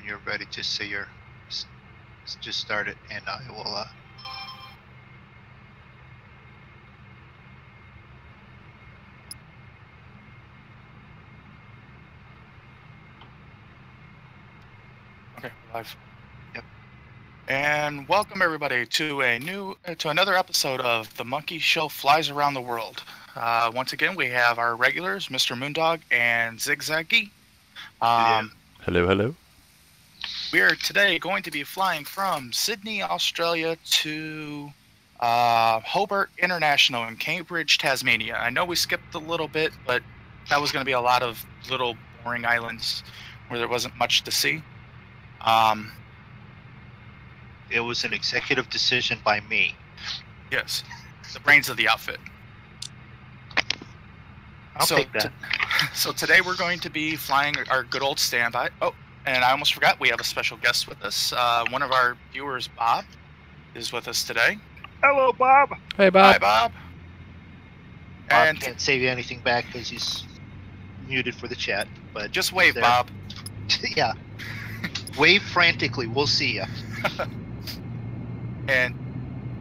you're ready, just say just start it, and I will. Okay, live. Yep. And welcome everybody to another episode of The Monkey Show Flies Around the World. Once again, we have our regulars, Mr. Moondog and Zigzaggy. Hello. We are today going to be flying from Sydney, Australia to Hobart International in Cambridge, Tasmania. I know we skipped a little bit, but that was going to be a lot of little boring islands where there wasn't much to see. It was an executive decision by me. Yes, the brains of the outfit. I'll take that. So today we're going to be flying our good old standby. Oh, and I almost forgot, we have a special guest with us. One of our viewers, Bob, is with us today. Hello, Bob. Hey, Bob. Hi, Bob. Bob And can't say anything back because he's muted for the chat. But just wave, there. Bob. Yeah. Wave frantically. We'll see you. And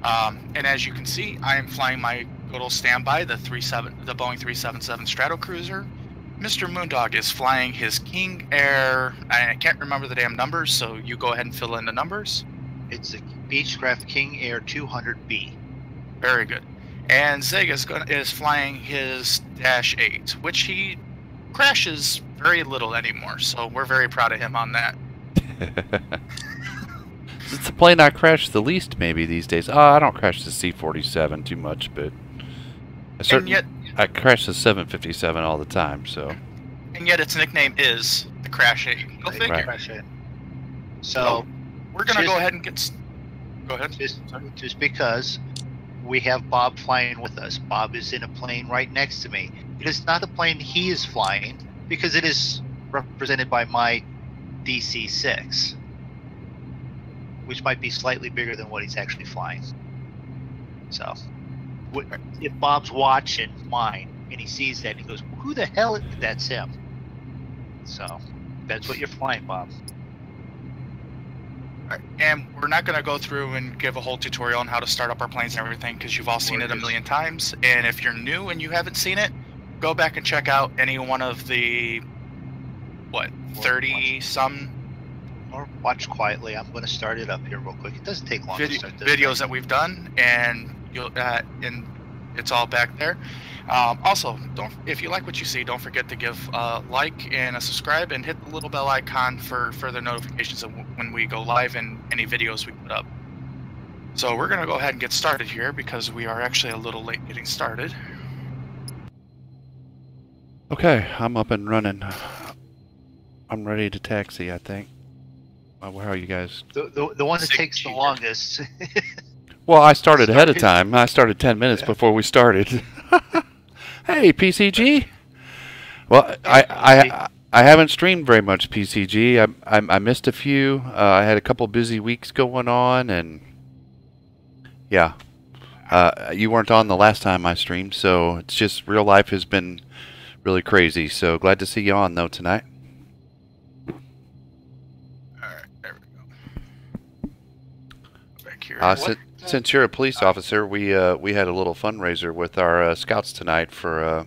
as you can see, I am flying my good old standby, the Boeing 377 Stratocruiser. Mr. Moondog is flying his King Air. I can't remember the damn numbers, so you go ahead and fill in the numbers. It's a Beechcraft King Air 200B. Very good. And Zig is flying his Dash 8, which he crashes very little anymore, so we're very proud of him on that. It's the plane I crash the least maybe these days. I don't crash the C-47 too much, but I crash the 757 all the time. So. And yet its nickname is the Crash 8. Go figure. Crash 8. So we're gonna go ahead and get. Go ahead. Just because we have Bob flying with us. Bob is in a plane right next to me. It is not the plane he is flying because it is represented by my DC-6, which might be slightly bigger than what he's actually flying. So, if Bob's watching mine and he sees that, he goes, "Who the hell? That's him." So, that's what you're flying, Bob. Right. And we're not going to go through and give a whole tutorial on how to start up our planes and everything because you've all seen it a million times. And if you're new and you haven't seen it, go back and check out any one of the 30-some or watch quietly. I'm going to start it up here real quick. It doesn't take long to start this videos that we've done, and and it's all back there. Also, if you like what you see, don't forget to give a like and a subscribe, and hit the little bell icon for further notifications of when we go live and any videos we put up. So we're going to go ahead and get started here because we are actually a little late getting started. Okay, I'm up and running. I'm ready to taxi, I think. How are you guys? The one that takes the longest. Well, I started ahead of time. I started 10 minutes before we started. Hey, PCG. Well, I haven't streamed very much PCG. I missed a few. I had a couple busy weeks going on, and yeah, you weren't on the last time I streamed, so it's just real life has been really crazy. So glad to see you on though tonight. Since you're a police officer, we had a little fundraiser with our scouts tonight for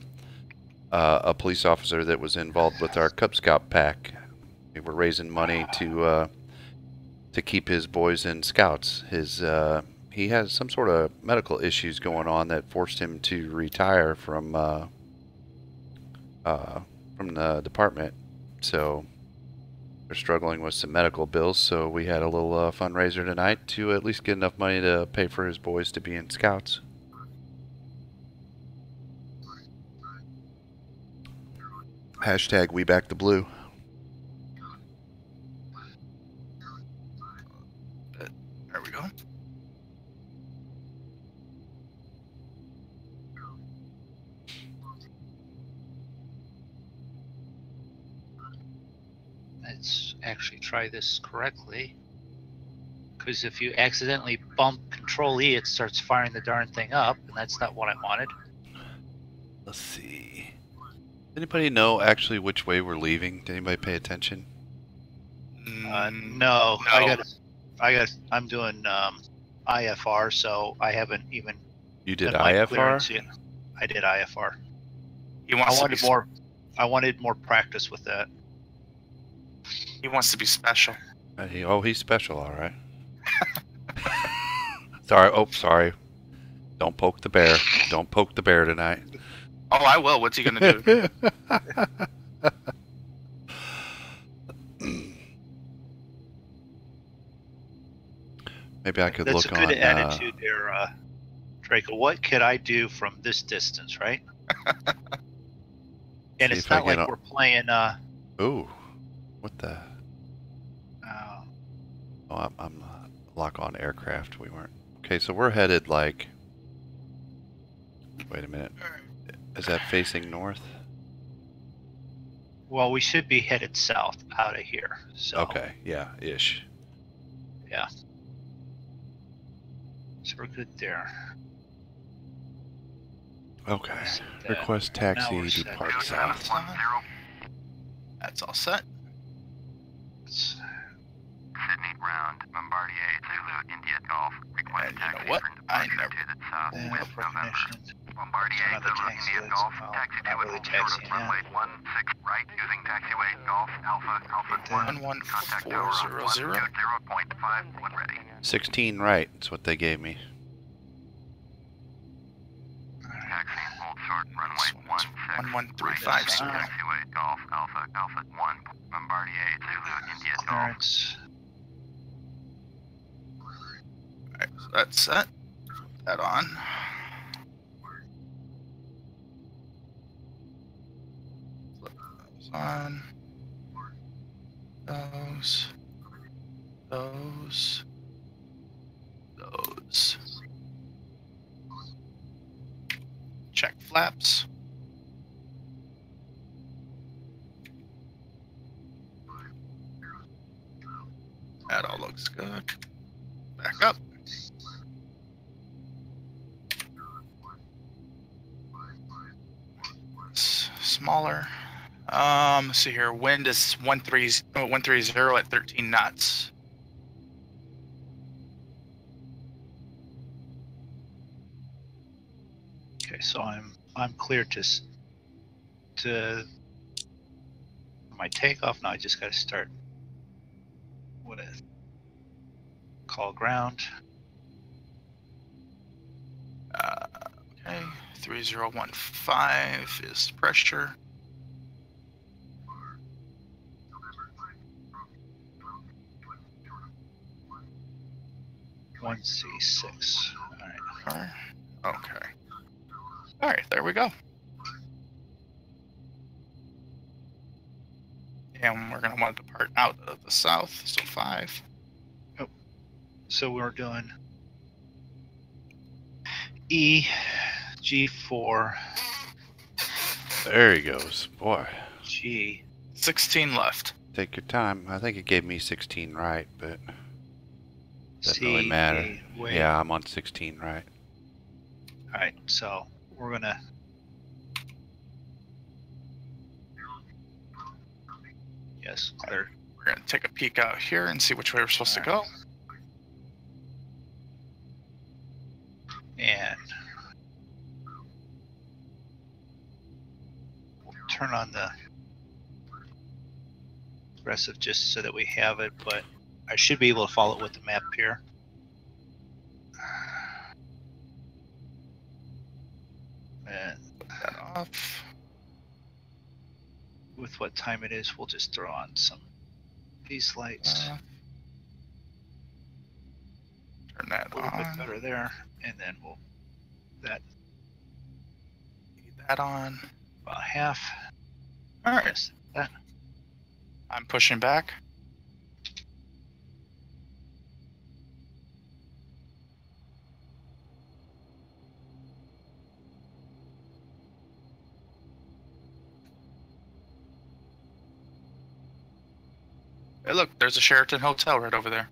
a police officer that was involved with our Cub Scout pack. We were raising money to keep his boys in scouts. He has some sort of medical issues going on that forced him to retire from the department. So they're struggling with some medical bills, so we had a little fundraiser tonight to at least get enough money to pay for his boys to be in scouts. Hashtag we back the blue. There we go. Let's actually try this correctly, because if you accidentally bump Control-E, it starts firing the darn thing up, and that's not what I wanted. Let's see. Anybody know actually which way we're leaving? Did anybody pay attention? No, I'm doing IFR, so I haven't even. You did done my IFR? clearance yet. I did IFR. He wants to be I wanted more practice with that. He wants to be special. He's special, all right. Sorry. Oh, sorry. Don't poke the bear. Don't poke the bear tonight. Oh, I will. What's he gonna do? Maybe I could That's look a good on. attitude there, Draco. What could I do from this distance, right? And it's not like we're playing. Ooh, what the? Oh, I'm lock on aircraft. We weren't. Okay, so we're headed like. Wait a minute. Is that facing north? Well, we should be headed south out of here. So. Okay. Yeah. Ish. Yeah. So we're good there. Okay. Request taxi, depart south. That's all set. Sydney ground, Bombardier, Zulu, India Golf. Request taxi what? I never. to the south with November. Bombardier, Another Zulu, taxi India that's, Golf. well, Taxi not 2 really at short of taxiing runway 16 right using taxiway Golf Alpha Alpha 1. Contact tower 11400. 120.5 when ready. 16 right. That's what they gave me. Taxi hold short runway 16 1135. right using taxiway Golf Alpha Alpha 1. Bombardier, Zulu, India Golf. Clearance. Alright, so that's set. Put that on. Flip those on. Those. Check flaps. That all looks good. Back up. Smaller. Let's see here. Wind is 130 at 13 knots. Okay, so I'm clear to my takeoff now. I just got to start with a call ground. Okay, 3015 is pressure. C6. All right. Okay. All right, there we go. And we're going to want to depart out of the south, so 5. Oh, so we're doing EG4. There he goes. Boy. G. 16 left. Take your time. I think it gave me 16 right, but doesn't really matter. Yeah, I'm on 16 right. All right, so we're gonna. Yes, clear. We're going to take a peek out here and see which way we're supposed to go. And we'll turn on the aggressive just so that we have it, but I should be able to follow it with the map here. And Put that off. with what time it is, we'll just throw on some of these lights. Turn that A little bit on. better there, and then we'll Leave that on. about half. All right. Yes, that. I'm pushing back. Hey, look, there's a Sheraton Hotel right over there.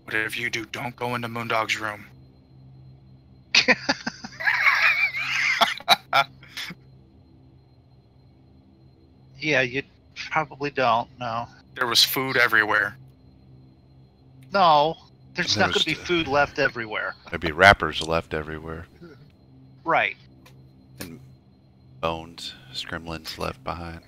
Whatever you do, don't go into Moondog's room. Yeah, Probably don't. No. There was food everywhere. No. There's not There's- going to be food left everywhere. There'd be wrappers left everywhere. Right. And bones, scrimlins left behind.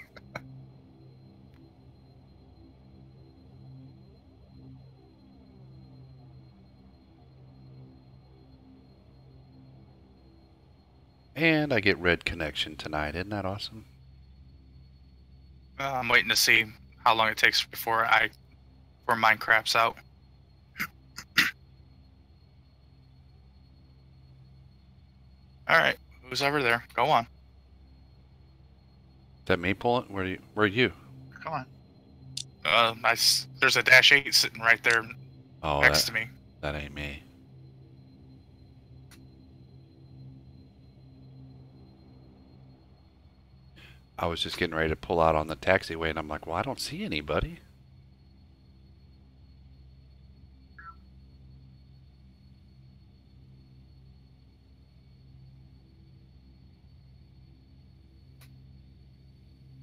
And I get red connection tonight. Isn't that awesome? I'm waiting to see how long it takes before mine craps out. All right, who's over there? Go on. Is that me pulling? Where are you? Come on. There's a -8 sitting right there Oh, next to me. that ain't me. I was just getting ready to pull out on the taxiway, and I'm like, well, I don't see anybody.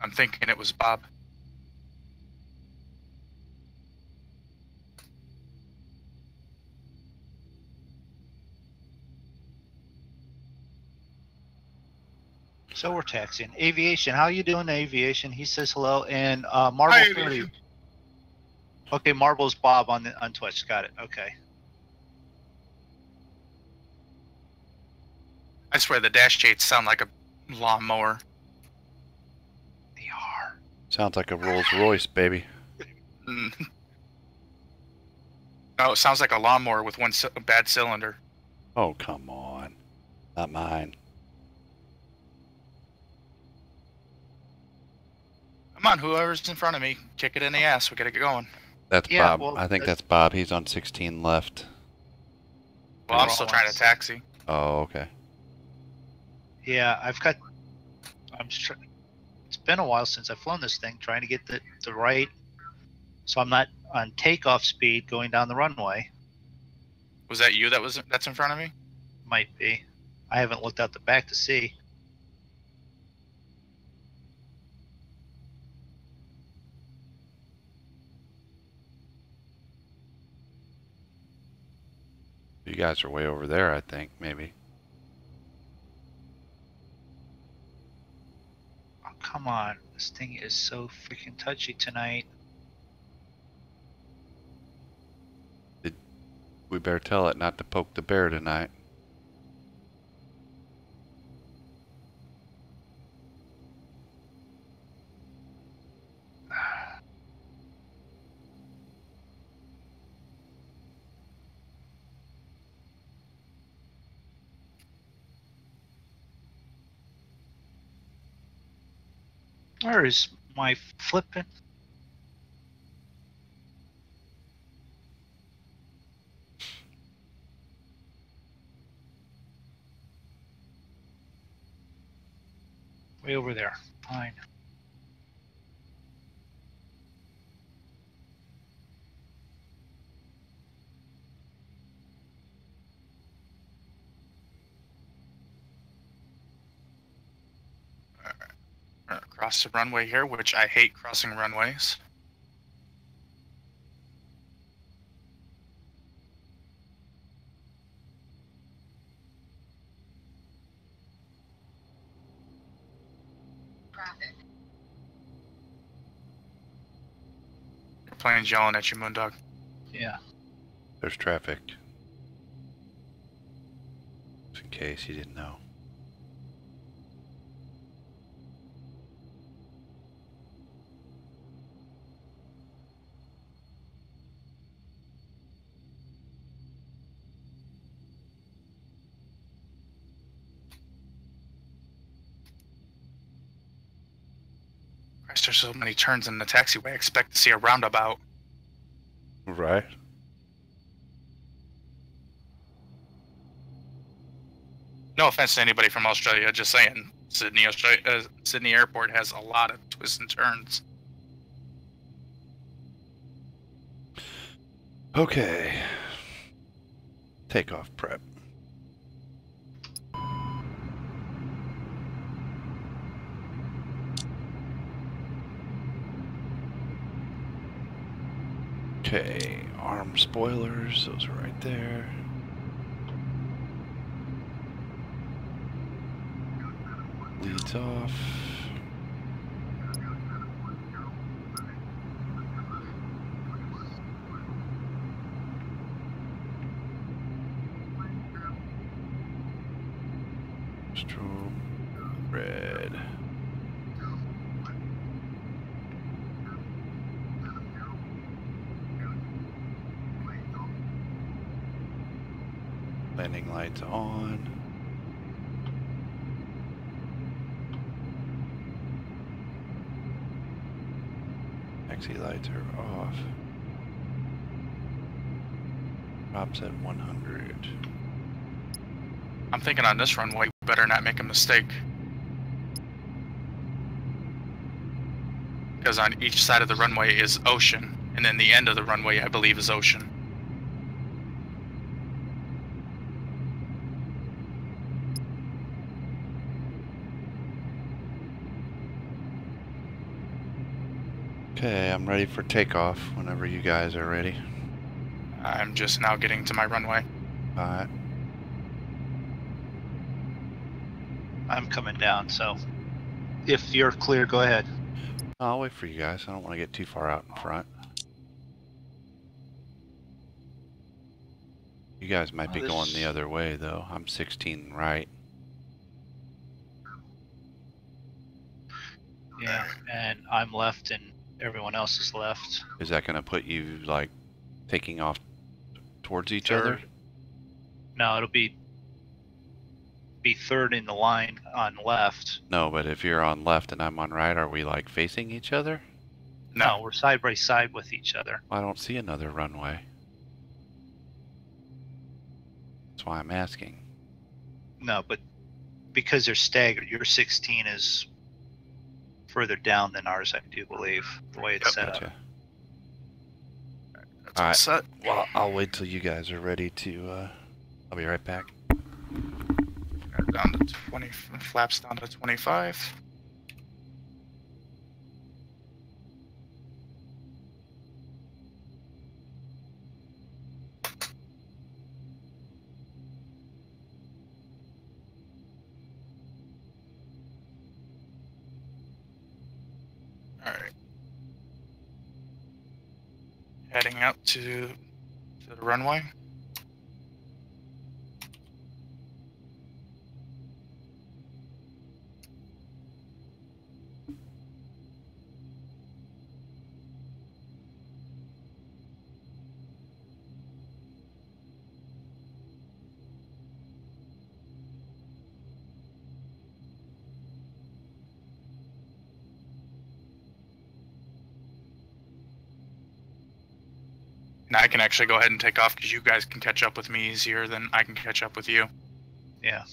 I'm thinking it was Bob. So we're taxiing. Aviation, how you doing, Aviation? He says hello. And Marble Hi, 30. Aviation. Okay, Marble's Bob on Twitch. Got it. Okay. I swear the -8s sound like a lawnmower. They are. Sounds like a Rolls Royce, baby. No, it sounds like a lawnmower with one bad cylinder. Oh, come on. Not mine. Come on, whoever's in front of me, kick it in the ass. We gotta get going. That's Yeah, Bob. well, I think that's Bob. He's on 16 left. Well, I'm We're still all trying on to taxi. Oh, okay. Yeah, it's been a while since I've flown this thing, trying to get the right, so I'm not on takeoff speed going down the runway. Was that you that's in front of me? Might be. I haven't looked out the back to see. You guys are way over there, I think, maybe. Oh, come on. This thing is so freaking touchy tonight. We better tell it not to poke the bear tonight. Where is my flipping? Way over there. Fine. Across the runway here, which I hate crossing runways. Your plane's yelling at you, Moondog. Yeah. There's traffic. Just in case you didn't know. Christ, there's so many turns in the taxiway. I expect to see a roundabout. Right. No offense to anybody from Australia, just saying. Sydney, Australia, Sydney Airport has a lot of twists and turns. Okay. Takeoff prep. Okay, arm spoilers, those are right there. Leads off. Strobe red. Landing lights on. Taxi lights are off. Drops at 100. I'm thinking on this runway, we better not make a mistake. Because on each side of the runway is ocean, and then the end of the runway, I believe, is ocean. Okay, I'm ready for takeoff whenever you guys are ready. I'm just now getting to my runway. Alright. I'm coming down, so if you're clear, go ahead. I'll wait for you guys. I don't want to get too far out in front. You guys might be going the other way, though. I'm 16 right. Yeah, and I'm left and everyone else is left. Is that going to put you, like, taking off towards each Third. other? No, it'll be third in the line on left. No, but if you're on left and I'm on right, are we, like, facing each other? No, we're side by side with each other. I don't see another runway. That's why I'm asking. No, but because they're staggered, your 16 is further down than ours, I do believe, the way it's set Gotcha. up. That's All right. set. Well, I'll wait till you guys are ready to, I'll be right back. Down to 20, flaps down to 25. All right. Heading out to the runway. And I can actually go ahead and take off because you guys can catch up with me easier than I can catch up with you. Yeah.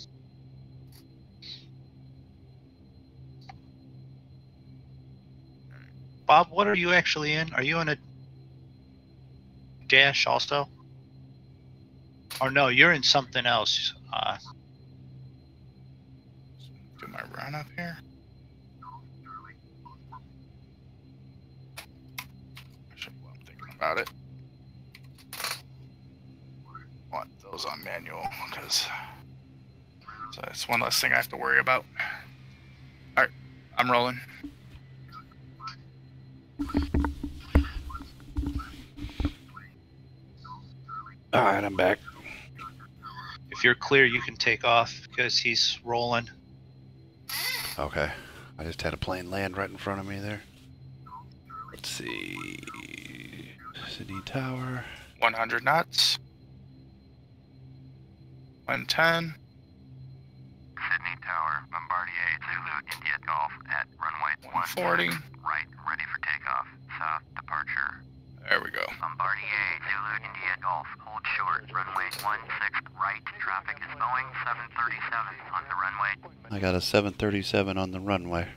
Bob, what are you actually in? Are you in a dash also? Or no, you're in something else. Do my run up here. Actually, while I'm thinking about it, want those on manual because so it's one less thing I have to worry about. All right, I'm rolling. All right, I'm back. If you're clear, you can take off because he's rolling. Okay. I just had a plane land right in front of me there. Let's see. City Tower. 100 knots. 110. Sydney Tower, Bombardier, Zulu, India Golf at runway 140. Right, ready for takeoff. South departure. There we go. Bombardier, Zulu, India Golf, hold short. Runway 16 right. Traffic is going 737 on the runway. I got a 737 on the runway.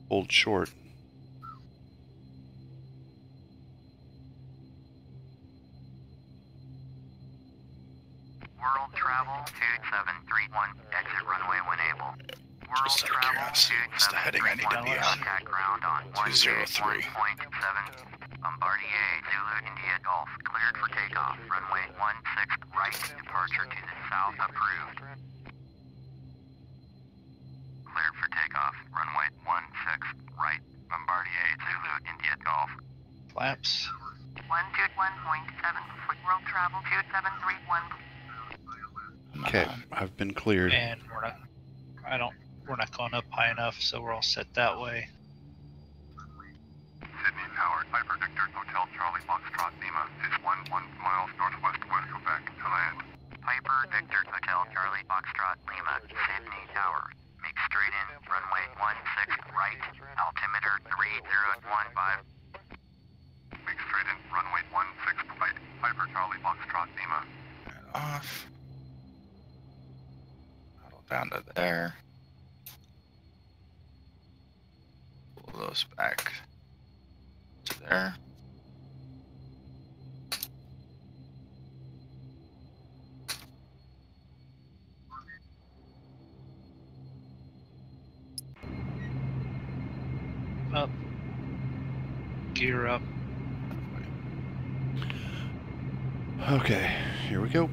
Hold short. World travel 2731, exit runway when able. World Just out of travel So what's the heading I need to be on? 203. Bombardier, Zulu India Golf, cleared for takeoff. Runway 16 right, departure to the south approved. Cleared for takeoff. Runway 16 right, Bombardier, Zulu India Golf. Flaps. 121.7 for world travel 2731. Okay, I've been cleared. And we're not going up high enough, so we're all set that way. Sydney Tower, Piper Victor, Hotel Charlie Foxtrot, Lima, is 11 miles northwest of West Quebec to land. Piper Victor, Hotel Charlie Foxtrot, Lima, Sydney Tower. Make straight in, runway 16 right, altimeter 3015. Make straight in, runway 16 right, Piper Charlie Foxtrot, Lima. And off. Throttle down to there. Pull those back to there. Up. Gear up. Okay, here we go.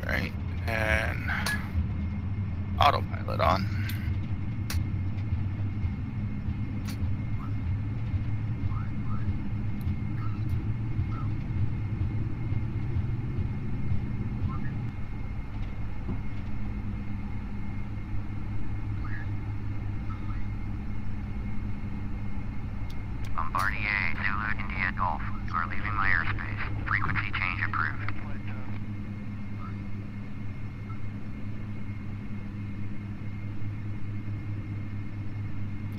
Right, and autopilot on. Bombardier, Zulu India Golf. You are leaving my airspace. Frequency change approved.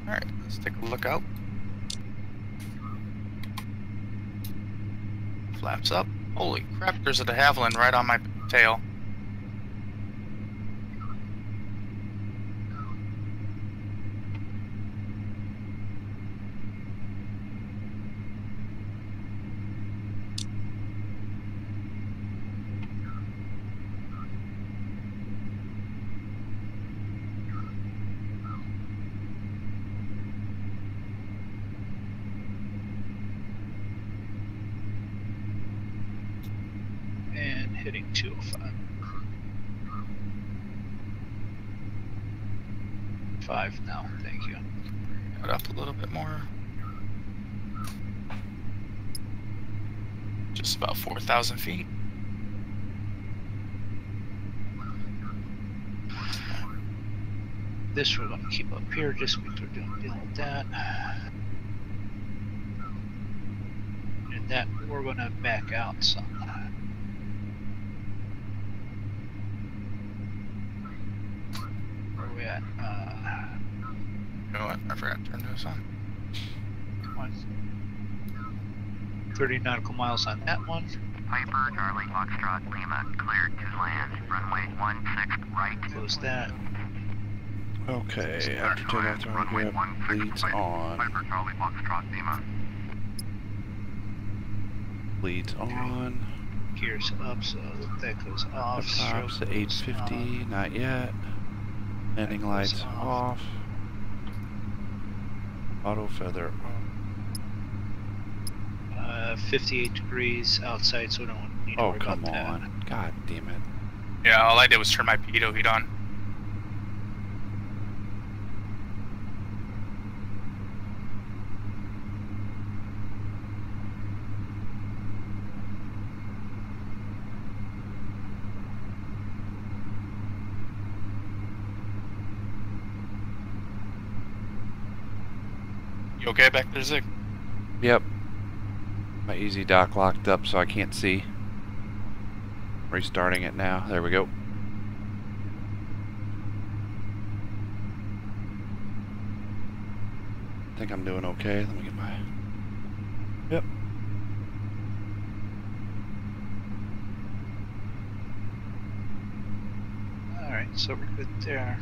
Alright, let's take a look out. Flaps up. Holy crap, there's a de Havilland right on my tail. And hitting 205. 5 now, thank you. It up a little bit more. Just about 4,000 feet. This we're going to keep up here just because we're dealing with that. And that we're going to back out some. Where are we at? You know what? I forgot to turn this on. Come on. 30 nautical miles on that one. Piper, Charlie Foxtrot, Lima, cleared to land. Runway 16 right. Close that. Okay, after takeoff, throwing grab leads on. Piper, Charlie Foxtrot, Lima. Leads on. Gears up, so that goes off. Tops at 850, not yet. Landing lights off. Auto feather off. 58 degrees outside, so we don't need to worry about that. Oh, come on. God damn it. Yeah, all I did was turn my pitot heat on. You okay back there, Zig? Yep. My easy dock locked up so I can't see. Restarting it now. There we go. I think I'm doing okay. Let me get my... Yep. Alright, so we're good there.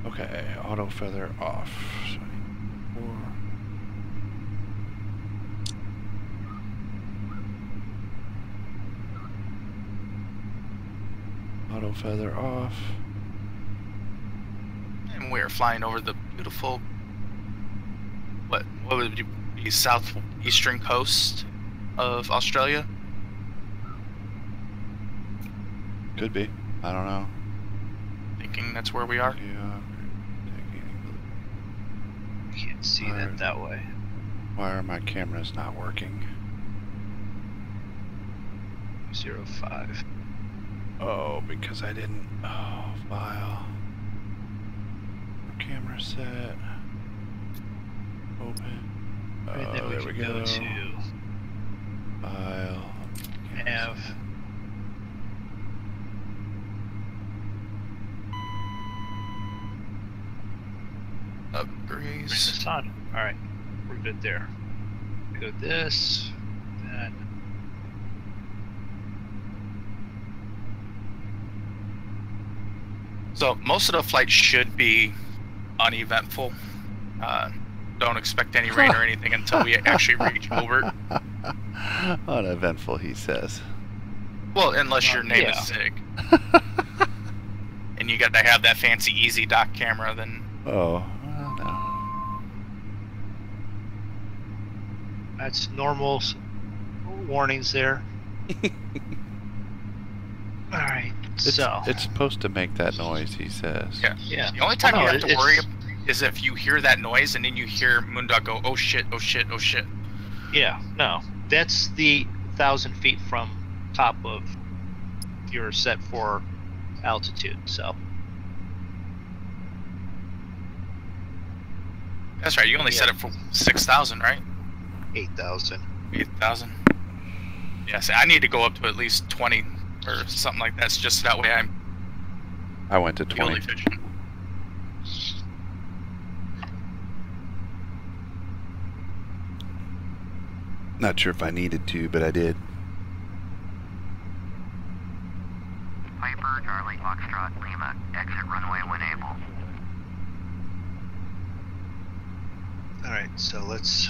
Okay, auto feather off. Auto feather off. And we're flying over the beautiful, what would it be, southeastern coast of Australia? Could be. I don't know. Thinking that's where we are. Yeah. Can't see that way. Why are my cameras not working? 05. Oh, because I didn't. Oh, file. Camera set. Open. And then there we go. To File. Nav. Upgrades. It's on. Alright. We're good there. We go this. That. So most of the flights should be uneventful. Don't expect any rain or anything until we actually reach Hobart. Uneventful, he says. Well, unless your name is Zig. And you got to have that fancy easy dock camera, then. Oh, well, no. That's normal warnings there. Alright, so. It's supposed to make that noise, he says. Yeah. Yeah. The only time you have to worry is if you hear that noise and then you hear Moondog go, oh shit, oh shit, oh shit. Yeah, no. That's the 1,000 feet from top of your set for altitude, so. That's right, you only set it for 6,000, right? 8,000. 8,000. Yes, I need to go up to at least 20 or something like that, just that way I went to fuel 20. efficient. Not sure if I needed to, but I did. Piper, Charlie, Foxtrot, Lima. Exit runway when able. Alright, so let's.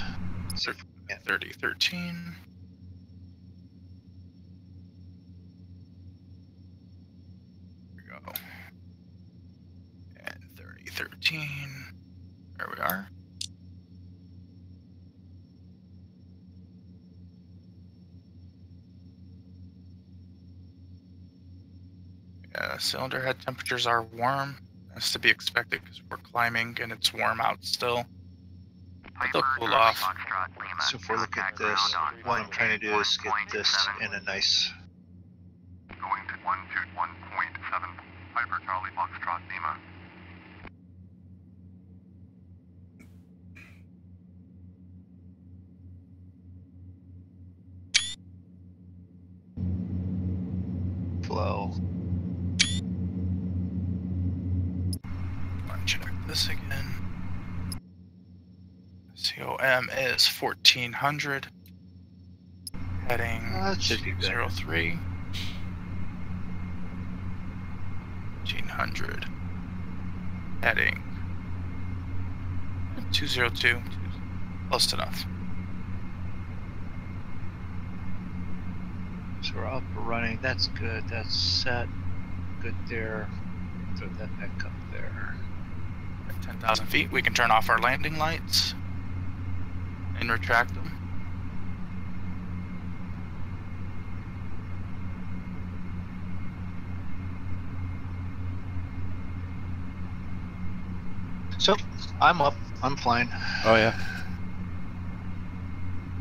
3013. Here we go. And 3013. There we are. Cylinder head temperatures are warm. That's to be expected because we're climbing and it's warm out still. But they'll cool off. So if we look at this, what I'm trying to do is get this in a nice. Going to 121.7. Piper, Charlie, Foxtrot, Lima. Flow. Check this again. COM is 1400. Heading That should be good. 03. 1400. Heading 202. Close enough. So we're up, we're running. That's good. That's set. Good there. Throw that back up there. At 10,000 feet, we can turn off our landing lights and retract them. So I'm up. I'm flying. Oh yeah.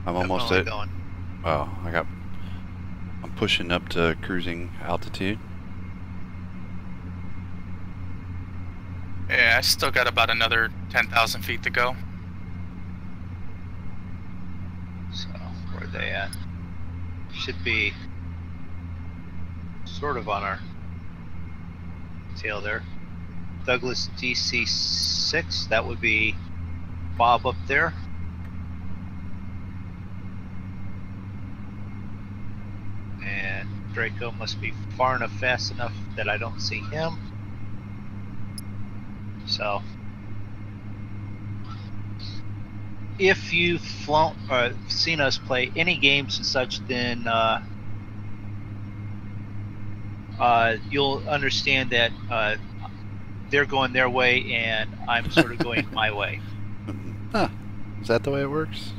I'm almost Definitely at. going. Well, I'm pushing up to cruising altitude. Yeah, I still got about another 10,000 feet to go. So where are they at? Should be sort of on our tail there. Douglas DC-6, that would be Bob up there. And Draco must be far enough, fast enough that I don't see him. So, if you've seen us play any games and such, then you'll understand that they're going their way and I'm sort of going my way. Huh. Is that the way it works?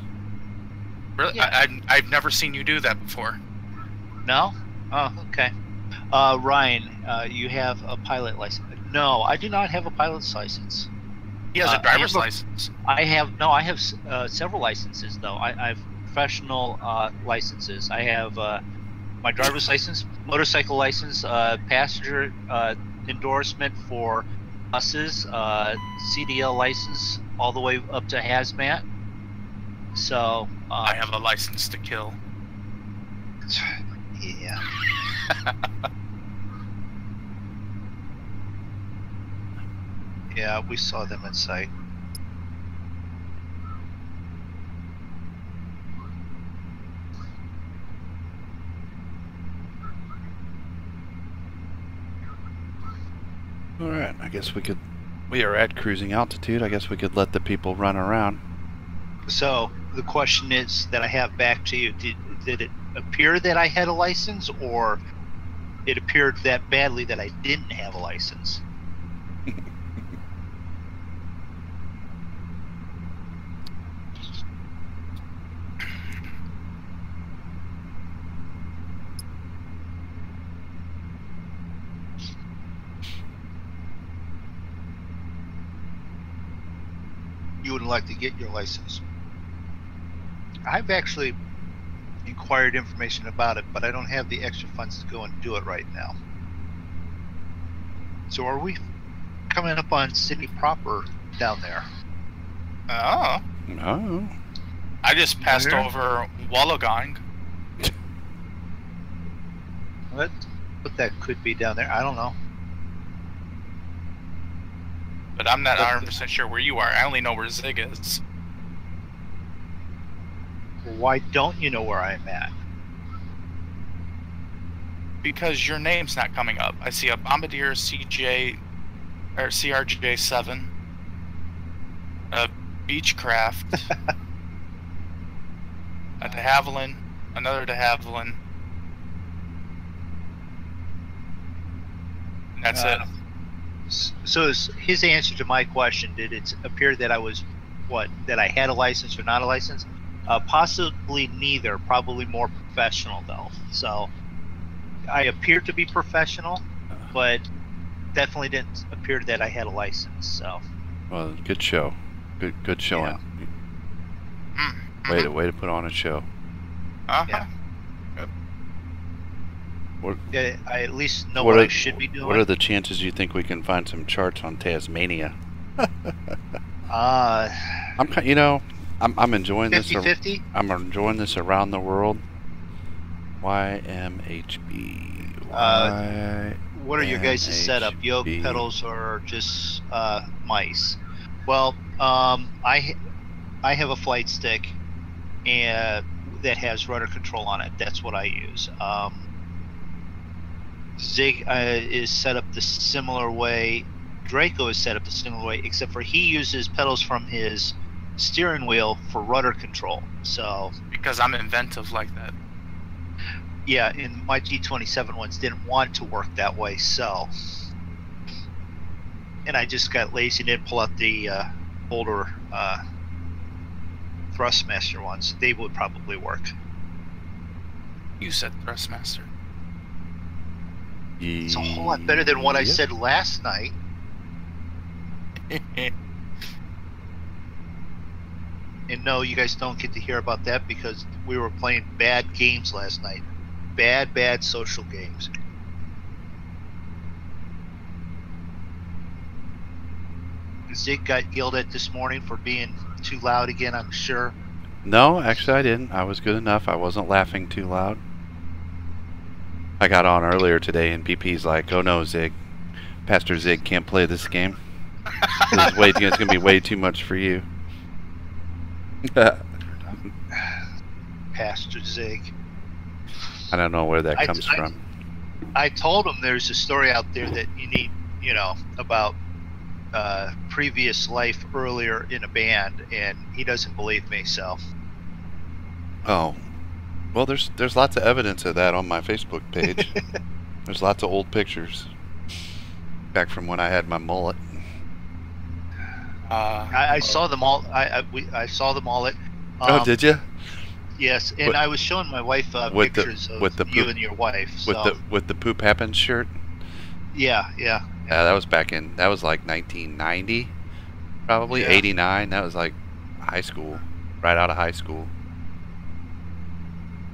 Really? Yeah. I've never seen you do that before. No? Oh, okay. Ryan, you have a pilot license. No, I do not have a pilot's license. He has a driver's license. I have several licenses though. I have professional licenses. I have my driver's license, motorcycle license, passenger endorsement for buses, CDL license, all the way up to hazmat. So I have a license to kill. Yeah. Yeah, we saw them in sight. All right, I guess we could. We are at cruising altitude. I guess we could let the people run around. So the question is that I have back to you: did it appear that I had a license, or it appeared that badly that I didn't have a license? You would like to get your license. I've actually inquired information about it, but I don't have the extra funds to go and do it right now. So are we coming up on city proper down there? Oh. No. I just passed over Wollongong. What that could be down there, I don't know. But I'm not 100% sure where you are. I only know where Zig is. Why don't you know where I'm at? Because your name's not coming up. I see a Bombardier CJ or CRJ7, a Beechcraft, a de Havilland, another de Havilland. And that's it. So is his answer to my question, did it appear that I was, that I had a license or not a license? Possibly neither, probably more professional though. So I appear to be professional, but definitely didn't appear that I had a license. So. Well, good show. Good showing. Yeah. Way to put on a show. Yeah. Yeah, I at least know what I should be doing. What are the chances you think we can find some charts on Tasmania? I'm enjoying 50-50? this. I'm enjoying this around the world. YMHB. What are your guys' setup? Yoke pedals or just mice? Well, I have a flight stick and that has rudder control on it. That's what I use. Zig is set up the similar way. Draco is set up the similar way, except for he uses pedals from his steering wheel for rudder control. So because I'm inventive like that. Yeah, and my G27 ones didn't want to work that way, so. And I just got lazy and didn't pull out the older Thrustmaster ones. They would probably work. You said Thrustmaster. It's a whole lot better than what I said last night. And no, you guys don't get to hear about that because we were playing bad games last night. Bad social games. Zig got yelled at this morning for being too loud again, I'm sure. No, actually I didn't. I was good enough. I wasn't laughing too loud. I got on earlier today and BP's like, oh no, Zig. Pastor Zig can't play this game. It's going to be way too much for you. Pastor Zig. I don't know where that comes from. I told him there's a story out there that you need, about previous life earlier in a band, and he doesn't believe me. So. Oh, well, there's lots of evidence of that on my Facebook page. There's lots of old pictures back from when I had my mullet. I saw them all. I saw them all at. Oh, did you? Yes, and I was showing my wife pictures of you and your wife. With the Poop Happens shirt. Yeah. Yeah, that was that was like 1990, probably 89. That was like high school, right out of high school.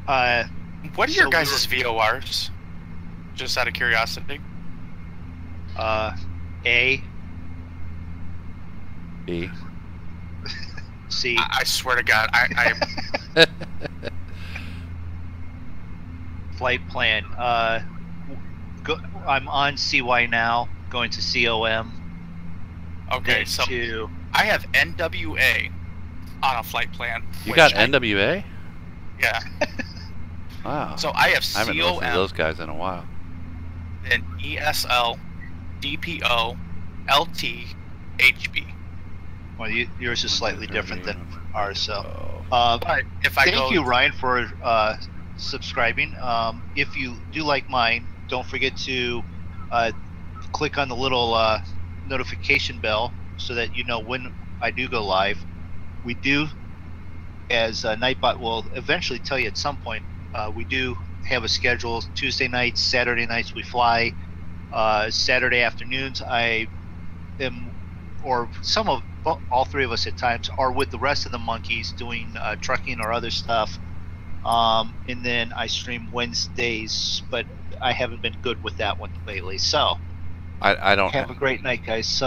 What are your guys' VORs? Just out of curiosity. A. B. C. I swear to God, I flight plan. I'm on CY now, going to COM. Okay, so I have NWA on a flight plan. You got NWA? Yeah. Wow. So I have I haven't listened to those guys in a while. Then ESL, DPO, LT, HB. Well, yours is slightly different than ours, so. But if I thank you, Ryan, for subscribing. If you do like mine, don't forget to click on the little notification bell so that you know when I do go live. We do, as Nightbot will eventually tell you at some point, we do have a schedule. Tuesday nights, Saturday nights we fly. Saturday afternoons I am, or all three of us at times, are with the rest of the monkeys doing trucking or other stuff. And then I stream Wednesdays, but I haven't been good with that one lately. So I don't have a great night, guys.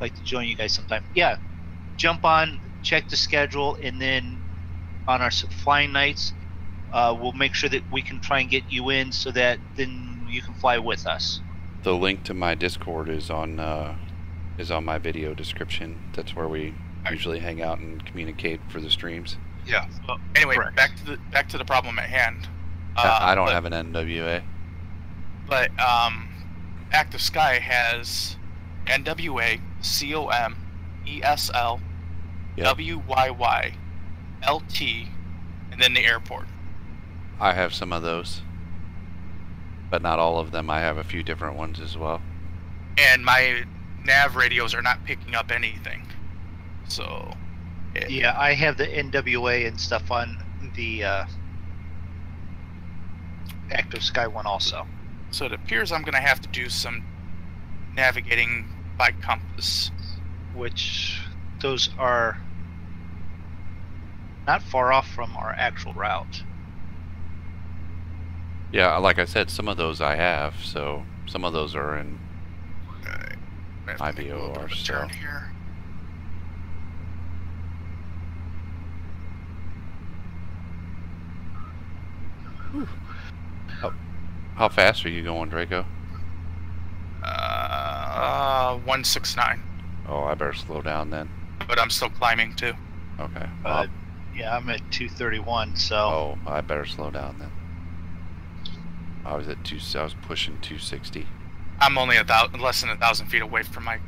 Like to join you guys sometime. Yeah, jump on, check the schedule, and then on our flying nights, we'll make sure that we can try and get you in so that then you can fly with us. The link to my Discord is on my video description. That's where we usually hang out and communicate for the streams. Yeah. Well, anyway, correct. back to the problem at hand. I don't have an NWA. But Active Sky has NWA, COM, ESL, WYY, LT, and then the airport. I have some of those, but not all of them. I have a few different ones as well. And my nav radios are not picking up anything. So. Yeah, I have the NWA and stuff on the Active Sky one also. So it appears I'm going to have to do some navigating by compass. Which, those are not far off from our actual route. Yeah, like I said, some of those I have, so some of those are in my VOR. So. Here. How fast are you going, Draco? 169. Oh, I better slow down then. But I'm still climbing too. Okay. Yeah, I'm at 231, so. Oh, I better slow down then. I was pushing 260. I'm only less than 1,000 feet away from my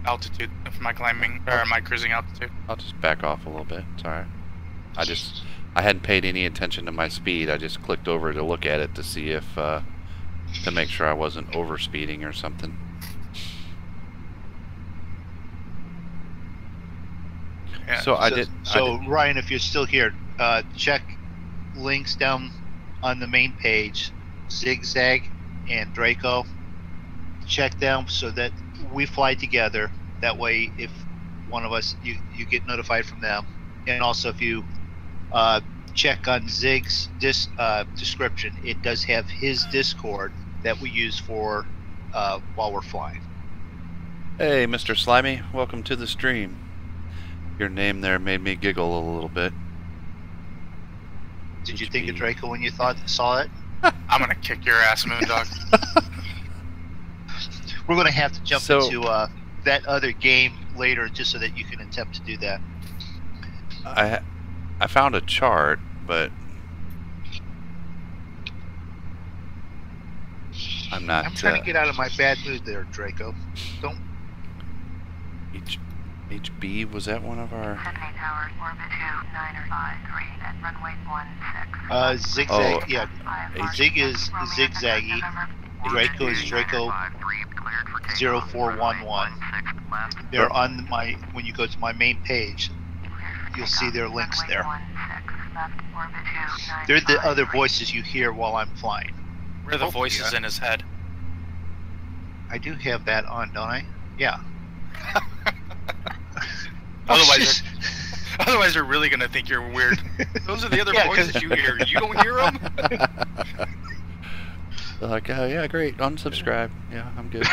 altitude, from my climbing or my cruising altitude. I'll just back off a little bit. It's alright. I hadn't paid any attention to my speed. I just clicked over to look at it to see if to make sure I wasn't over speeding or something. Yeah. So Ryan, if you're still here, check links down on the main page. Zigzag and Draco, check them so that we fly together. That way, if one of us, you get notified from them. And also, if you check on Zig's description, it does have his Discord that we use for while we're flying. Hey, Mr. Slimy, welcome to the stream. Your name there made me giggle a little bit. Did you think of Draco when you saw it? I'm gonna kick your ass, Moondog. We're gonna have to jump into that other game later, just so that you can attempt to do that. I found a chart, but I'm not. I'm trying to get out of my bad mood there, Draco. Don't. HB, was that one of our... 70 Tower, orbit 2953 at runway 16. Zigzag, Oh, yeah. Zig is zigzaggy. Draco is Draco 0411. They're on my, when you go to my main page, you'll see their links there. They're the other voices you hear while I'm flying. Where are the voices in his head? I do have that on, don't I? Yeah. Otherwise, they're really gonna think you're weird. Those are the other voices you hear. You don't hear them. Like, oh yeah, great. Unsubscribe. Yeah, I'm good.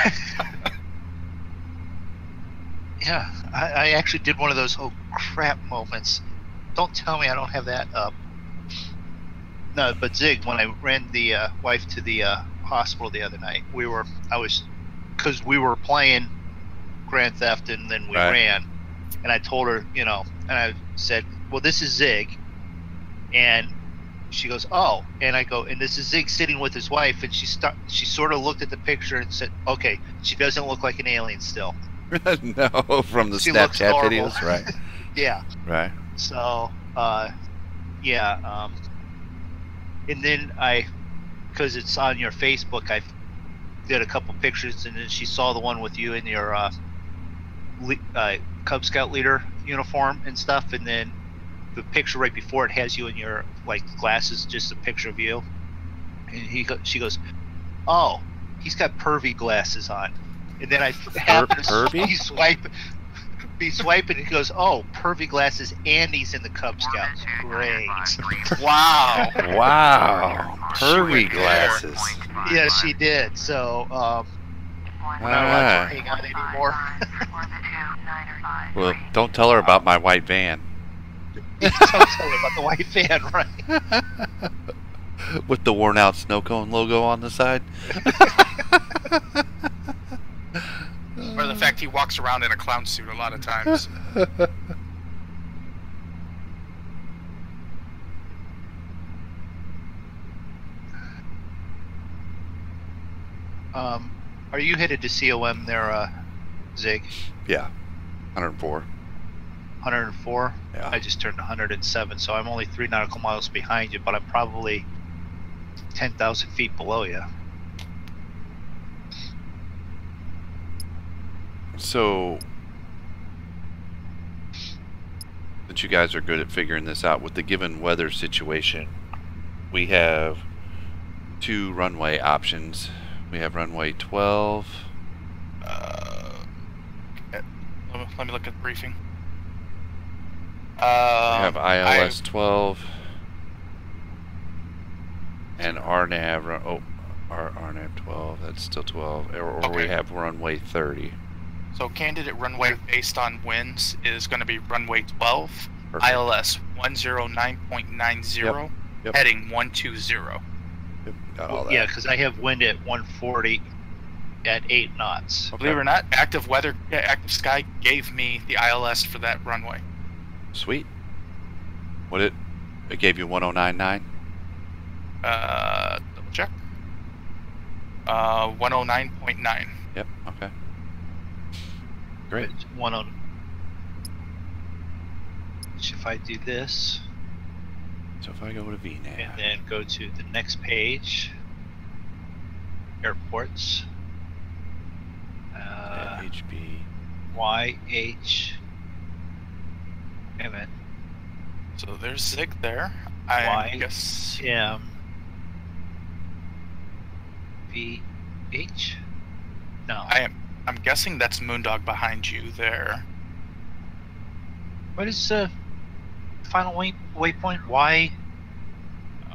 Yeah, I actually did one of those oh crap moments. Don't tell me I don't have that up. No, but Zig, when I ran the wife to the hospital the other night, because we were playing Grand Theft and then we ran, and I told her, you know, and I said, well, this is Zig, and she goes, oh, and I go, and this is Zig sitting with his wife, and she sort of looked at the picture and said, okay, she doesn't look like an alien still. No, from the she Snapchat videos, right? Yeah. Right. So, yeah, and then because it's on your Facebook, I did a couple pictures, and then she saw the one with you in your Cub Scout leader uniform and stuff, and then the picture right before it has you in your like glasses, just a picture of you, and she goes, oh, he's got pervy glasses on, and then I happened to be swiping, and he goes, oh, pervy glasses, and he's in the Cub Scouts. Great. Wow. Wow. Pervy glasses. Yeah, she did. So, I don't want to hang out anymore. Well, don't tell her about my white van. Don't tell her about the white van, right? With the worn out snow cone logo on the side. Or the fact he walks around in a clown suit a lot of times. Are you headed to COM there, Zig? Yeah, 104. 104? Yeah. I just turned 107, so I'm only 3 nautical miles behind you, but I'm probably 10,000 feet below you. So, since you guys are good at figuring this out, with the given weather situation, we have 2 runway options. We have runway 12. Let me look at the briefing. We have ILS 12 and RNAV. Oh, RNAV 12. That's still 12. Or Okay. we have runway 30. So candidate runway based on winds is going to be runway 12, Perfect. ILS 109.90, Yep. heading 120. Yep, got all that. Yeah, because I have wind at 140 at 8 knots. Okay. Believe it or not, active sky gave me the ILS for that runway. Sweet. What it gave you 109.9? Double check. 109.9. Yep, okay. Great. It's 109. If I do this, So if I go to VNAV, and then go to the next page, airports, HB. YH, wait a minute, So there's Zig there. I guess. VH? No. I'm guessing that's Moondog behind you there. What is the final waypoint? Y?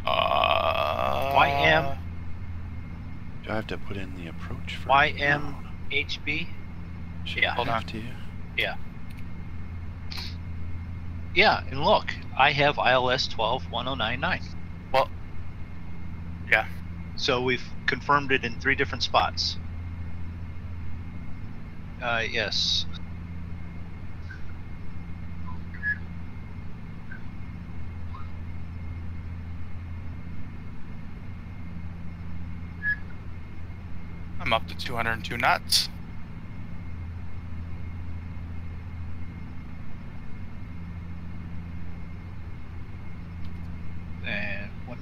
YM? Do I have to put in the approach for YMHB? Should Yeah. I Hold have on. to? Yeah. Yeah, and look, I have ILS 12-1099. Well, yeah. So we've confirmed it in 3 different spots. Yes. I'm up to 202 knots.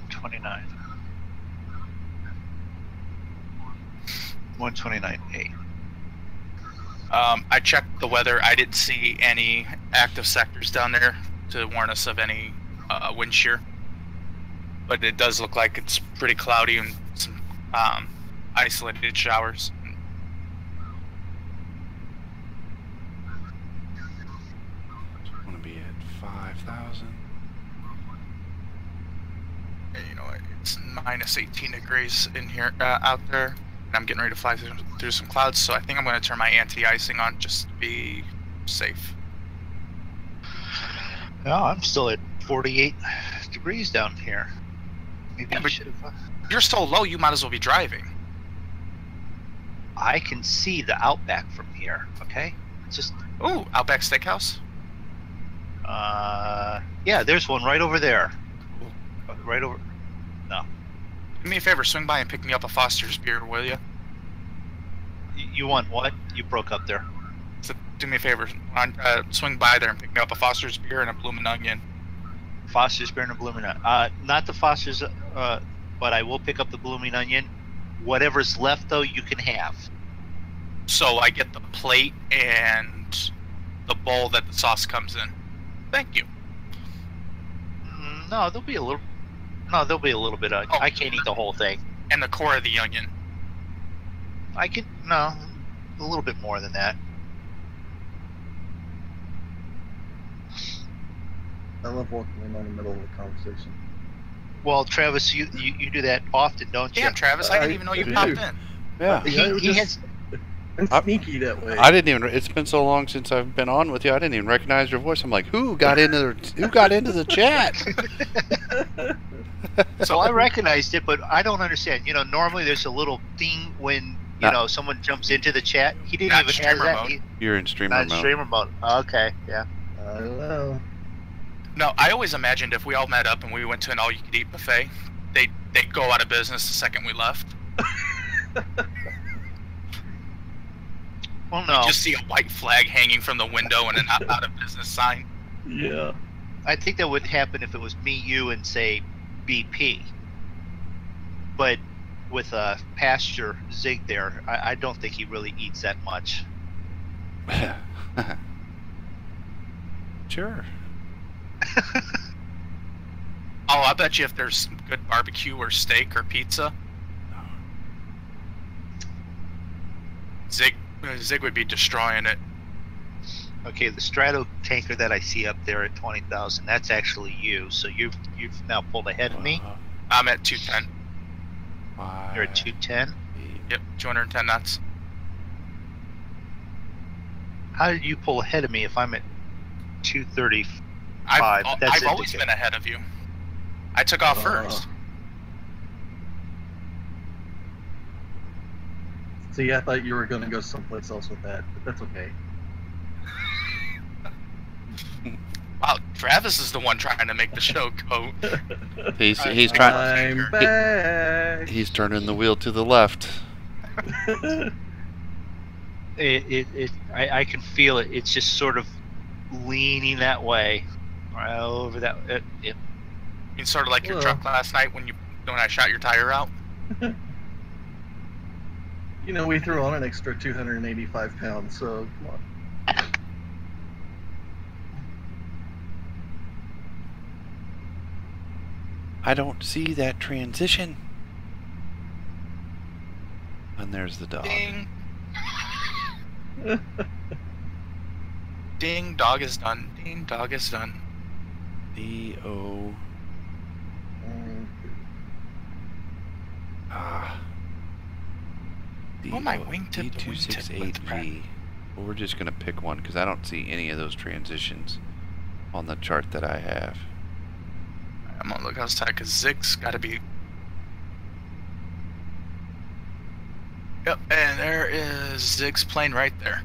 129. 129.8. I checked the weather. I didn't see any active sectors down there to warn us of any wind shear. But it does look like it's pretty cloudy and some isolated showers. I'm going to be at 5,000. You know, it's minus 18 degrees in here, out there. And I'm getting ready to fly through some clouds, so I think I'm going to turn my anti-icing on just to be safe. No, I'm still at 48 degrees down here. Maybe Yeah, I but should have. you're so low, you might as well be driving. I can see the Outback from here. Okay, it's just. Ooh, Outback Steakhouse. Yeah, there's one right over there. Right over. No. Do me a favor, swing by and pick me up a Foster's beer, will you? You want what? You broke up there. So do me a favor, swing by there and pick me up a Foster's beer and a bloomin' onion. Foster's beer and a blooming onion. Not the Foster's, but I will pick up the blooming onion. Whatever's left, though, you can have. So I get the plate and the bowl that the sauce comes in. Thank you. No, there'll be a little. No, there'll be a little bit of. Oh. I can't eat the whole thing. And the core of the onion. I can no, a little bit more than that. I love walking in on the middle of the conversation. Well, Travis, you do that often, don't you? Damn, Travis, I didn't even know you do. popped in. Yeah. He has. I'm sneaky that way. I didn't even. It's been so long since I've been on with you. I didn't even recognize your voice. I'm like, who got into the chat? So I recognized it, but I don't understand. You know, normally there's a little thing when someone jumps into the chat. He didn't Not even have streamer that. mode. You're in streamer Not mode. streamer mode. Okay, yeah. I don't know. No, I always imagined if we all met up and we went to an all-you-could-eat buffet, they'd go out of business the second we left. Well, no. You just see a white flag hanging from the window and an out of business sign. Yeah. I think that would happen if it was me, you, and say BP. But with Pasture Zig there, I don't think he really eats that much. Sure. Oh, I bet you if there's some good barbecue or steak or pizza, Zig would be destroying it. Okay, the Strato tanker that I see up there at 20,000, that's actually you. So you've now pulled ahead of me. I'm at 210. You're at 210. Yep, 210 knots. How did you pull ahead of me if I'm at 235? I've always been ahead of you. I took off first. See, I thought you were going to go someplace else with that, but that's okay. Wow, Travis is the one trying to make the show go. He's trying. I'm back. He's turning the wheel to the left. I can feel it. It's just sort of leaning that way, right over that. You mean sort of like your truck last night when I shot your tire out? You know, we threw on an extra 285 pounds, so come on. I don't see that transition. And there's the dog. Ding. Ding, dog is done. Ding, dog is done. D-O... Oh, my wingtip to wingtip with D268G. Well, we're just going to pick one because I don't see any of those transitions on the chart that I have. I'm gonna look outside because Zig's got to be. Yep, and there is Zig's plane right there.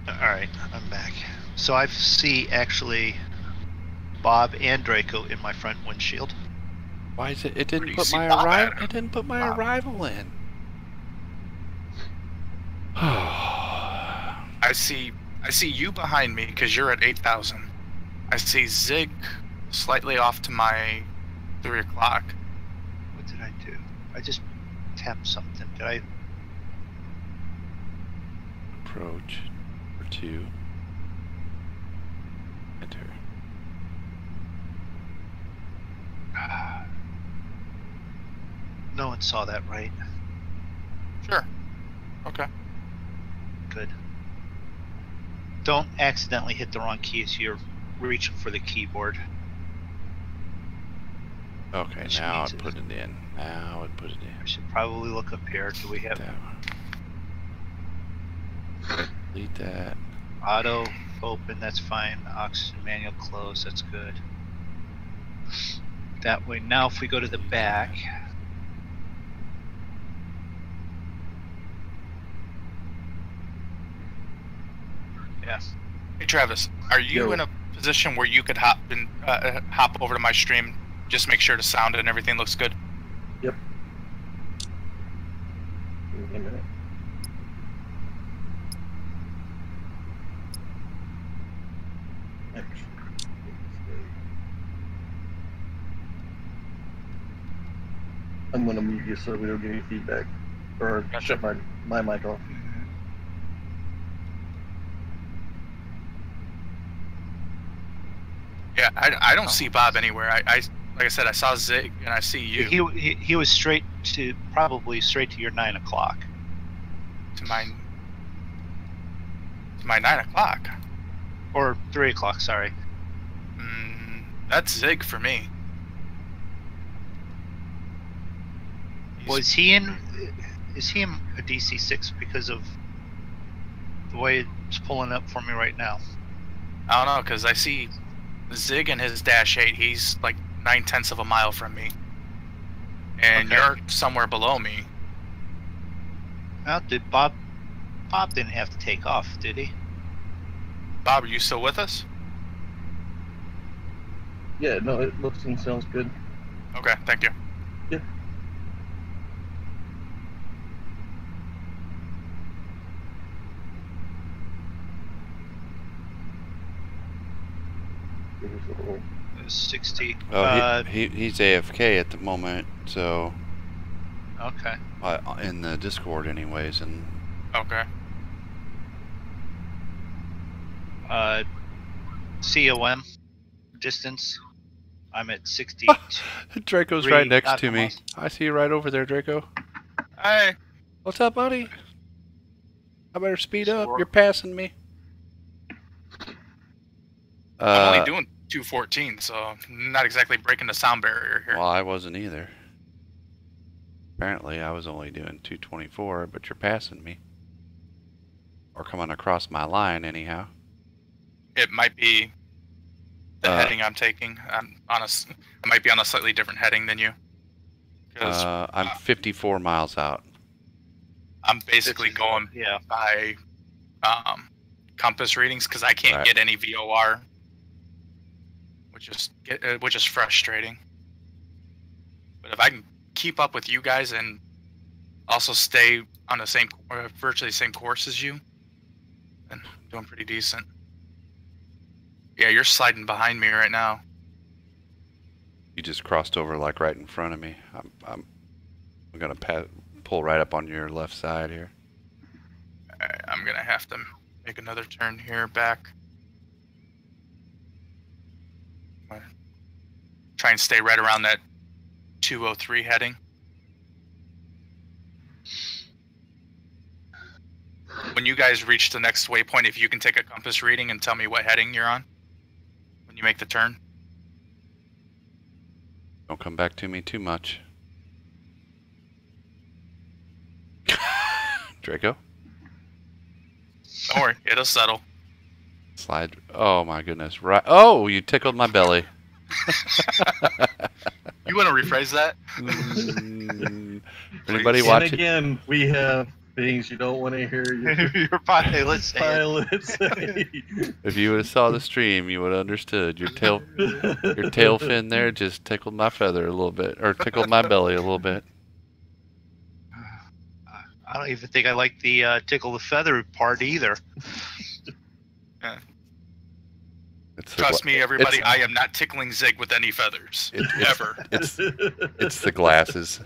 Alright, I'm back. So I see actually Bob and Draco in my front windshield. Why is it? It didn't you put see my Bob arrival. at? It didn't put my Bob. arrival in. I see you behind me because you're at 8,000. I see Zig slightly off to my 3 o'clock. What did I do? I just tapped something. Did I? Approach for 2. Enter. No one saw that, right? Sure. Okay. Good. Don't accidentally hit the wrong keys. You're reaching for the keyboard. Okay, Which now means it put it in. Now it put it I in. should probably look up here. Do we have That one. Delete that. auto open? That's fine. Oxygen manual close. That's good. That way. Now, if we go to the back. Yeah. Hey Travis, are you Yo. in a position where you could hop over to my stream? Just make sure the sound and everything looks good. Yep. Give me a minute. I'm gonna mute you so we don't get any feedback, or Gotcha. shut my mic off. Yeah, I don't see Bob anywhere. Like I said, I saw Zig and I see you He was probably straight to your 9 o'clock. to my 9 o'clock. Or 3 o'clock, sorry. That's Zig for me. Is he in a DC6 because of the way it's pulling up for me right now? I don't know, because I see Zig in his -8. He's like 9/10 of a mile from me. And Okay. you're somewhere below me. Well, did Bob didn't have to take off, did he? Bob, are you still with us? Yeah, no, it looks and sounds good. Okay, thank you. Yeah. There's a little 60. Oh, he's AFK at the moment, so Okay. in the Discord, anyways, and Okay. COM distance. I'm at 60. Draco's right next to me. I see you right over there, Draco. Hey. What's up, buddy? I better speed up. Sure. You're passing me. I'm only doing 214, so I'm not exactly breaking the sound barrier here. Well, I wasn't either. Apparently, I was only doing 224, but you're passing me. Or coming across my line, anyhow. It might be the heading I'm taking. I might be on a slightly different heading than you. I'm 54 miles out. I'm basically going by compass readings because I can't get any VOR, which is frustrating. But if I can keep up with you guys and also stay on the same, virtually the same course as you, then I'm doing pretty decent. Yeah, you're sliding behind me right now. You just crossed over like right in front of me. I'm gonna pull right up on your left side here. I'm gonna have to make another turn here back. Try and stay right around that 203 heading. When you guys reach the next waypoint, if you can take a compass reading and tell me what heading you're on when you make the turn. Don't come back to me too much. Draco? Don't worry, it'll settle. Slide. Oh my goodness. Right. Oh, you tickled my belly. You want to rephrase that? Anybody And watching? again, we have things you don't want to hear Your pilot say. If you would have saw the stream, you would have understood. Your tail fin there just tickled my feather a little bit, or tickled my belly a little bit. I don't even think I like the tickle the feather part either. Yeah. Trust me, everybody, I am not tickling Zig with any feathers. Ever. It's the glasses.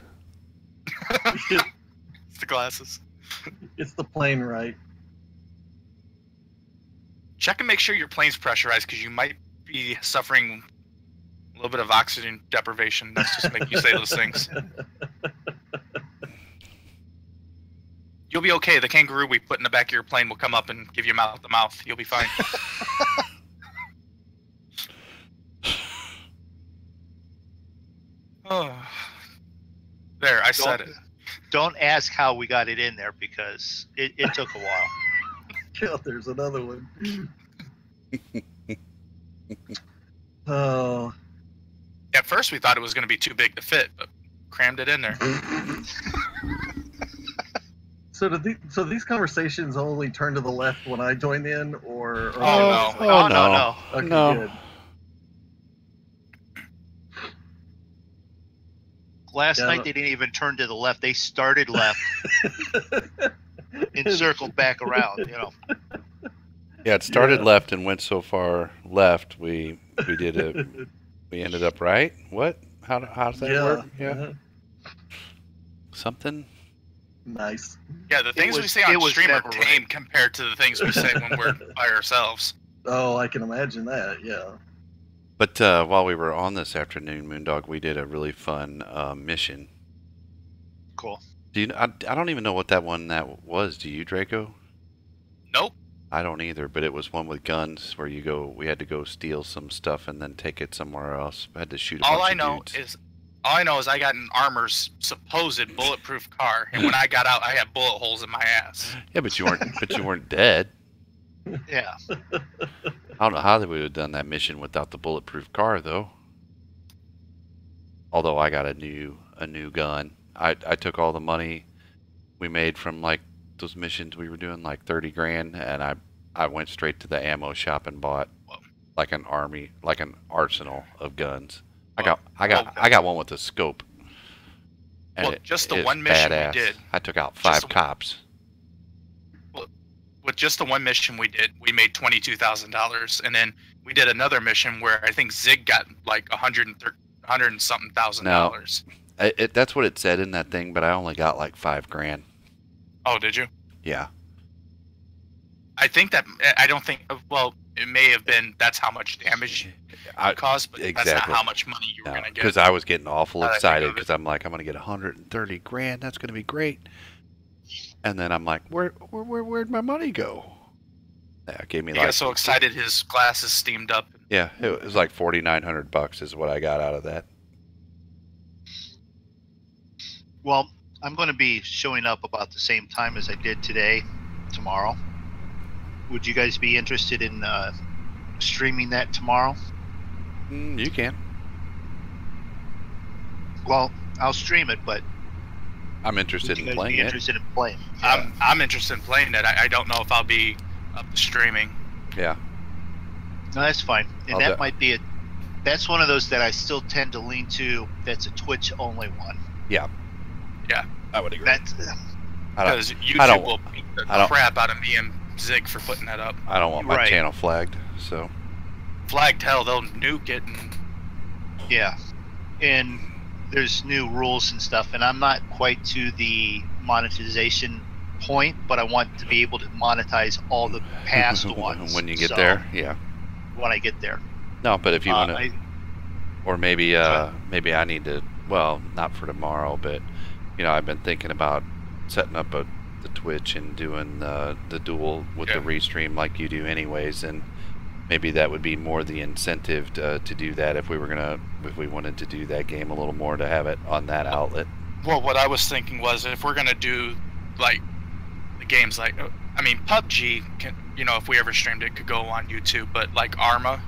It's the glasses. It's the plane, right? Check and make sure your plane's pressurized, because you might be suffering a little bit of oxygen deprivation. That's just making you say those things. You'll be okay. The kangaroo we put in the back of your plane will come up and give you mouth to mouth. You'll be fine. Oh. There, I said it. Don't ask how we got it in there, because it took a while. God, there's another one. Oh. At first we thought it was going to be too big to fit, but crammed it in there. So these conversations only turn to the left when I join in, or no. No. Okay, No. good. Last Yeah, night they didn't even turn to the left. They started left and circled back around. You know. Yeah, it started left and went so far left. We ended up right. What? How does that work? Yeah. Uh-huh. Something. Nice. Yeah, the things we say on stream are tame compared to the things we say when we're by ourselves. Oh, I can imagine that. Yeah. But while we were on this afternoon, Moondog, we did a really fun mission. Cool. Do you? I don't even know what that was. Do you, Draco? Nope. I don't either. But it was one with guns where we had to go steal some stuff and then take it somewhere else. I had to shoot a bunch of dudes. All I know is I got an Armor's supposed bulletproof car, and when I got out, I had bullet holes in my ass. Yeah, but you weren't dead. Yeah. I don't know how they would have done that mission without the bulletproof car, though. Although I got a new gun. I took all the money we made from like those missions we were doing, like 30 grand, and I went straight to the ammo shop and bought like an arsenal of guns. I got one with a scope. And well, just the one mission badass. we did. I took out 5 cops. With just the one mission we did, we made $22,000, and then we did another mission where I think Zig got like $100 and something thousand dollars. That's what it said in that thing, but I only got like 5 grand. Oh, did you? Yeah. I don't think. Well, it may have been. That's how much damage it caused, but exactly. That's not how much money you were gonna get. Because I was getting awful excited because I'm like, I'm gonna get 130 grand. That's gonna be great. And then I'm like, where'd my money go? Yeah, it gave me he got so excited his glasses steamed up. Yeah, it was like $4,900 is what I got out of that. Well, I'm going to be showing up about the same time as I did tomorrow. Would you guys be interested in streaming that tomorrow? You can. Well, I'll stream it, but I'm interested in playing it. Interested in playing? Yeah. I'm interested in playing it. I don't know if I'll be up to streaming. Yeah. No, that's fine. And that might be that's one of those that I still tend to lean to. That's a Twitch only one. Yeah. Yeah. I would agree. Because YouTube will beat the crap out of me and Zig for putting that up. I don't want my channel flagged, so. Flagged, hell, they'll nuke it. Yeah. And there's new rules and stuff, and I'm not quite to the monetization point, but I want to be able to monetize all the past ones. When you get there, yeah. When I get there. No, but if you want to, or maybe I need to. Well, not for tomorrow, but I've been thinking about setting up the Twitch and doing the dual with the restream like you do, anyways, and maybe that would be more the incentive to do that if we wanted to do that game a little more, to have it on that outlet. Well, what I was thinking was, if we're gonna do like the games like, I mean, PUBG can, if we ever streamed it, could go on YouTube, but like Arma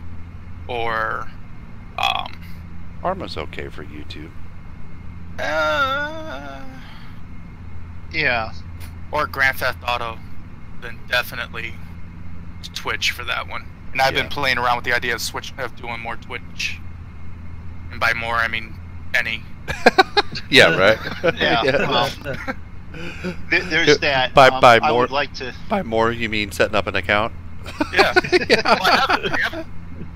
or Arma's okay for YouTube. Yeah. Or Grand Theft Auto, then definitely Twitch for that one. And I've been playing around with the idea of doing more Twitch. And by more, I mean any. Yeah, right. Yeah. Well, there's that. By more, I would like to. By more, you mean setting up an account? Yeah. Well,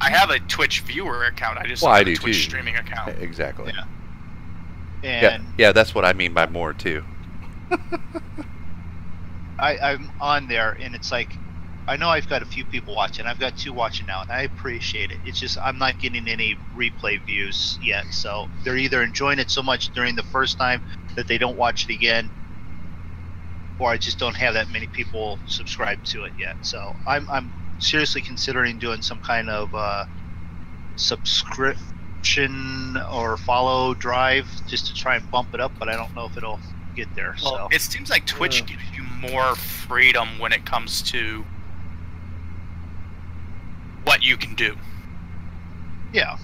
I have a Twitch viewer account. I just Well, don't I have a do Twitch too. streaming account. Exactly. Yeah. And Yeah, that's what I mean by more too. I'm on there, and it's like, I know I've got a few people watching. I've got 2 watching now, and I appreciate it. It's just I'm not getting any replay views yet. So they're either enjoying it so much during the first time that they don't watch it again, or I just don't have that many people subscribed to it yet. So I'm seriously considering doing some kind of subscription or follow drive just to try and bump it up, but I don't know if it'll get there. Well, So it seems like Twitch gives you more freedom when it comes to what you can do. yeah,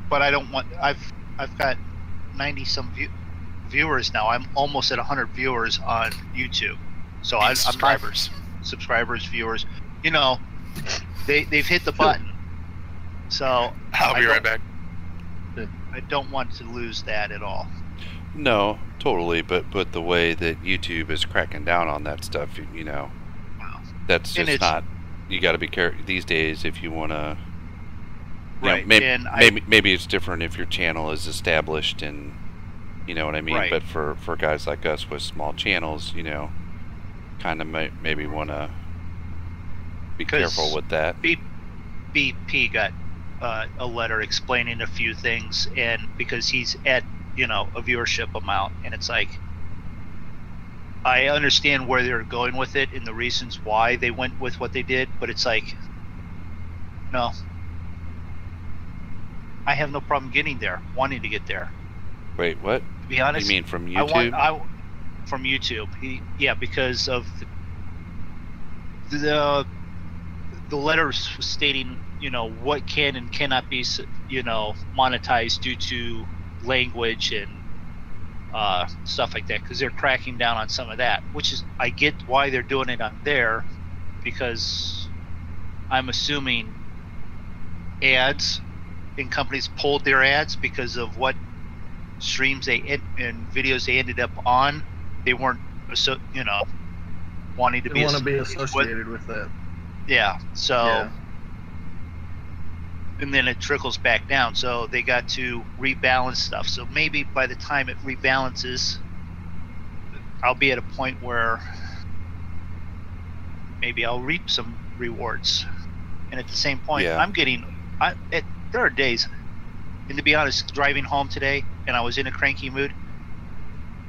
but I don't want. I've got 90 some viewers now. I'm almost at 100 viewers on YouTube. So I'm subscribers, viewers. You know, they've hit the button. So I'll be right back. I don't want to lose that at all. No, totally. But the way that YouTube is cracking down on that stuff, you know, Wow. that's And just it's- not. You got to be careful these days if you want to. Right. And Maybe it's different if your channel is established and, you know what I mean. Right. But for guys like us with small channels, you know, kind of maybe want to be careful with that. BP got a letter explaining a few things, and because he's at, you know, a viewership amount, and it's like, I understand where they're going with it and the reasons why they went with what they did, but it's like, no, I have no problem getting there, wanting to get there. Wait, what? To be honest, You mean from YouTube? From YouTube. Yeah, because of the letters stating, you know, what can and cannot be, you know, monetized due to language and stuff like that, because they're cracking down on some of that, which is, I get why they're doing it on there, because I'm assuming ads and companies pulled their ads because of what streams and videos they ended up on. They weren't, you know, wanting to They want to be associated with that. Yeah, so Yeah. and then it trickles back down, so they got to rebalance stuff. So maybe by the time it rebalances, I'll be at a point where maybe I'll reap some rewards. And at the same point, Yeah. I'm getting there are days, and to be honest, driving home today and I was in a cranky mood,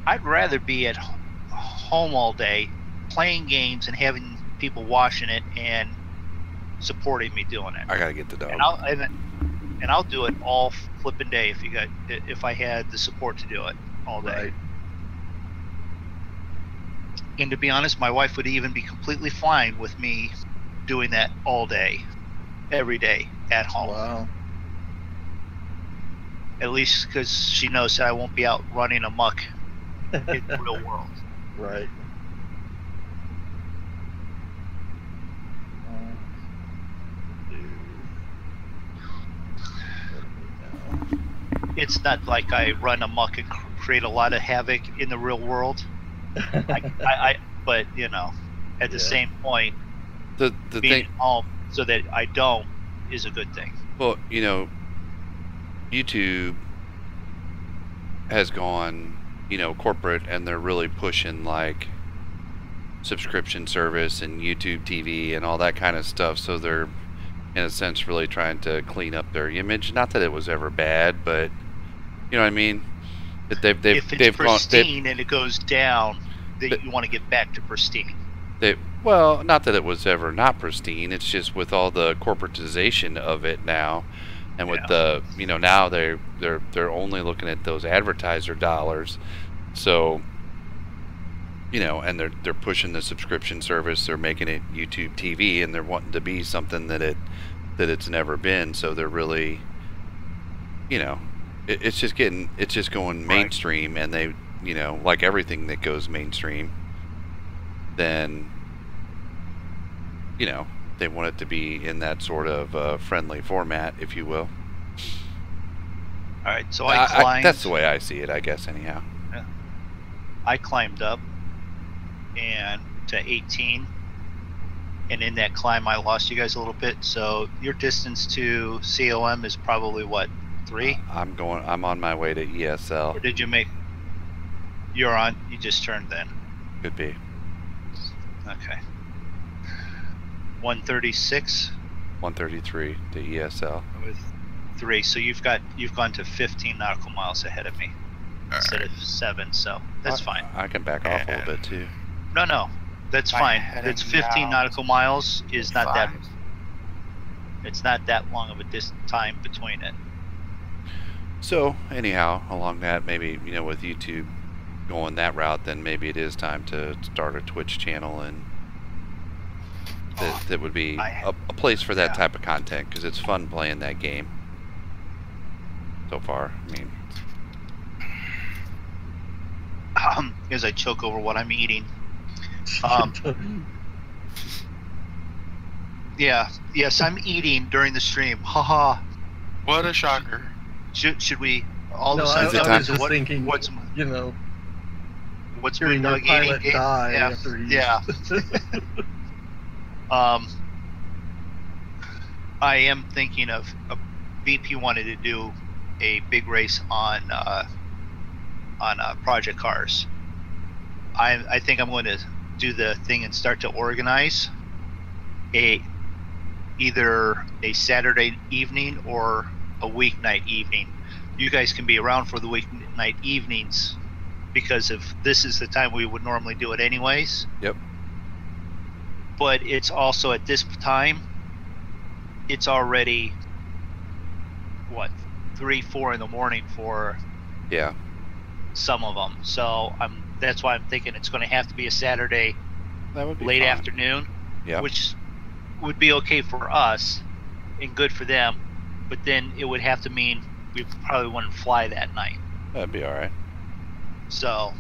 I'd rather be at home all day playing games and having people watching it and supporting me doing it. I gotta get the dog. And I'll do it all flipping day if I had the support to do it all day. Right. And to be honest, my wife would even be completely fine with me doing that all day, every day at home. Wow. At least because she knows that I won't be out running amok in the real world. Right. It's not like I run amok and create a lot of havoc in the real world. But you know, at the same point, the being thing, home so that I don't is a good thing. well, you know, YouTube has gone, you know, corporate, and they're really pushing like subscription service and YouTube TV and all that kind of stuff. So they're, in a sense, really trying to clean up their image. Not that it was ever bad, but you know what I mean. That If it's pristine and it goes down, that you want to get back to pristine. Well, not that it was ever not pristine. It's just with all the corporatization of it now, and with the, you know, now they're only looking at those advertiser dollars. So, you know, and they're pushing the subscription service. They're making it YouTube TV, and they're wanting to be something that it's never been. So they're really, you know, it's just going mainstream, and they, you know, like everything that goes mainstream, then, you know, they want it to be in that sort of friendly format, if you will. All right, so I climbed. That's the way I see it, I guess. Anyhow, I climbed up and to 18, And in that climb, I lost you guys a little bit. So your distance to COM is probably what, 3? I'm on my way to ESL. Or did you make? You're on. You just turned then. Could be. Okay. 136. 133 to ESL. With 3, so you've gone to 15 nautical miles ahead of me instead of 7. So that's fine. I can back off a little bit too. No, that's fine. It's 15 nautical miles is not that. It's not that long of a time between it. So anyhow, along that, maybe with YouTube going that route, then maybe it is time to start a Twitch channel, and that would be a place for that type of content, because it's fun playing that game so far. I mean, as I choke over what I'm eating. Yes, I'm eating during the stream. Haha. What a shocker. Should we all no, of a I sudden was just thinking, what's hearing your pilot die after he... Yeah. I am thinking of BP wanted to do a big race on project cars. I think I'm going to do the thing and start to organize either a Saturday evening or a weeknight evening. You guys can be around for the weeknight evenings, because if this is the time we would normally do it anyways. Yep. But it's also at this time, it's already what, 3-4 in the morning for some of them. So that's why I'm thinking it's going to have to be a Saturday that would be late fun. afternoon, yep. which would be okay for us and good for them. But then it would have to mean we probably wouldn't fly that night. That'd be all right. So,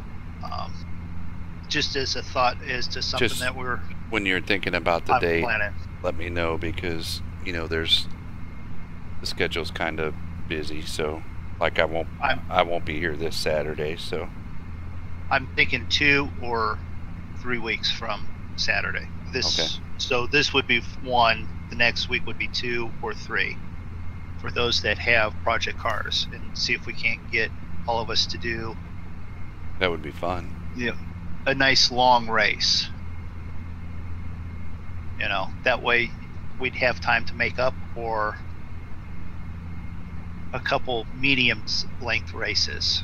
just as a thought as to something that we're... When you're thinking about the date, planning. Let me know, because, the schedule's kind of busy, so, like, I won't be here this Saturday, so... I'm thinking 2 or 3 weeks from Saturday. Okay. So this would be 1, the next week would be 2 or 3. For those that have project cars, and see if we can't get all of us to do. That would be fun. Yeah, a nice long race. That way we'd have time to make up, or a couple medium length races.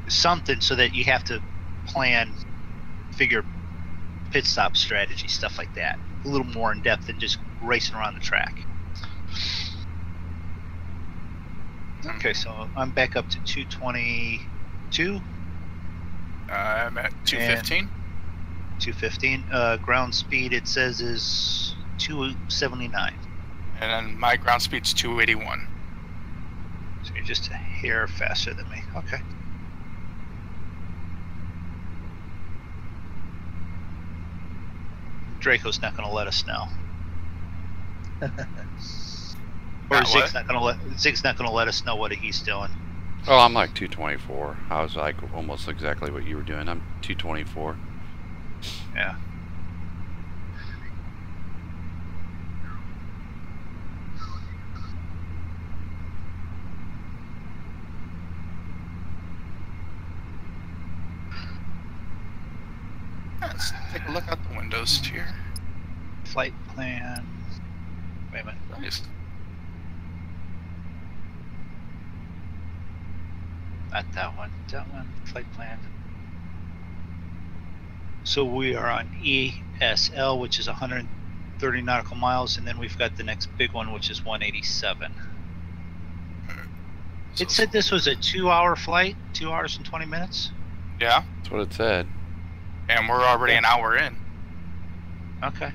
Something so that you have to figure pit stop strategy, stuff like that, a little more in depth than just racing around the track. Okay, so I'm back up to 222. I'm at 215. 215. Ground speed, it says, is 279. And then my ground speed's 281. So you're just a hair faster than me. Okay. Draco's not going to let us know. Or Zig's not going to let us know what he's doing. Oh, I'm like 224. I was like almost exactly what you were doing. I'm 224. Yeah. Let's take a look out the windows here. Flight plan. Wait a minute. Nice. Not that one. That one. Flight plan. So we are on ESL, which is 130 nautical miles, and then we've got the next big one, which is 187. It said this was a 2-hour flight, 2 hours and 20 minutes. Yeah. That's what it said. And we're already an hour in. Okay.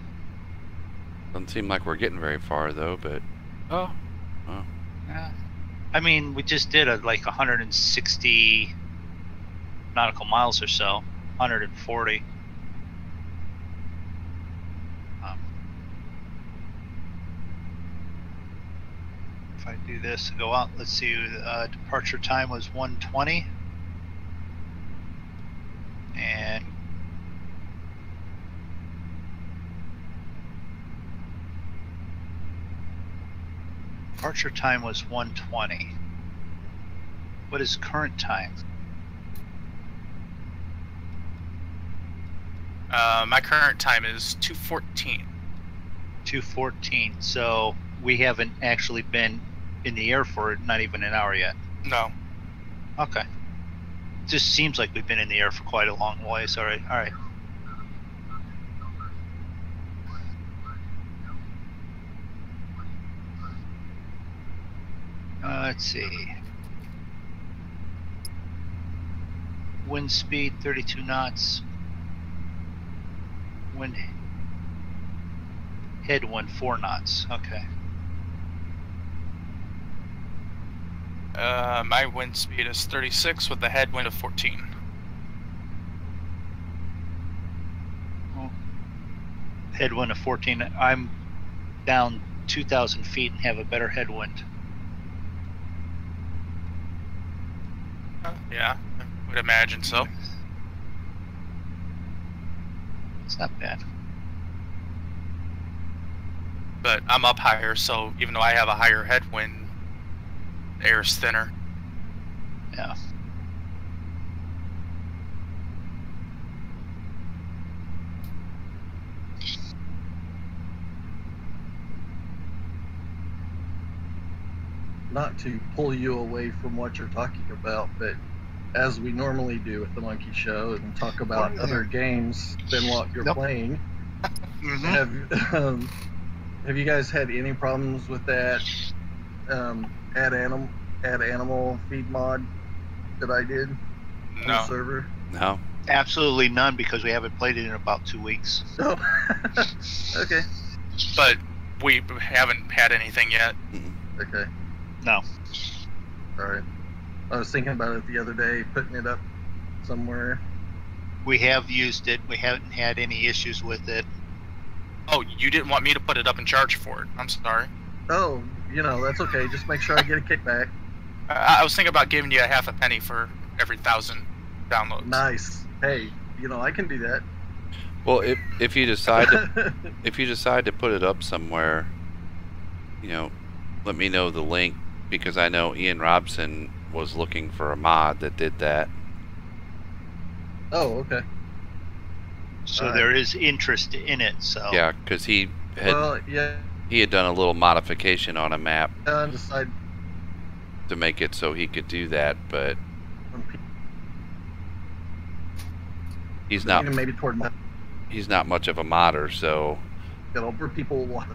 Doesn't seem like we're getting very far though, but Yeah. I mean, we just did like 160 nautical miles or so, 140. If I do this. Go out. Let's see. Departure time was 1:20, and departure time was 1:20. What is current time? My current time is 2:14. 2:14. So we haven't actually been in the air for not even an hour yet. No. Okay. Just seems like we've been in the air for quite a long ways. All right. All right. Let's see. Wind speed 32 knots. Wind headwind 4 knots. Okay. My wind speed is 36 with a headwind of 14. Well, headwind of 14. I'm down 2,000 feet and have a better headwind. Yeah, I would imagine so. It's not bad. But I'm up higher, so even though I have a higher headwind, the air's thinner. Yeah. Not to pull you away from what you're talking about, but as we normally do with the Monkey Show and talk about other games than what you're playing, have you guys had any problems with that add animal feed mod that I did on the server? No. Absolutely none, because we haven't played it in about 2 weeks. Oh. Okay. But we haven't had anything yet. Okay. No. All right. I was thinking about it the other day, putting it up somewhere. We have used it. We haven't had any issues with it. Oh, you didn't want me to put it up and charge for it. I'm sorry. Oh, that's okay. Just make sure I get a kickback. I was thinking about giving you a half a penny for every 1,000 downloads. Nice. Hey, I can do that. Well, if you decide to put it up somewhere, let me know the link, because I know Ian Robson was looking for a mod that did that. Oh, okay. So there is interest in it. So yeah, because he had done a little modification on a map to make it so he could do that, but he's not much of a modder, so where people want.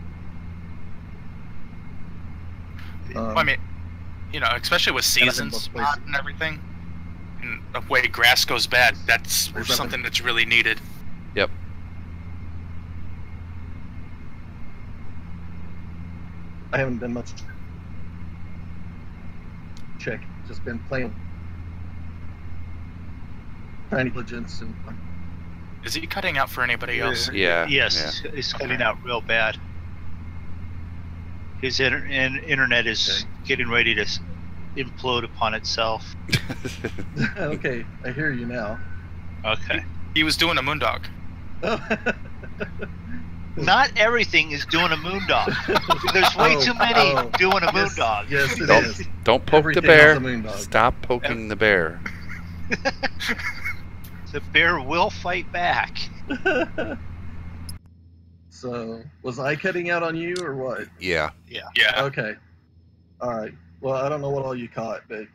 I mean, especially with seasons and everything, and the way grass goes bad, that's something that's really needed. Yep. I haven't done much check. Just been playing tiny legends and. Is he cutting out for anybody else? Yeah. Yes, yeah. It's cutting out real bad. His internet is getting ready to implode upon itself. Okay, I hear you now. Okay. He was doing a moondog. Not everything is doing a moondog. There's way too many doing a moondog. Yes, it is. Don't poke the bear. Stop poking the bear. The bear will fight back. So, was I cutting out on you or what? Yeah. Yeah. Okay. All right. Well, I don't know what all you caught, but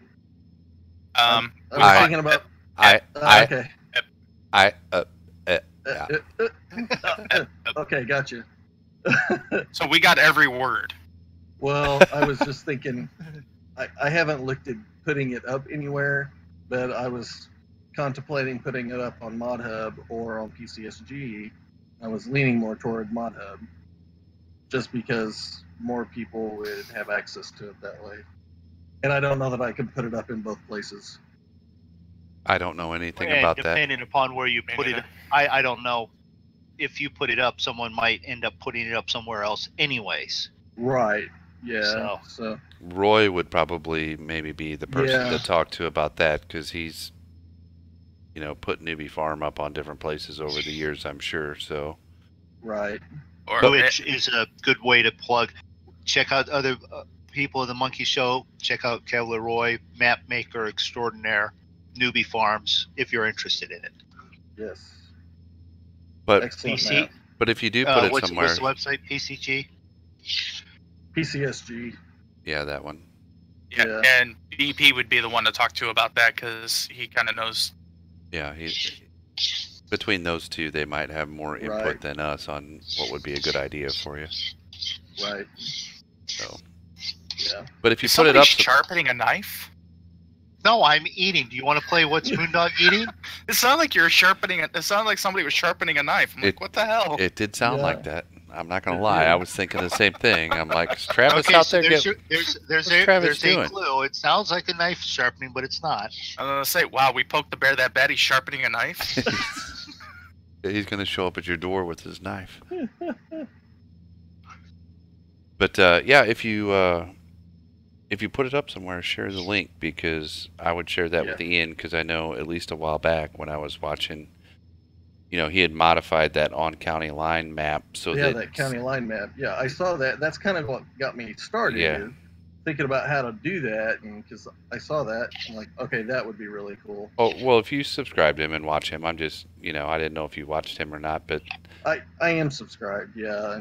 I was thinking about. Okay. Okay, gotcha. So we got every word. Well, I was just thinking. I haven't looked at putting it up anywhere, but I was contemplating putting it up on ModHub or on PCSG. I was leaning more toward ModHub, just because more people would have access to it that way. And I don't know that I could put it up in both places. I don't know anything about that. Depending upon where you put it, I don't know. If you put it up, someone might end up putting it up somewhere else anyways. Right. Yeah. So Roy would probably maybe be the person Yeah. to talk to about that, because he's, you know, put Newbie Farm up on different places over the years, I'm sure. So Right. Or which is a good way to plug. Check out other people in the Monkey Show. Check out Kevlar Roy, map maker extraordinaire, Newbie Farms, if you're interested in it. Yes. but Excellent PC, map. but if you do put it what's somewhere, the website? PCG. PCSG. yeah, that one. yeah, Yeah. and BP would be the one to talk to about that because he kind of knows. Yeah, between those two, they might have more input Right. than us on what would be a good idea for you. Right. So, Yeah. but if you Is put it somebody up, sharpening a knife? No, I'm eating. Do you want to play What's Moondog Eating? It sounded like you were sharpening it. It sounded like somebody was sharpening a knife. I'm like, what the hell? it did sound Yeah. like that. I'm not gonna It lie. did. I was thinking the same thing. I'm like, is Travis Okay, out so there? there's Travis a doing? clue. It sounds like a knife sharpening, but it's not. I'm gonna say, wow, we poked the bear that bad. He's sharpening a knife. He's gonna show up at your door with his knife. But yeah, if you put it up somewhere, share the link, because I would share that with Ian, because I know at least a while back when I was watching, you know, he had modified that on county line map so that county line map. Yeah, I saw that. That's kind of what got me started. Yeah. Thinking about how to do that, and because I saw that, I'm like, okay, that would be really cool. Oh, well, if you subscribe to him and watch him, I'm just, you know, I didn't know if you watched him or not, but I am subscribed. Yeah.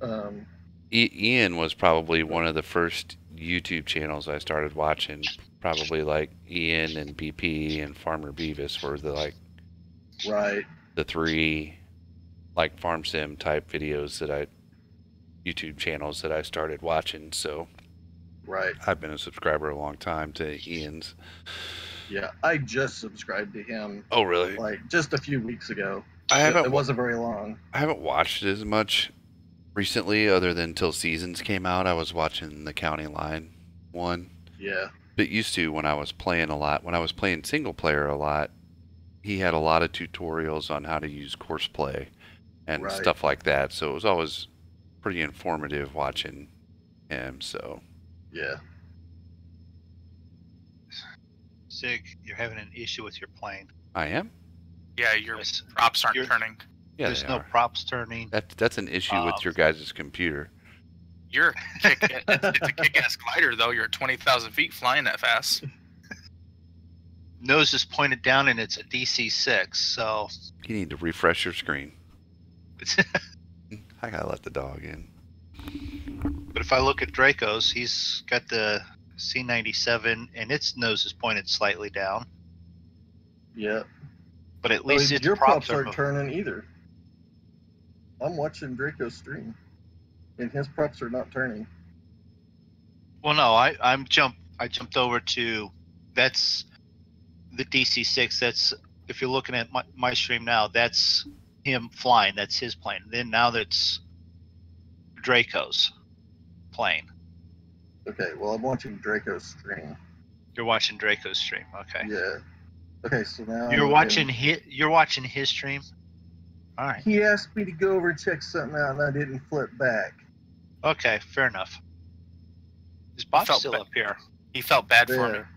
And, Ian was probably one of the first YouTube channels I started watching. Probably like Ian and BP and Farmer Beavis were right. the three like farm sim type videos YouTube channels that I started watching. So Right. I've been a subscriber a long time to Ian's. Yeah, I just subscribed to him. Oh, really? Like just a few weeks ago. It wasn't very long. I haven't watched it as much recently, other than till Seasons came out. I was watching the county line one. Yeah. But used to, when I was playing a lot, when I was playing single player a lot, he had a lot of tutorials on how to use course play and Right. stuff like that. So it was always pretty informative watching him. So Yeah. Sig, you're having an issue with your plane. I am. Yeah, your Yes. props aren't You're- turning. Yeah, There's they no are. props turning. That's an issue with your guys' computer. You're it's a kick-ass glider, though. You're at 20,000 feet flying that fast. Nose is pointed down, and it's a DC-6. So You need to refresh your screen. I gotta let the dog in. But if I look at Draco's, he's got the C97, and its nose is pointed slightly down. Yeah. But at least its your props are aren't turning either. I'm watching Draco's stream, and his props are not turning. Well, no, I jumped over to, that's the DC-6. That's, if you're looking at my stream now, that's him flying. That's his plane. Then now that's Draco's plane. Okay, well, I'm watching Draco's stream. You're watching Draco's stream. Okay. Yeah. Okay, so now You're watching his stream. All right. He asked me to go over and check something out, and I didn't flip back. Okay, fair enough. Is Bob Felt still ba- up here? He felt bad for me. There.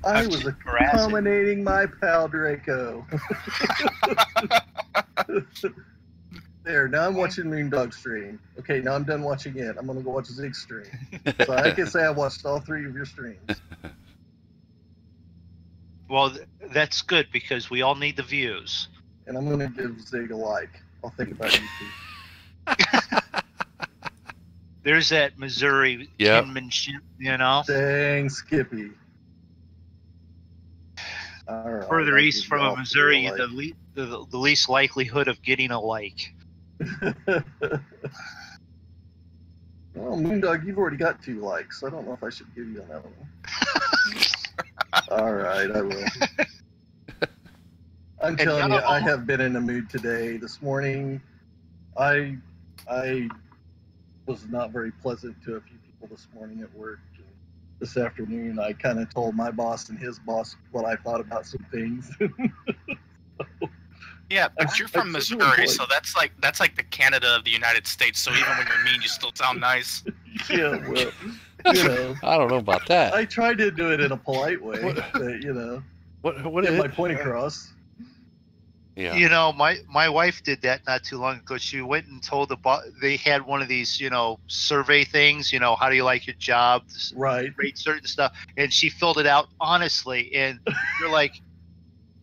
I I'm was just harassing. accommodating my pal Draco. There, now I'm watching Moondog stream. Okay, now I'm done watching it. I'm gonna go watch Zig's stream. So I can say I watched all three of your streams. Well, that's good because we all need the views. And I'm gonna give Zig a like. I'll think about you too. There's that Missouri Yep. kinmanship, you know. Dang, Skippy. All right, Further I'll east give from y'all a Missouri, a the least likelihood of getting a like. like. Well, Moondog, you've already got 2 likes. I don't know if I should give you another one. All right, I will. I'm telling you, I have been in a mood today. This morning, I was not very pleasant to a few people this morning at work. This afternoon, I kind of told my boss and his boss what I thought about some things. Yeah, but you're from That's Missouri, really so that's like the Canada of the United States. So even when you're mean, you still sound nice. Yeah, well, I don't know about that. I tried to do it in a polite way, but What get is my it? point across. Yeah. You know, my wife did that not too long ago. She went and told they had one of these, survey things. How do you like your job? Right. Rate certain stuff, and she filled it out honestly. And you're like,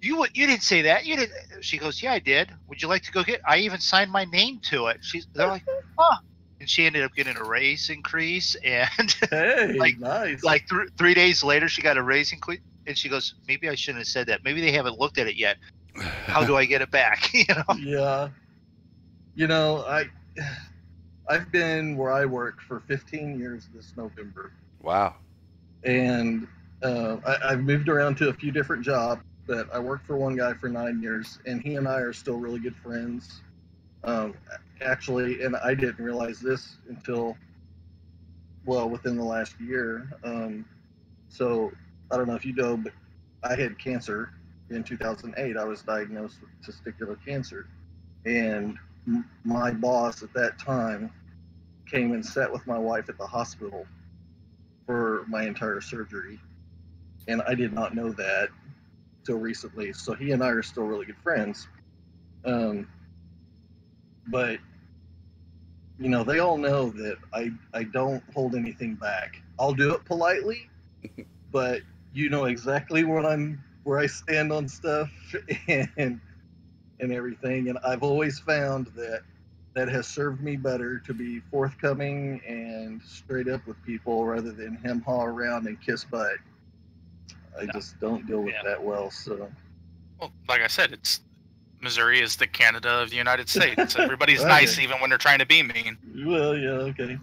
you didn't say that. You didn't. She goes, yeah, I did. Would you like to go get? I even signed my name to it. They're like, huh. And she ended up getting a raise increase, and Hey, nice. nice. 3 days later, she got a raise increase, and she goes, maybe I shouldn't have said that. Maybe they haven't looked at it yet. How do I get it back? Yeah. I've been where I work for 15 years this November, Wow. and I've moved around to a few different jobs, but I worked for one guy for 9 years, and he and I are still really good friends. Actually, and I didn't realize this until, within the last year. So I don't know if you know, but I had cancer in 2008. I was diagnosed with testicular cancer, and my boss at that time came and sat with my wife at the hospital for my entire surgery, and I did not know that till recently. So he and I are still really good friends. But they all know that I don't hold anything back. I'll do it politely, but exactly where I stand on stuff and everything. And I've always found that has served me better to be forthcoming and straight up with people rather than hem-haw around and kiss butt. I just don't deal with that well. So, well, like I said, Missouri is the Canada of the United States. Everybody's Okay. nice, even when they're trying to be mean. Well, yeah, okay.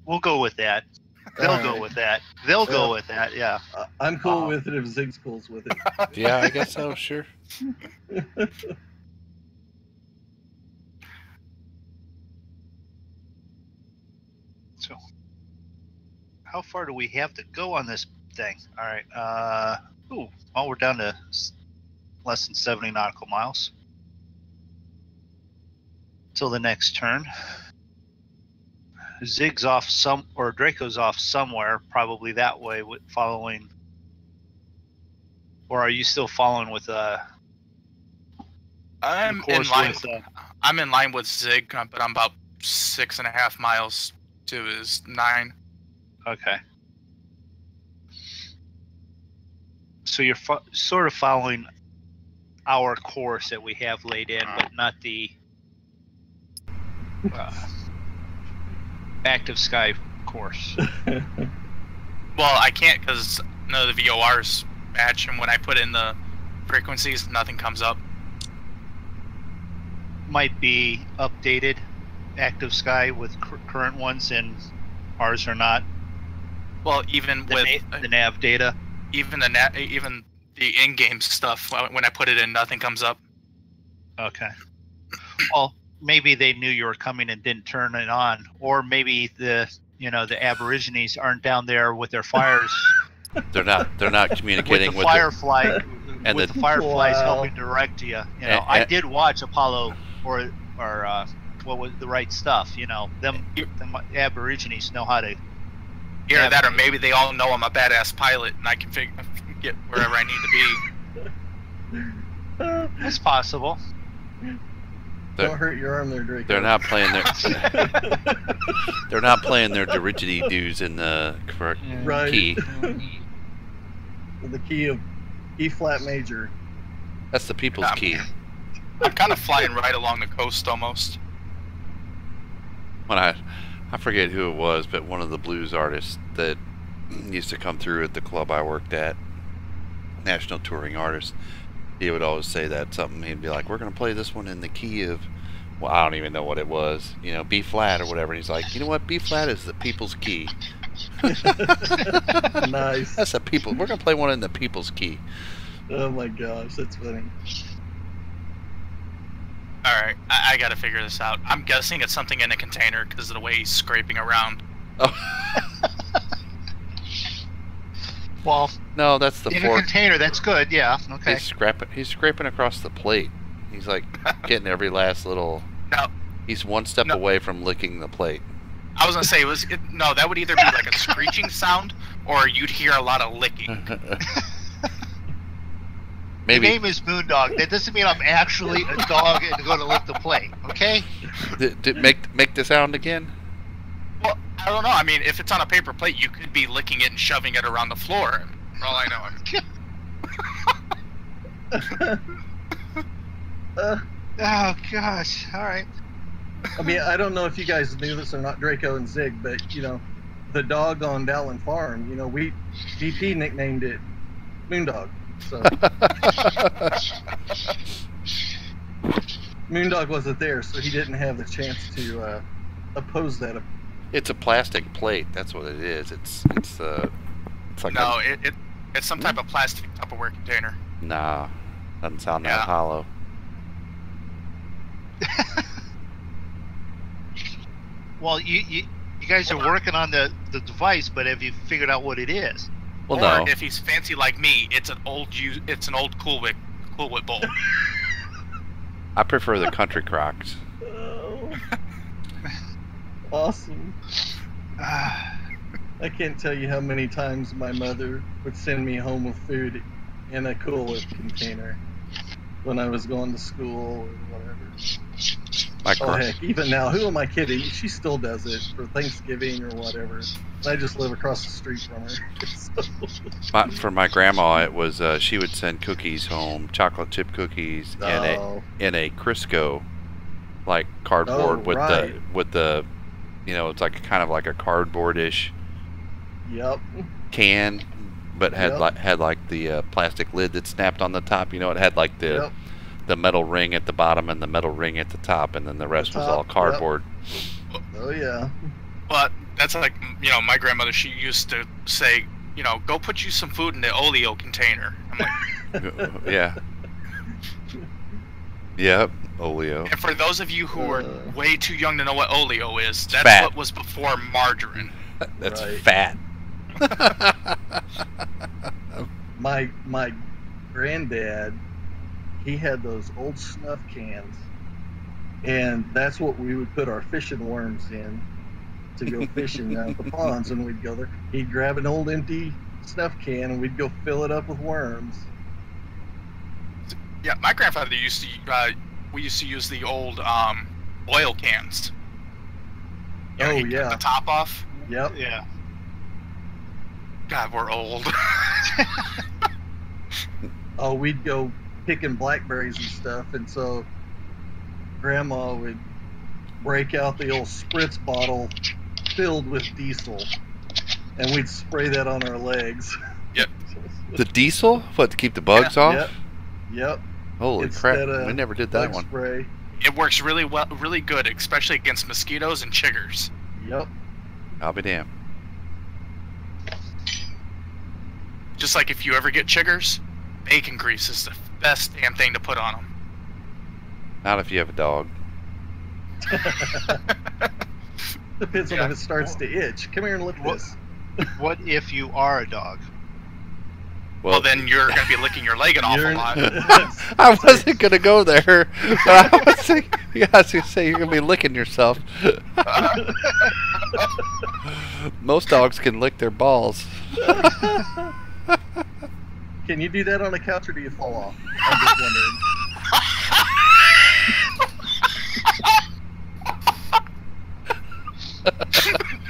We'll go with that. They'll All go right. with that. They'll go with that. Yeah. I'm cool with it if Zig's cool with it. Yeah, I guess so. Sure. So, how far do we have to go on this thing? All right. We're down to less than 70 nautical miles till the next turn. Zig's off Draco's off somewhere, probably that way, following. Or are you still following with I'm in line. I'm in line with Zig, but I'm about 6.5 miles to his 9. Okay. So you're sort of following our course that we have laid in, but not the active sky course. Well, I can't because none of the VORs match, and when I put in the frequencies, nothing comes up. Might be updated active sky with current ones, and ours are not. Well, even with the nav data, even the in-game stuff, when I put it in, nothing comes up. Okay. Well, maybe they knew you were coming and didn't turn it on, or maybe the Aborigines aren't down there with their fires. They're not communicating with the Firefly, and with the Fireflies helping direct you. I did watch Apollo or what was the right stuff. Them Aborigines know how to. Either that, or maybe they all know I'm a badass pilot and I can get wherever I need to be. It's possible. Don't hurt your arm there, Draco. They're not playing their they're not playing their didgeridoo in the correct key. The key of E flat major. That's the people's key. I'm kind of flying right along the coast almost. When I forget who it was, but one of the blues artists that used to come through at the club I worked at, National Touring Artist, he would always say that something. He'd be like, "We're going to play this one in the key of," well, I don't even know what it was, B flat or whatever. And he's like, "You know what? B flat is the people's key." Nice. That's the people. We're going to play one in the people's key. Oh my gosh, that's funny. Alright, I gotta figure this out. I'm guessing it's something in a container because of the way he's scraping around. Oh. Well, No, that's the in a fork. container, that's good. Yeah. Okay. He's scraping across the plate. He's like getting every last little. No. He's one step No. away from licking the plate. I was gonna say no. That would either be like a screeching sound, or you'd hear a lot of licking. Maybe. The name is Moondog. That doesn't mean I'm actually a dog and going to lick the plate. Okay. Make the sound again. Well, I don't know. I mean, if it's on a paper plate, you could be licking it and shoving it around the floor. For all I know. Oh gosh. All right. I mean, I don't know if you guys knew this or not, Draco and Zig, but you know, the dog on Dowland Farm, you know, DP nicknamed it Moondog. So Moondog wasn't there, so he didn't have the chance to oppose that. It's a plastic plate. That's what it is. It's like No, it's some type of plastic Tupperware container. Nah, doesn't sound that hollow. Well, you guys are working on the device, but have you figured out what it is? Well, Or no. if he's fancy like me, it's an old Cool Whip bowl. I prefer the country crocs. Oh, awesome. I can't tell you how many times my mother would send me home with food in a Cool Whip container when I was going to school or whatever. Oh heck, even now, who am I kidding? She still does it for Thanksgiving or whatever. I just live across the street from her. For my grandma, it was she would send cookies home, chocolate chip cookies, in a Crisco, like cardboard with the, you know, it's like kind of like a cardboardish. Yep. Can, but had like the plastic lid that snapped on the top. You know, it had like the metal ring at the bottom and the metal ring at the top, and then the rest was all cardboard. Yep. Oh yeah. But that's like, you know, my grandmother, she used to say, you know, go put you some food in the oleo container. I'm like, yeah. Yep, oleo. And for those of you who are way too young to know what oleo is, that's fat. what was before margarine. That's fat. My granddad, he had those old snuff cans, and that's what we would put our fishing worms in to go fishing down at the ponds, and we'd go there. He'd grab an old empty snuff can, and we'd go fill it up with worms. Yeah, my grandfather used to. We used to use the old oil cans. You know, he'd cut the top off. Yep. Yeah. God, we're old. Oh, we'd go picking blackberries and stuff, and so Grandma would break out the old spritz bottle filled with diesel, and we'd spray that on our legs. Yep. The diesel? What, to keep the bugs off? Yep. Holy crap! We never did that one. Spray. It works really well, really good, especially against mosquitoes and chiggers. Yep. I'll be damned. Just like if you ever get chiggers, bacon grease is the best damn thing to put on them. Not if you have a dog. Depends on if it starts to itch. Come here and look at this. What if you are a dog? Well, then you're going to be licking your leg an awful lot. I wasn't going to go there. But I was thinking, I was going to say you're going to be licking yourself. Most dogs can lick their balls. Can you do that on a couch, or do you fall off? I'm just wondering.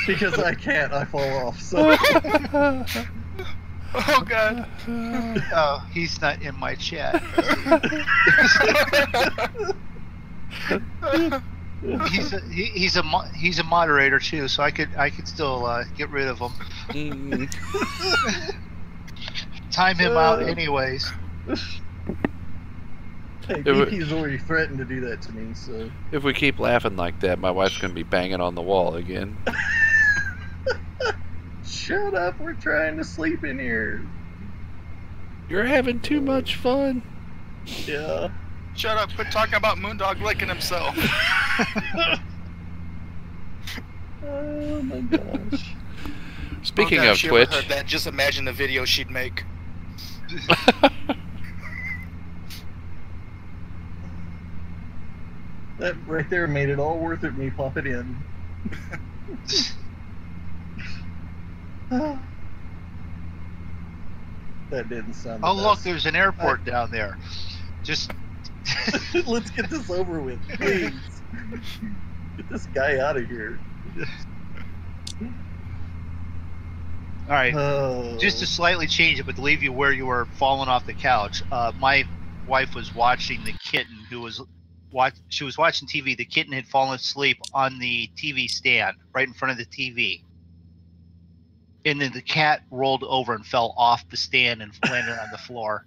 Because I can't, I fall off. So. Oh God! Oh, he's not in my chat. he's a moderator too, so I could still get rid of him. Time him out, anyways. Hey, BP's already threatened to do that to me, so. If we keep laughing like that, my wife's gonna be banging on the wall again. Shut up, we're trying to sleep in here. You're having too much fun. Yeah. Shut up, quit talking about Moondog licking himself. Oh my gosh. Speaking Oh, God, of if she Twitch, ever heard that, just imagine the video she'd make. That right there made it all worth it. Me pop it in. That didn't sound. Oh, the look, best. there's an airport down there. Just Let's get this over with, please. Get this guy out of here. all right. Oh. Just to slightly change it, but to leave you where you were falling off the couch. My wife was watching the kitten she was watching TV. The kitten had fallen asleep on the TV stand right in front of the TV. And then the cat rolled over and fell off the stand and landed on the floor.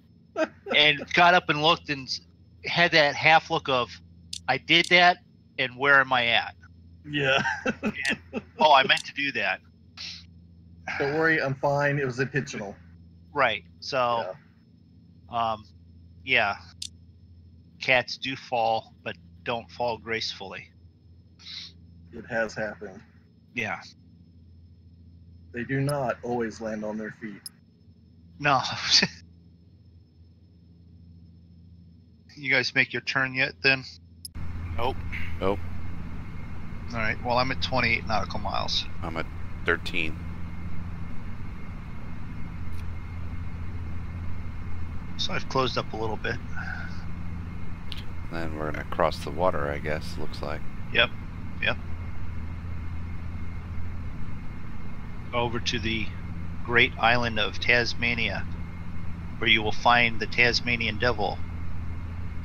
And got up and looked and had that half look of, I did that, and where am I at? Yeah. And, oh, I meant to do that. Don't worry, I'm fine. It was intentional. Right. So, yeah. Cats do fall, but don't fall gracefully. It has happened. Yeah. They do not always land on their feet. No. You guys make your turn yet then? Nope. nope, All right. Well, I'm at 28 nautical miles. I'm at 13. So I've closed up a little bit. Then we're gonna cross the water, I guess. Looks like. Yep. Over to the great island of Tasmania, where you will find the Tasmanian devil,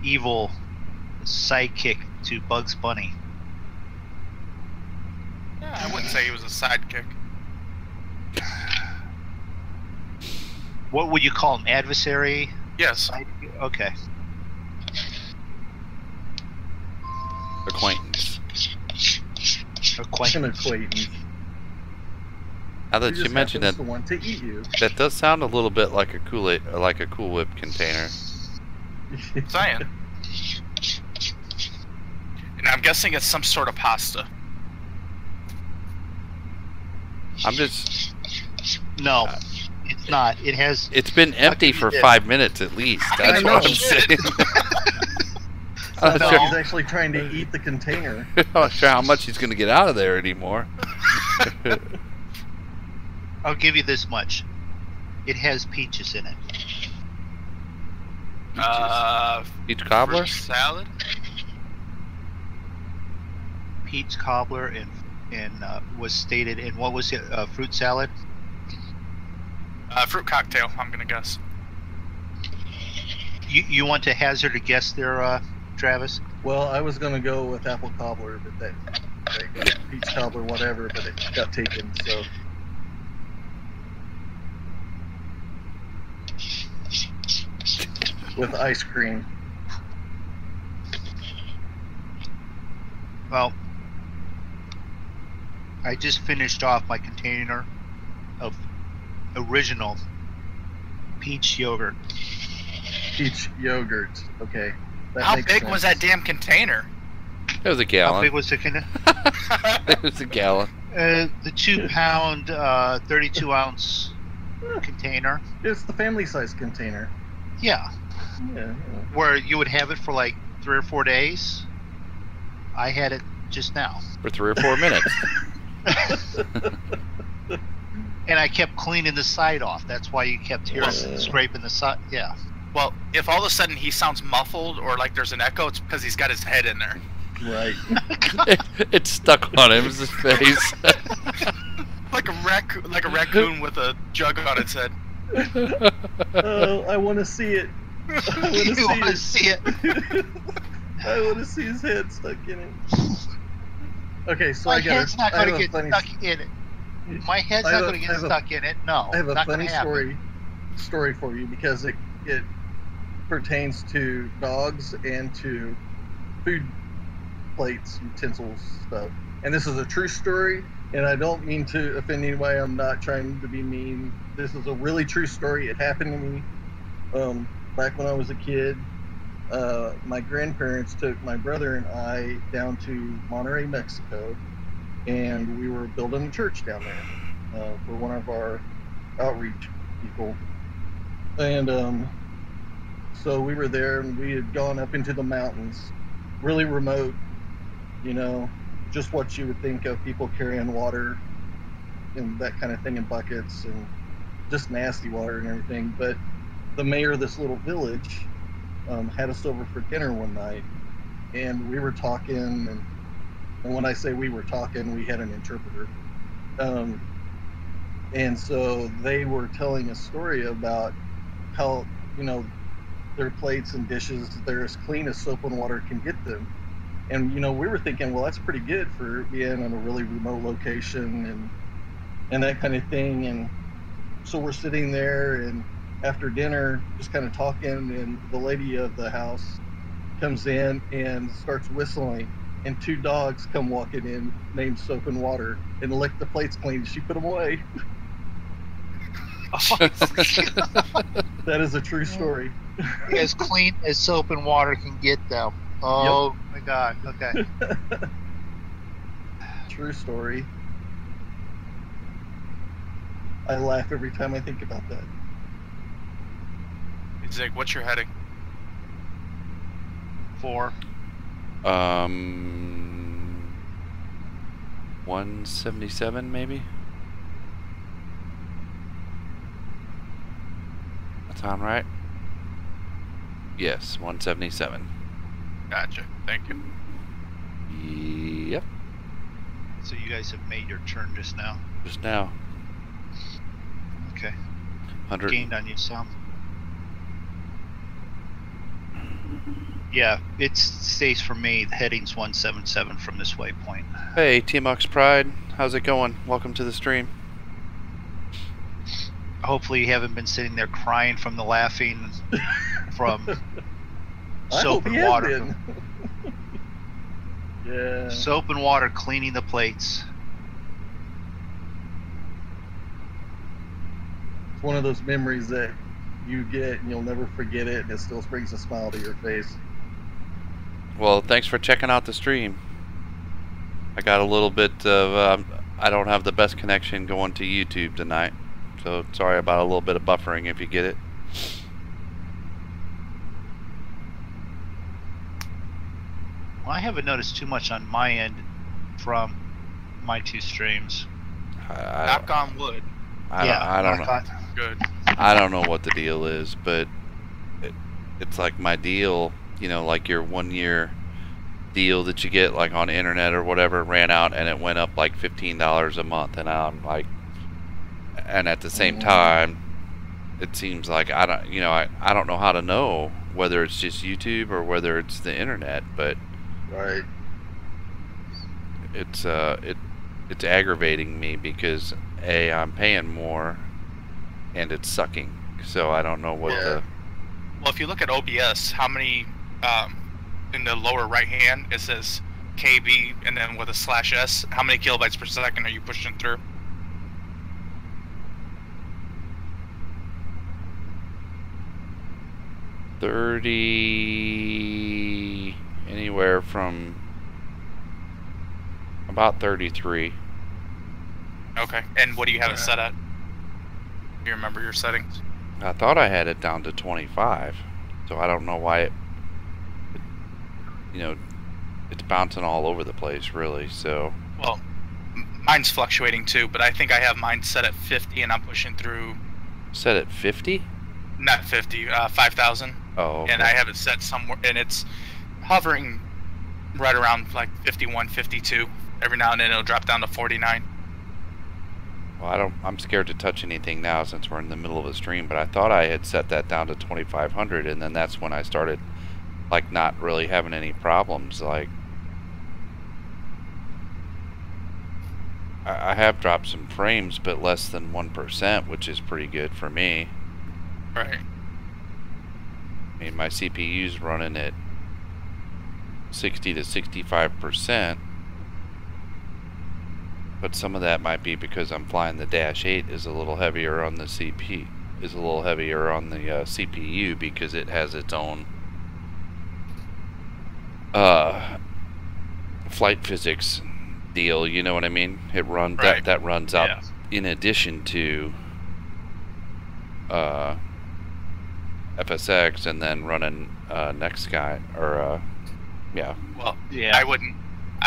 evil sidekick to Bugs Bunny. Yeah, I wouldn't say he was a sidekick. What would you call him? Adversary? Yes. Okay. Acquaintance. An Acquaintance. acquaintance. Now that you mentioned that, the one to eat you. that does sound a little bit like a Cool Whip container. Saying. And I'm guessing it's some sort of pasta. I'm just. No, it's not. It has. It's been empty for 5 minutes at least. That's know. what I'm saying. I'm So not sure, he's actually trying to eat the container. I'm not sure how much he's going to get out of there anymore. I'll give you this much. It has peaches in it. Peach cobbler? Fruit salad? Peach cobbler and was stated in what was it? Fruit salad. Fruit cocktail, I'm gonna guess. You want to hazard a guess there, Travis? Well, I was gonna go with apple cobbler, but that peach cobbler, whatever, but it got taken. So with ice cream. Well, I just finished off my container of original peach yogurt. Peach yogurt. Okay. That How makes big sense. was that damn container? It was a How gallon. big was the container? It was a gallon. The 2-pound, 32-ounce container. It's the family size container. Yeah, Yeah. where you would have it for like 3 or 4 days. I had it just now, For 3 or 4 minutes. and I kept cleaning the side off. That's wye you kept hearing scraping the side. Yeah. Well, if all of a sudden he sounds muffled or like there's an echo, it's because he's got his head in there. Right. It's stuck on him, his face. Like a raccoon with a jug on its head. Oh, I want to see it. I You want want to see it? I want to see his head stuck in it. Okay, so My I got head's not going to a get funny, stuck in it. My head's I not have going a- to get stuck in it. No, I have a not going funny to happen. story for you because it pertains to dogs and to food plates, utensils, stuff. And this is a true story, and I don't mean to offend anybody. I'm not trying to be mean. This is a really true story. It happened to me back when I was a kid. My grandparents took my brother and I down to Monterrey, Mexico, and we were building a church down there. for one of our outreach people. And so we were there, and we had gone up into the mountains, really remote, you know, just what you would think of people carrying water and that kind of thing in buckets, and just nasty water and everything. But the mayor of this little village had us over for dinner one night, and we were talking, and when I say we were talking, we had an interpreter. And so they were telling a story about how, you know, their plates and dishes, they're as clean as soap and water can get them. And, you know, we were thinking, well, that's pretty good for being in a really remote location and that kind of thing. And so we're sitting there, and after dinner, just kind of talking, and the lady of the house comes in and starts whistling, and 2 dogs come walking in named Soap and Water and lick the plates clean. She put them away. That is a true story. As clean as soap and water can get them. Oh, yep. My God. Okay. True story. I laugh every time I think about that. Zig, what's your heading? 4. 177 maybe? That sound right? Yes, 177. Gotcha. Thank you. Yep. So you guys have made your turn just now? Just now. Okay. 100. Gained on you some. Yeah, it stays for me. The heading's 177 from this waypoint. Hey, T-Mux Pride. How's it going? Welcome to the stream. Hopefully you haven't been sitting there crying from the laughing from soap and water. Yeah. Soap and water cleaning the plates. It's one of those memories that you get and you'll never forget it, and it still brings a smile to your face. Well, thanks for checking out the stream. I got a little bit of, I don't have the best connection going to YouTube tonight, so sorry about a little bit of buffering if you get it. Well, I haven't noticed too much on my end from my 2 streams. Knock on wood. I don't know. Good. I don't know what the deal is, but it's like my deal, you know, like your 1-year deal that you get like on internet or whatever ran out, and it went up like $15 a month, and I'm like, and at the same time, it seems like I don't know how to know whether it's just YouTube or whether it's the internet, but right, it's aggravating me because A, I'm paying more and it's sucking, so I don't know what the... Well, if you look at OBS, how many in the lower right hand it says KB and then with a /S, how many kilobytes per second are you pushing through? Anywhere from about 33. Okay, and what do you have it set at? Do you remember your settings? I thought I had it down to 25, so I don't know why it you know, it's bouncing all over the place, really. So, well, mine's fluctuating too, but I think I have mine set at 50, and I'm pushing through. Set at 50? Not 50, 5,000. Oh, okay. And I have it set somewhere, and it's hovering right around like 51, 52. Every now and then it'll drop down to 49. Well, I'm scared to touch anything now since we're in the middle of a stream, but I thought I had set that down to 2,500, and then that's when I started like not really having any problems. Like I have dropped some frames, but less than 1%, which is pretty good for me. Right. I mean, my CPU's running at 60 to 65%, but some of that might be because I'm flying the Dash 8 is a little heavier on the CPU because it has its own flight physics deal. You know what I mean? It runs right. that runs out in addition to FSX and then running NextSky or yeah. Well, Yeah. I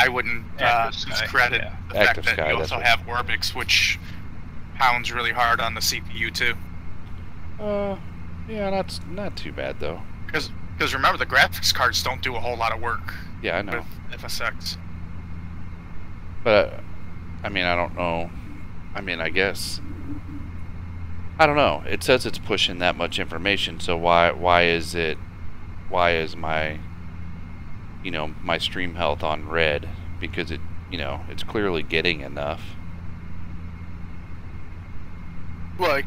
wouldn't discredit the fact Active that Sky, you that's also what- have Orbix, which pounds really hard on the CPU too. Yeah, that's not too bad though. Because remember, the graphics cards don't do a whole lot of work Yeah, I know. with FSX. But I mean, I don't know. I mean, I guess I don't know. It says it's pushing that much information, so why is my my stream health on red? Because it's clearly getting enough. Well,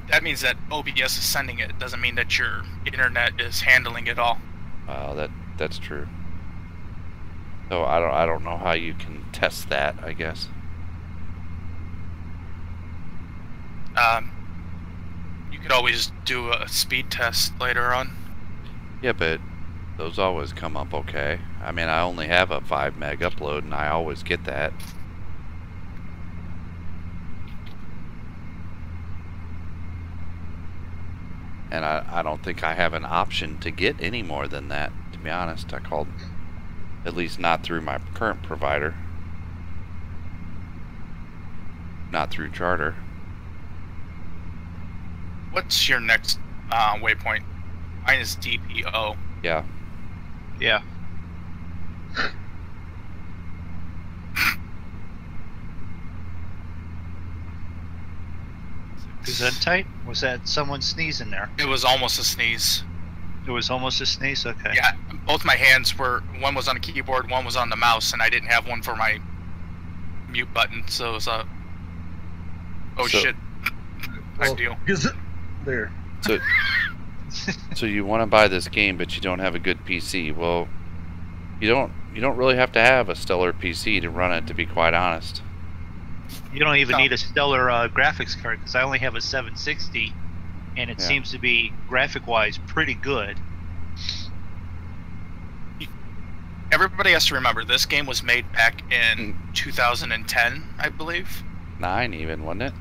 that means that OBS is sending it. It doesn't mean that your internet is handling it all. That's true. So I don't know how you can test that, I guess. You could always do a speed test later on. Yeah, but those always come up okay. I mean, I only have a 5 meg upload, and I always get that. And I don't think I have an option to get any more than that, to be honest. I called, at least not through my current provider. Not through Charter. What's your next waypoint? Mine is DPO. Yeah. Yeah. Is that tight? Was that someone sneezing there? It was almost a sneeze. It was almost a sneeze? Okay. Yeah, both my hands were, one was on the keyboard, one was on the mouse, and I didn't have one for my mute button, so it was a, shit type deal. There. So you want to buy this game, but you don't have a good PC. Well, you don't really have to have a stellar PC to run it, to be quite honest. You don't even No. need a stellar graphics card, because I only have a 760, and it Yeah. seems to be, graphic-wise, pretty good. Everybody has to remember, this game was made back in 2010, I believe. 9 even, wasn't it?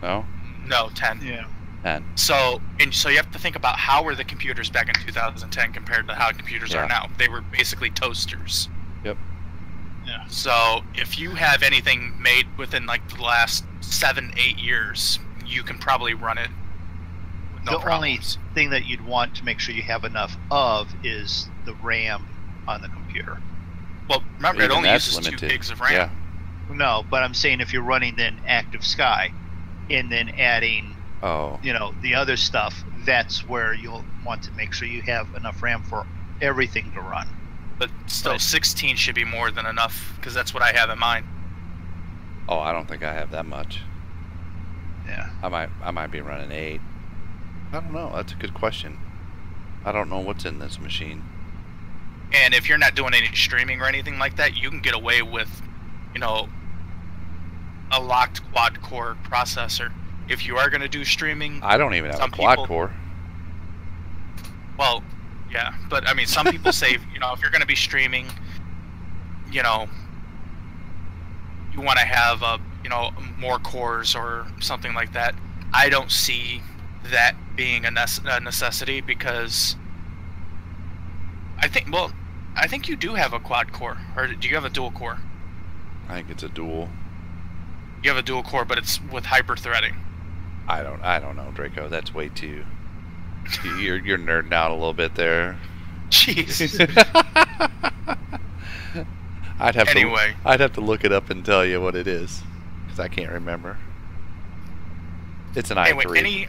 No? No, 10. Yeah. 10. So you have to think about how were the computers back in 2010 compared to how computers Yeah. are now. They were basically toasters. Yep. Yeah. So if you have anything made within like the last 7-8 years, you can probably run it with no The only problems. thing that you'd want to make sure you have enough of is the RAM on the computer. Well, remember, it Even only that's uses 2 limited. gigs of RAM. Yeah. No, but I'm saying if you're running then Active Sky, and then adding, Oh. the other stuff, that's where you'll want to make sure you have enough RAM for everything to run. But still, Right. 16 should be more than enough, because that's what I have in mind. Oh, I don't think I have that much. Yeah. I might be running 8. I don't know. That's a good question. I don't know what's in this machine. And if you're not doing any streaming or anything like that, you can get away with, a locked quad-core processor. If you are going to do streaming, I don't even have a Some quad people- core. well, yeah. But, I mean, some people say, if you're going to be streaming, you want to have, more cores or something like that. I don't see that being a necessity because I think you do have a quad core, or do you have a dual core? I think it's a dual. You have a dual core, but it's with hyper threading. I don't know, Draco. That's way too. You're nerding out a little bit there. Jeez. I'd have to look it up and tell you what it is, because I can't remember. It's an i3. Anyway,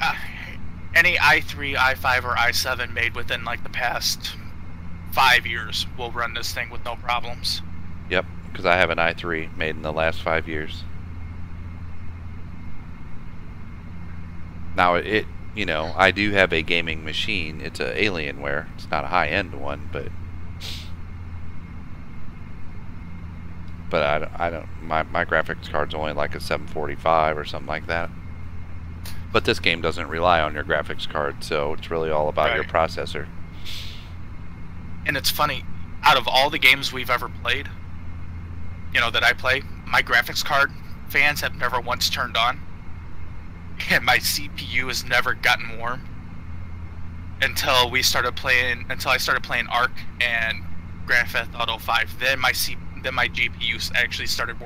any i3, i5, or i7 made within like the past 5 years will run this thing with no problems. Yep, because I have an i3 made in the last 5 years. Now I do have a gaming machine. It's a Alienware. It's not a high-end one, but I don't. My graphics card's only like a 745 or something like that. But this game doesn't rely on your graphics card, so it's really all about your Right. processor. And it's funny, out of all the games we've ever played, that I play, my graphics card fans have never once turned on, and my CPU has never gotten warm until I started playing ARC and Grand Theft Auto 5. Then my GPU actually started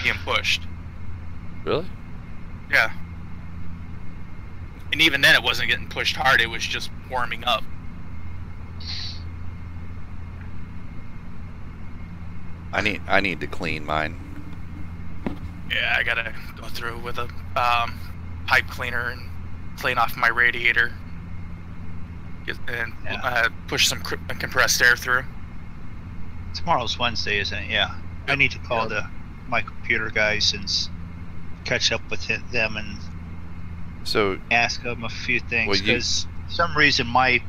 being pushed. Really? Yeah. And even then, it wasn't getting pushed hard. It was just warming up. I need to clean mine. Yeah, I gotta go through with a pipe cleaner and clean off my radiator and push some compressed air through. Tomorrow's Wednesday, isn't it? Yeah. I need to call my computer guys and catch up with them and ask them a few things, because for some reason my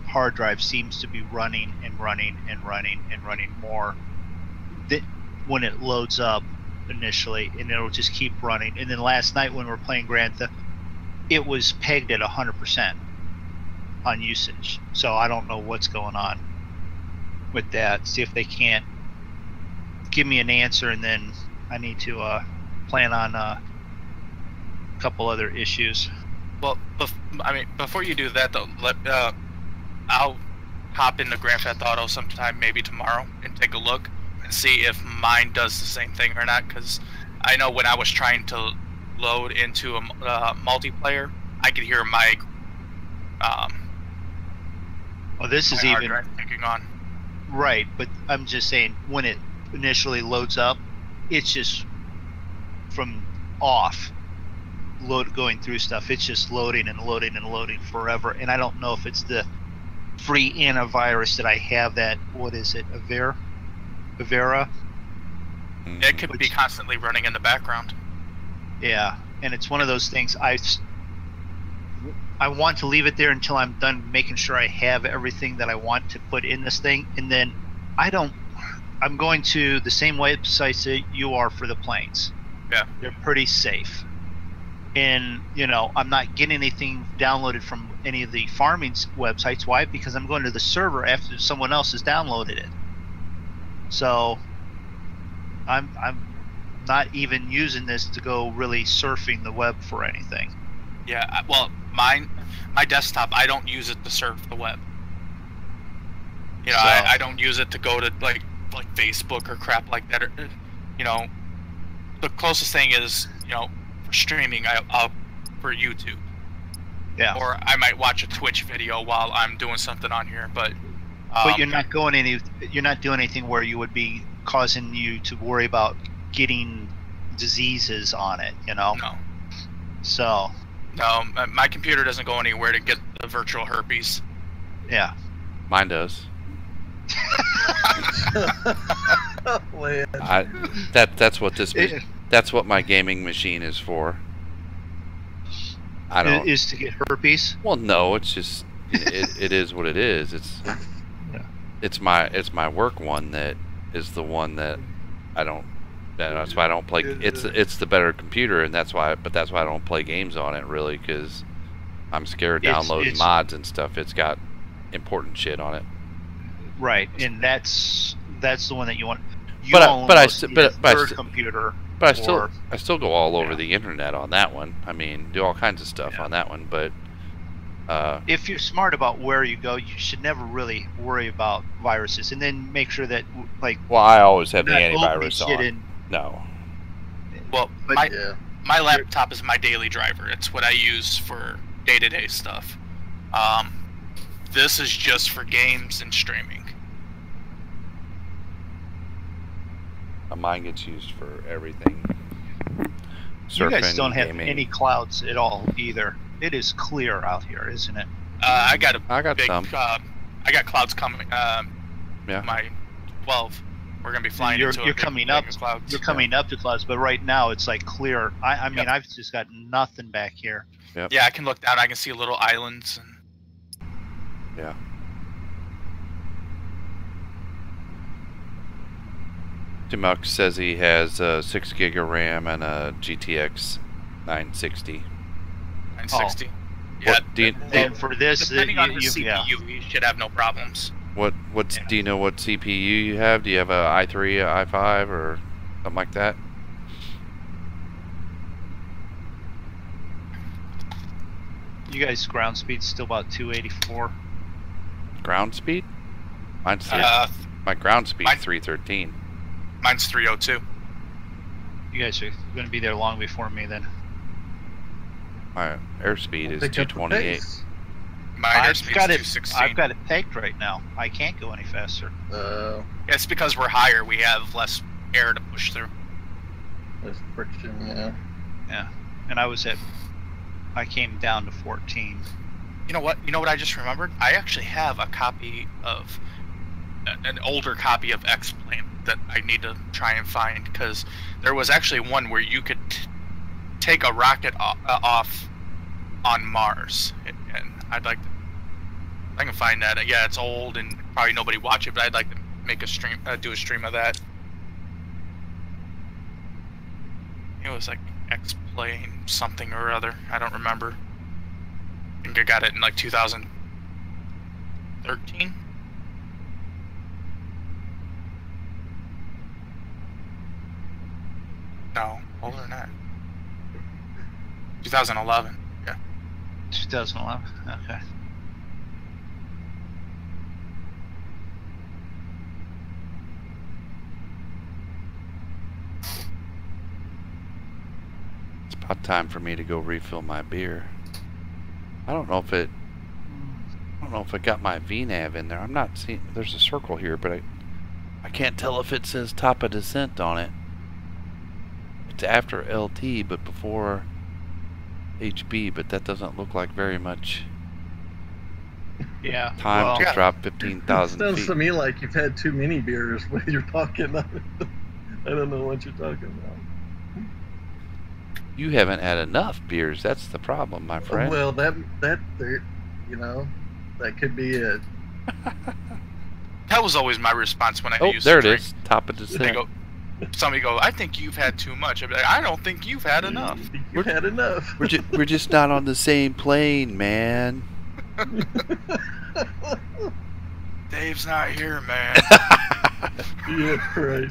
hard drive seems to be running and running and running and running more when it loads up initially, and it'll just keep running. And then last night when we were playing Grand Theft, it was pegged at 100% on usage. So I don't know what's going on with that. See if they can't give me an answer, and then I need to plan on a couple other issues. Well, before you do that though, I'll hop into Grand Theft Auto sometime, maybe tomorrow, and take a look and see if mine does the same thing or not. Because I know when I was trying to load into a multiplayer, I could hear my well, this is hard even drive kicking on. Right, but I'm just saying when it initially loads up, it's just from off going through stuff. It's just loading and loading and loading forever, and I don't know if it's the free antivirus that I have. That, what is it, Avera? It could be constantly running in the background. Yeah, and it's one of those things. I want to leave it there until I'm done making sure I have everything that I want to put in this thing, and then I'm going to the same websites that you are for the planes. Yeah, they're pretty safe. And, I'm not getting anything downloaded from any of the farming websites. Why? Because I'm going to the server after someone else has downloaded it. So I'm not even using this to go really surfing the web for anything. Yeah, well, my desktop, I don't use it to surf the web. I don't use it to go to like Facebook or crap like that. The closest thing is, for streaming, I'll for YouTube. Yeah. Or I might watch a Twitch video while I'm doing something on here, but you're not doing anything where you would be causing you to worry about getting diseases on it, No. So. No, my computer doesn't go anywhere to get the virtual herpes. Yeah. Mine does. That's what my gaming machine is for. Is to get herpes? Well, no, it's just it is what it is. It's my work one that is the one that I don't. That's why I don't play. It's the better computer, and that's why I don't play games on it really, because I'm scared downloading mods and stuff. It's got important shit on it. Right, and that's the one that you want. Computer. But I still go all over the internet on that one. I mean, do all kinds of stuff on that one. But if you're smart about where you go, you should never really worry about viruses, and then make sure that Well, I always have the antivirus on. No. Well, my laptop is my daily driver. It's what I use for day-to-day stuff. This is just for games and streaming. Mine gets used for everything. Surfing, you guys don't have gaming. any clouds at all either. It is clear out here, isn't it? I got big, some. I got clouds coming. My 12. We're gonna be flying into you're coming up. Clouds. You're coming up to clouds, but right now it's like clear. I mean, I've just got nothing back here. Yep. Yeah, I can look down. I can see little islands. Yeah. Timuk says he has 6 gig of RAM and a GTX 960. 960. Yeah. And for this, depending on the CPU, you should have no problems. Do you know what CPU you have? Do you have a i3, a i5, or something like that? You guys ground speed's still about 284. Ground speed? Mine's my ground speed's 313. Mine's 302. You guys are going to be there long before me then. My airspeed is Pick up the 228. pace. My I've airspeed's got it. 216. I've got it pegged right now. I can't go any faster. It's because we're higher. We have less air to push through. There's friction, yeah. Yeah, and I came down to 14. You know what? You know what I just remembered? I actually have a copy of an older copy of X-Plane that I need to try and find, because there was actually one where you could take a rocket off on Mars, and I'd like to. I can find that. Yeah, it's old and probably nobody watch it, but I'd like to make a stream, do a stream of that. It was like X-Plane something or other. I don't remember. I think I got it in like 2013. No, older than that. 2011. Yeah. 2011. Okay. It's about time for me to go refill my beer. I don't know if it got my VNAV in there. I'm not seeing. There's a circle here, but I can't tell if it says top of descent on it. It's after LT, but before HB, but that doesn't look like very much time to drop 15,000 feet. Sounds to me like you've had too many beers when you're talking. I don't know what you're talking about. You haven't had enough beers. That's the problem, my friend. Well, that you know, that could be it. That was always my response when I used there to it drink. is. Top of descent. Somebody go, I think you've had too much. I'd be like, I don't think you've had enough. You've had enough. We're just not on the same plane, man. Dave's not here, man. Yeah, right.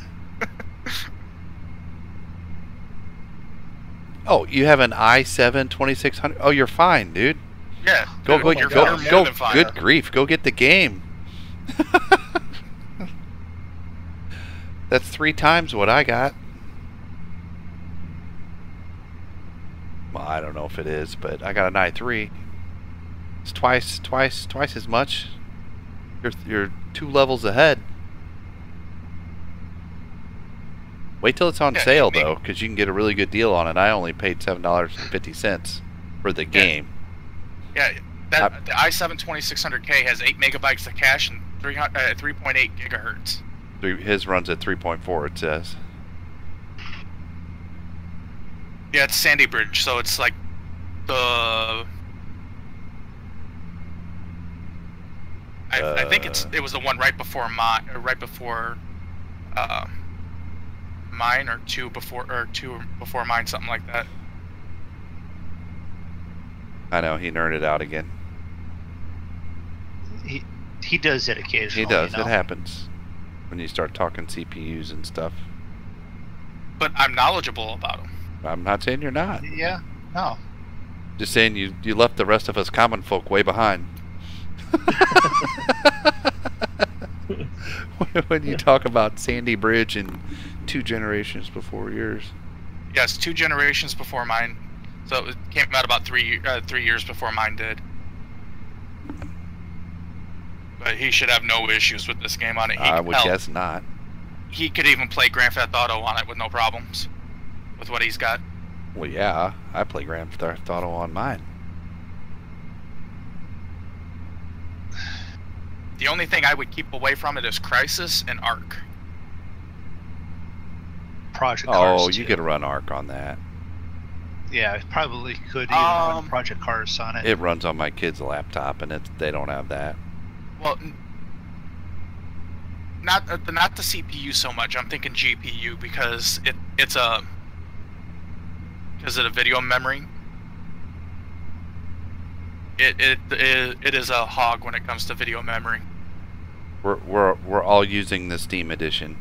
Oh, you have an i7 2600? Oh, you're fine, dude. Yeah. Go. You're more than fine. Good grief. Go get the game. That's 3 times what I got. Well, I don't know if it is, but I got an i3. It's twice as much. You're 2 levels ahead. Wait till it's on sale though, because you can get a really good deal on it. I only paid $7.50 for the game. Yeah, the i7 2600K has 8 megabytes of cache and 3.8 gigahertz. His runs at 3.4. It says. Yeah, it's Sandy Bridge, so it's like the. I think it was the one right before mine, mine, or two before mine, something like that. I know, he nerded out again. He does it occasionally. He does. You know? It happens when you start talking CPUs and stuff. But I'm knowledgeable about them. I'm not saying you're not. Yeah. No. Just saying you left the rest of us common folk way behind. When you talk about Sandy Bridge and 2 generations before yours. Yes, 2 generations before mine. So it came out about 3 years before mine did. But he should have no issues with this game on it. I would guess not. He could even play Grand Theft Auto on it with no problems. With what he's got. Well, yeah, I play Grand Theft Auto on mine. The only thing I would keep away from it is Crisis and Ark. Project Cars. Oh, you could run Ark on that. Yeah, it probably could even run Project Cars on it. It runs on my kid's laptop, and they don't have that. Well, not the CPU so much. I'm thinking GPU because it's a video memory. It is a hog when it comes to video memory. We're all using the Steam edition.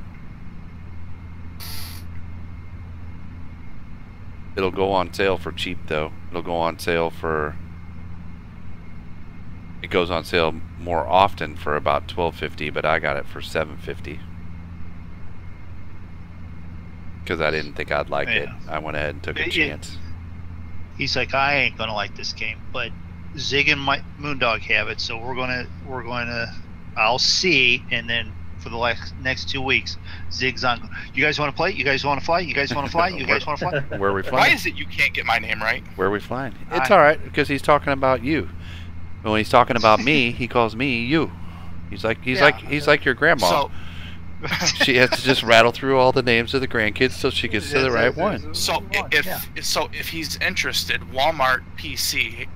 It'll go on sale for cheap though. It'll go on sale for it goes on sale more often for about $12.50, but I got it for $7.50 because I didn't think I'd like it. I went ahead and took a chance. He's like, I ain't gonna like this game, but Zig and Moondog have it, so we're gonna. I'll see, and then for the next 2 weeks, Zig's on. You guys want to play? You guys want to fly? You guys want to fly? You guys want to fly? Where are we flying? Why is it you can't get my name right? Where are we flying? It's all right because he's talking about you. When he's talking about me, he calls me you. He's like your grandma. So, she has to just rattle through all the names of the grandkids so she gets to the right one. So if he's interested, Walmart PC.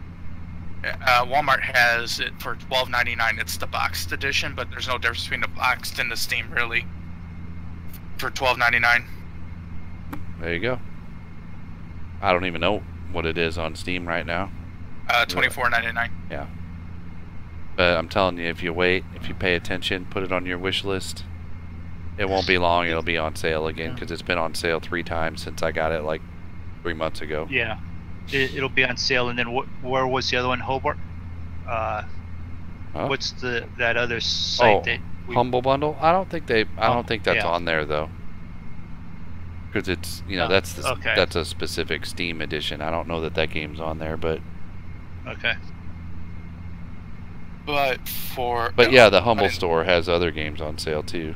Walmart has it for $12.99. It's the boxed edition, but there's no difference between the boxed and the Steam really. For $12.99. There you go. I don't even know what it is on Steam right now. $24.99. Yeah. But I'm telling you, if you wait, if you pay attention, put it on your wish list. It won't be long. It'll be on sale again because it's been on sale 3 times since I got it like 3 months ago. Yeah. It'll be on sale, and then where was the other one? Hobart. What's that other site that? Humble Bundle. I don't think that's on there though, because it's that's a specific Steam edition. I don't know that game's on there, but okay. But yeah, the Humble store has other games on sale too.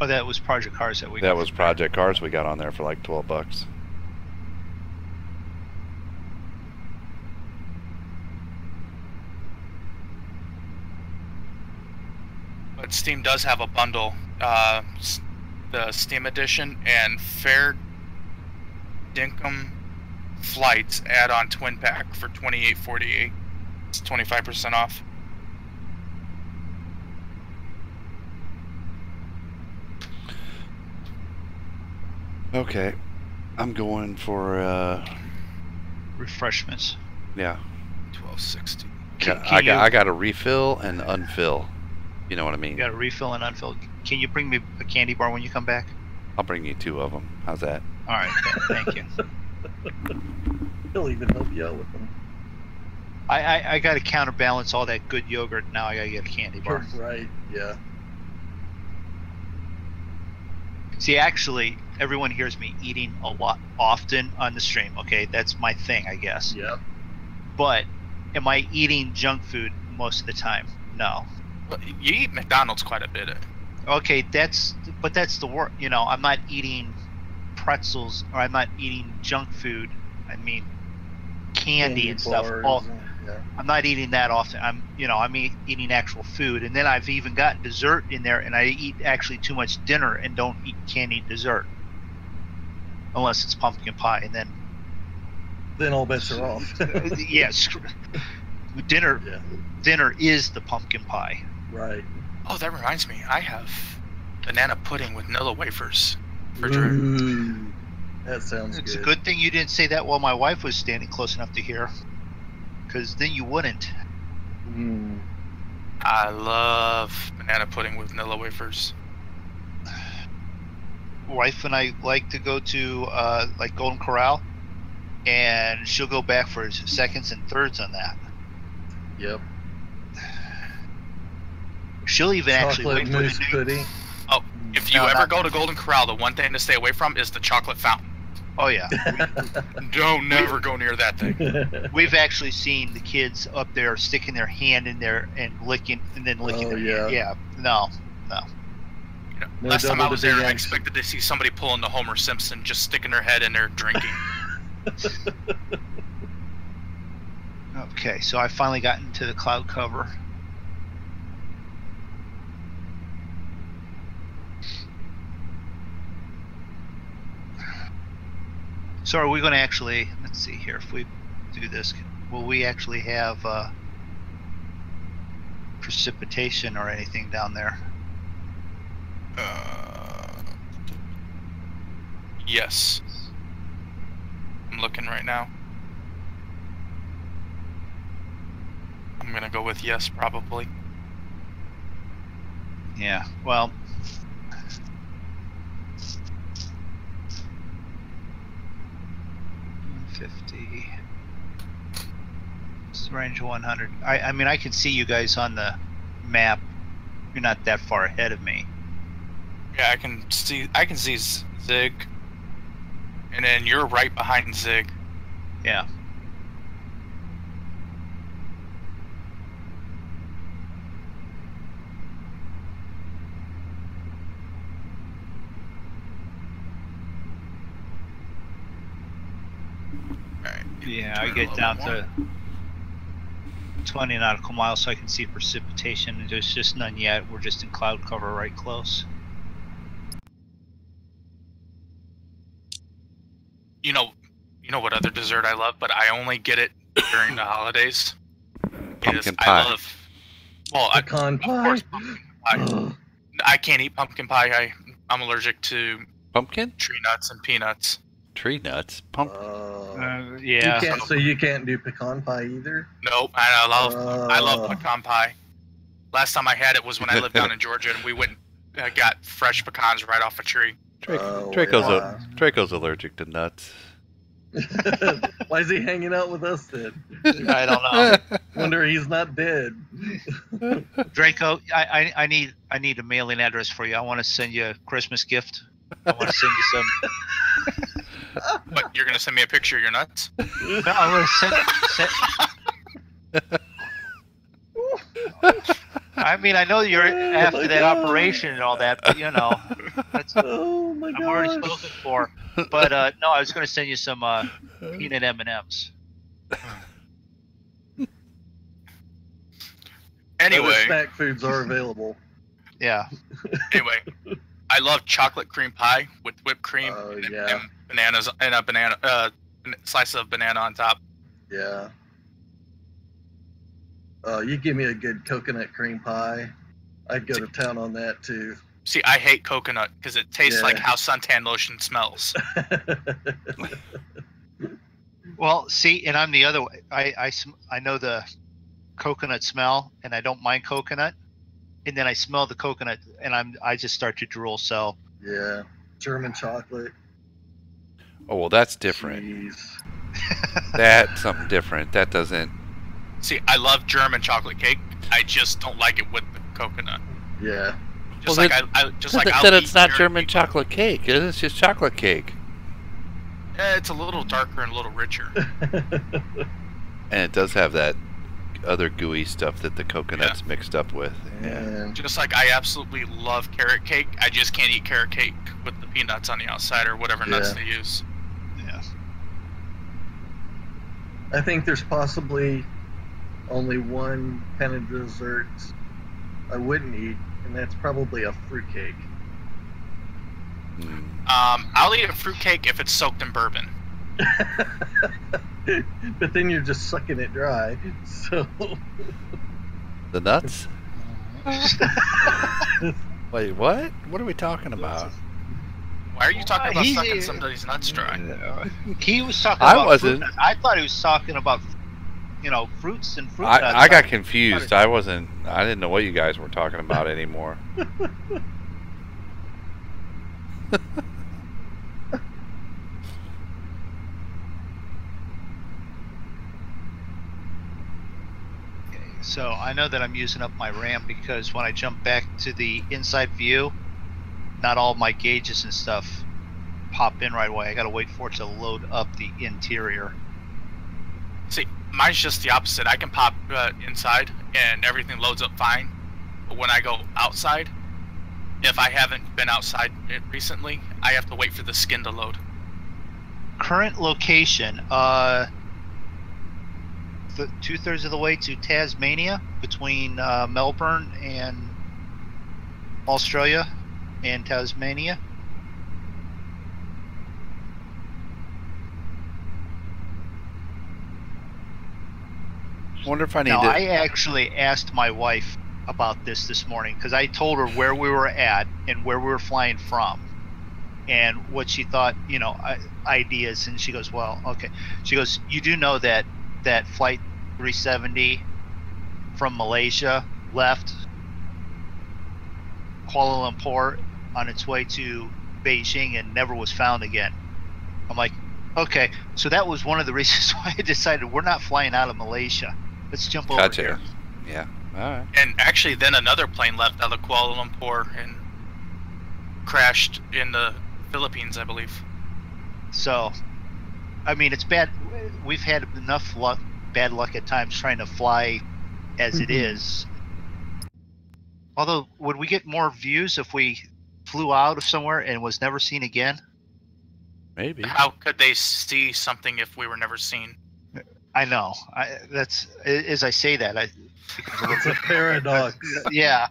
Oh, that was Project Cars that we got. That was Project Cars we got on there for like $12. But Steam does have a bundle, the Steam edition and Fair Dinkum Flights add-on twin pack for $28.48. It's 25% off. Okay, I'm going for refreshments. Yeah, $12.60. I got a refill and unfill. You know what I mean? You got a refill and unfill. Can you bring me a candy bar when you come back? I'll bring you 2 of them. How's that? All right, thank you. He'll even help you out with them. I got to counterbalance all that good yogurt. Now I got to get a candy bar. Right, yeah. See, actually, everyone hears me eating a lot often on the stream. Okay, that's my thing, I guess. Yep. But am I eating junk food most of the time? No. You eat McDonald's quite a bit. Okay, that's the work. You know, I'm not eating pretzels, or I'm not eating junk food. I mean, candy and stuff. I'm not eating that often. I'm eating actual food, and then I've even got dessert in there, and I eat actually too much dinner and can't eat dessert unless it's pumpkin pie, and then all bets are off. Yes, dinner is the pumpkin pie. Right. Oh, that reminds me. I have banana pudding with Nilla wafers. Ooh, that sounds good. It's a good thing you didn't say that while my wife was standing close enough to hear, because then you wouldn't. I love banana pudding with Nilla wafers. Wife and I like to go to like Golden Corral, and she'll go back for seconds and thirds on that. Yep. She'll even chocolate actually wait mousse pudding. Oh, if you ever go to Golden Corral, the one thing to stay away from is the chocolate fountain. Oh yeah. Don't never go near that thing. We've actually seen the kids up there sticking their hand in there and licking, and then licking their hand. Yeah. No. You know, last time I was there, I expected to see somebody pulling the Homer Simpson, just sticking their head in there drinking. Okay, so I finally got into the cloud cover. So are we going to actually, let's see here, if we do this, will we actually have precipitation or anything down there? Yes. I'm looking right now. I'm going to go with yes, probably. Yeah, well... range of 100. I mean, I can see you guys on the map. You're not that far ahead of me. Yeah, I can see Zig, and then you're right behind Zig. Yeah. Yeah, I get down to 20 nautical miles so I can see precipitation. There's just none yet. We're just in cloud cover right close. You know what other dessert I love, but I only get it during the holidays. Pumpkin pie. Pecan pie. Of course, pumpkin pie. I can't eat pumpkin pie. I'm allergic to Pumpkin? tree nuts and peanuts. Tree nuts? Pumpkin. Yeah. So you can't do pecan pie either? Nope. I love pecan pie. Last time I had it was when I lived down in Georgia, and we went and got fresh pecans right off a tree. Draco's allergic to nuts. Why is he hanging out with us then? I don't know. Wonder he's not dead. Draco, I need a mailing address for you. I want to send you a Christmas gift. I want to send you some. What, you're gonna send me a picture of your nuts? No, I'm gonna send. I mean, I know you're after that operation and all that, but you know, that's Oh my god! I'm already spoken for. But no, I was going to send you some peanut M&Ms. Anyway, snack foods are available. Yeah. Anyway, I love chocolate cream pie with whipped cream and bananas and a slice of banana on top. Yeah. You give me a good coconut cream pie, I'd go to town on that too. See, I hate coconut because it tastes like how suntan lotion smells. Well, see, and I'm the other way. I know the coconut smell, and I don't mind coconut. And then I smell the coconut, and I just start to drool. So yeah, German chocolate. Oh well, that's different. Jeez. That's something different. That doesn't. See, I love German chocolate cake. I just don't like it with the coconut. Yeah. Just well, like then it's not German chocolate cake. It's just chocolate cake. Yeah, it's a little darker and a little richer. And it does have that other gooey stuff that the coconut's mixed up with. Yeah. Just like I absolutely love carrot cake. I just can't eat carrot cake with the peanuts on the outside or whatever nuts they use. yeah. I think there's possibly only one kind of dessert I wouldn't eat, and that's probably a fruitcake. I'll eat a fruitcake if it's soaked in bourbon. But then you're just sucking it dry. So The nuts? Wait, what? What are we talking about? Why are you talking about sucking somebody's nuts dry? He was talking about I wasn't. fruit nuts. I thought he was talking about, fruits and fruit nuts. I got confused. I didn't know what you guys were talking about anymore. So I know that I'm using up my RAM because when I jump back to the inside view, not all my gauges and stuff pop in right away. I gotta wait for it to load up the interior. See, mine's just the opposite. I can pop inside and everything loads up fine. But when I go outside, if I haven't been outside recently, I have to wait for the skin to load. Current location, 2/3 of the way to Tasmania, between Melbourne and Australia and Tasmania. Wonder if I need Now, to. I actually asked my wife about this morning because I told her where we were at and where we were flying from and what she thought, ideas. And she goes, well, okay. She goes, you do know that flight 370 from Malaysia left Kuala Lumpur on its way to Beijing and never was found again. I'm like, okay. So that was one of the reasons why I decided we're not flying out of Malaysia. Let's jump over Gotcha. here. Yeah. All right. And actually, then another plane left out of Kuala Lumpur and crashed in the Philippines, I believe. So, I mean, it's bad. We've had enough bad luck at times trying to fly as it is. Although, would we get more views if we flew out of somewhere and was never seen again? Maybe. How could they see something if we were never seen? I know. That's as I say that. It's a paradox. Yeah.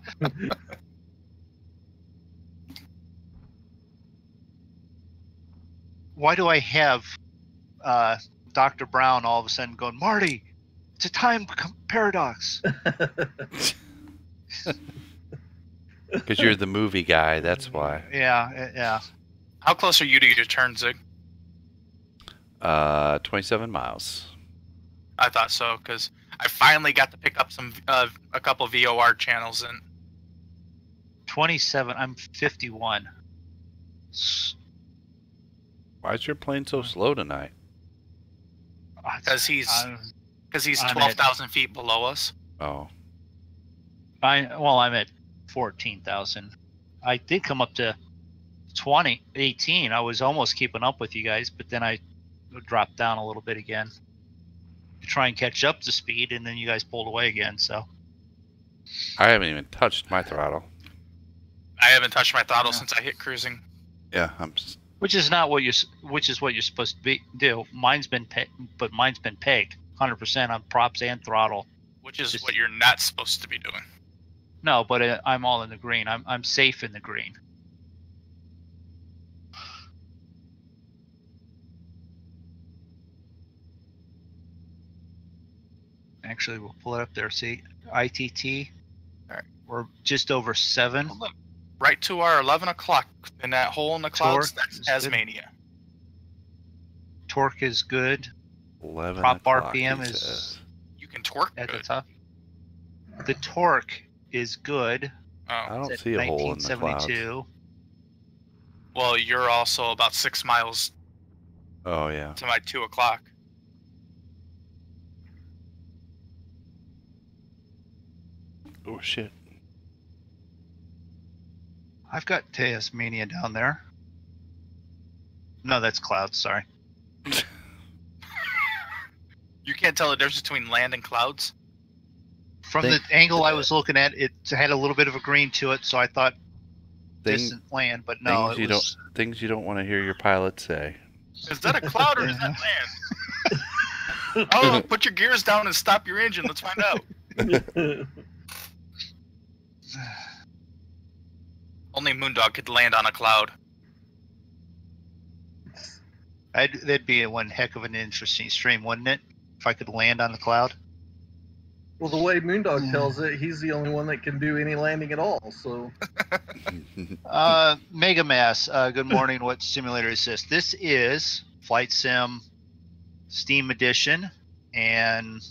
Why do I have Dr. Brown all of a sudden going, Marty, it's a time paradox? Because you're the movie guy, that's why. Yeah. How close are you to your turn, Zig? 27 miles. I thought so, because I finally got to pick up a couple VOR channels and 27. I'm 51. Why is your plane so slow tonight? because he's I'm 12,000 feet below us. Oh. I'm at 14,000. I did come up to 18. I was almost keeping up with you guys, but then I dropped down a little bit again to try and catch up to speed, and then you guys pulled away again. So I haven't even touched my throttle. I haven't touched my throttle since I hit cruising. Yeah, which is what you're supposed to do. Mine's been pegged 100% on props and throttle. Which is what you're not supposed to be doing. No, but I'm all in the green. I'm safe in the green. Actually, we'll pull it up there. See, ITT. All right, we're just over 7. Look, right to our 11 o'clock in that hole in the clouds. That's Tasmania. Torque is good. 11 Prop o'clock, RPM is. You can torque at good. the top. The torque is good. Oh. I don't see a hole in the clouds. Well, you're also about 6 miles. Oh yeah. To my 2 o'clock. Oh shit. I've got Tasmania down there. No, that's clouds. Sorry. You can't tell the difference between land and clouds? From the angle I was looking at, it had a little bit of a green to it, so I thought distant land, but no. Things you don't want to hear your pilot say. Is that a cloud or is that land? Oh, put your gears down and stop your engine. Let's find out. Only Moondog could land on a cloud. That'd be one heck of an interesting stream, wouldn't it? If I could land on the cloud. Well, the way Moondog tells it, he's the only one that can do any landing at all. So, Mega Mass. Good morning. What simulator is this? This is Flight Sim Steam Edition, and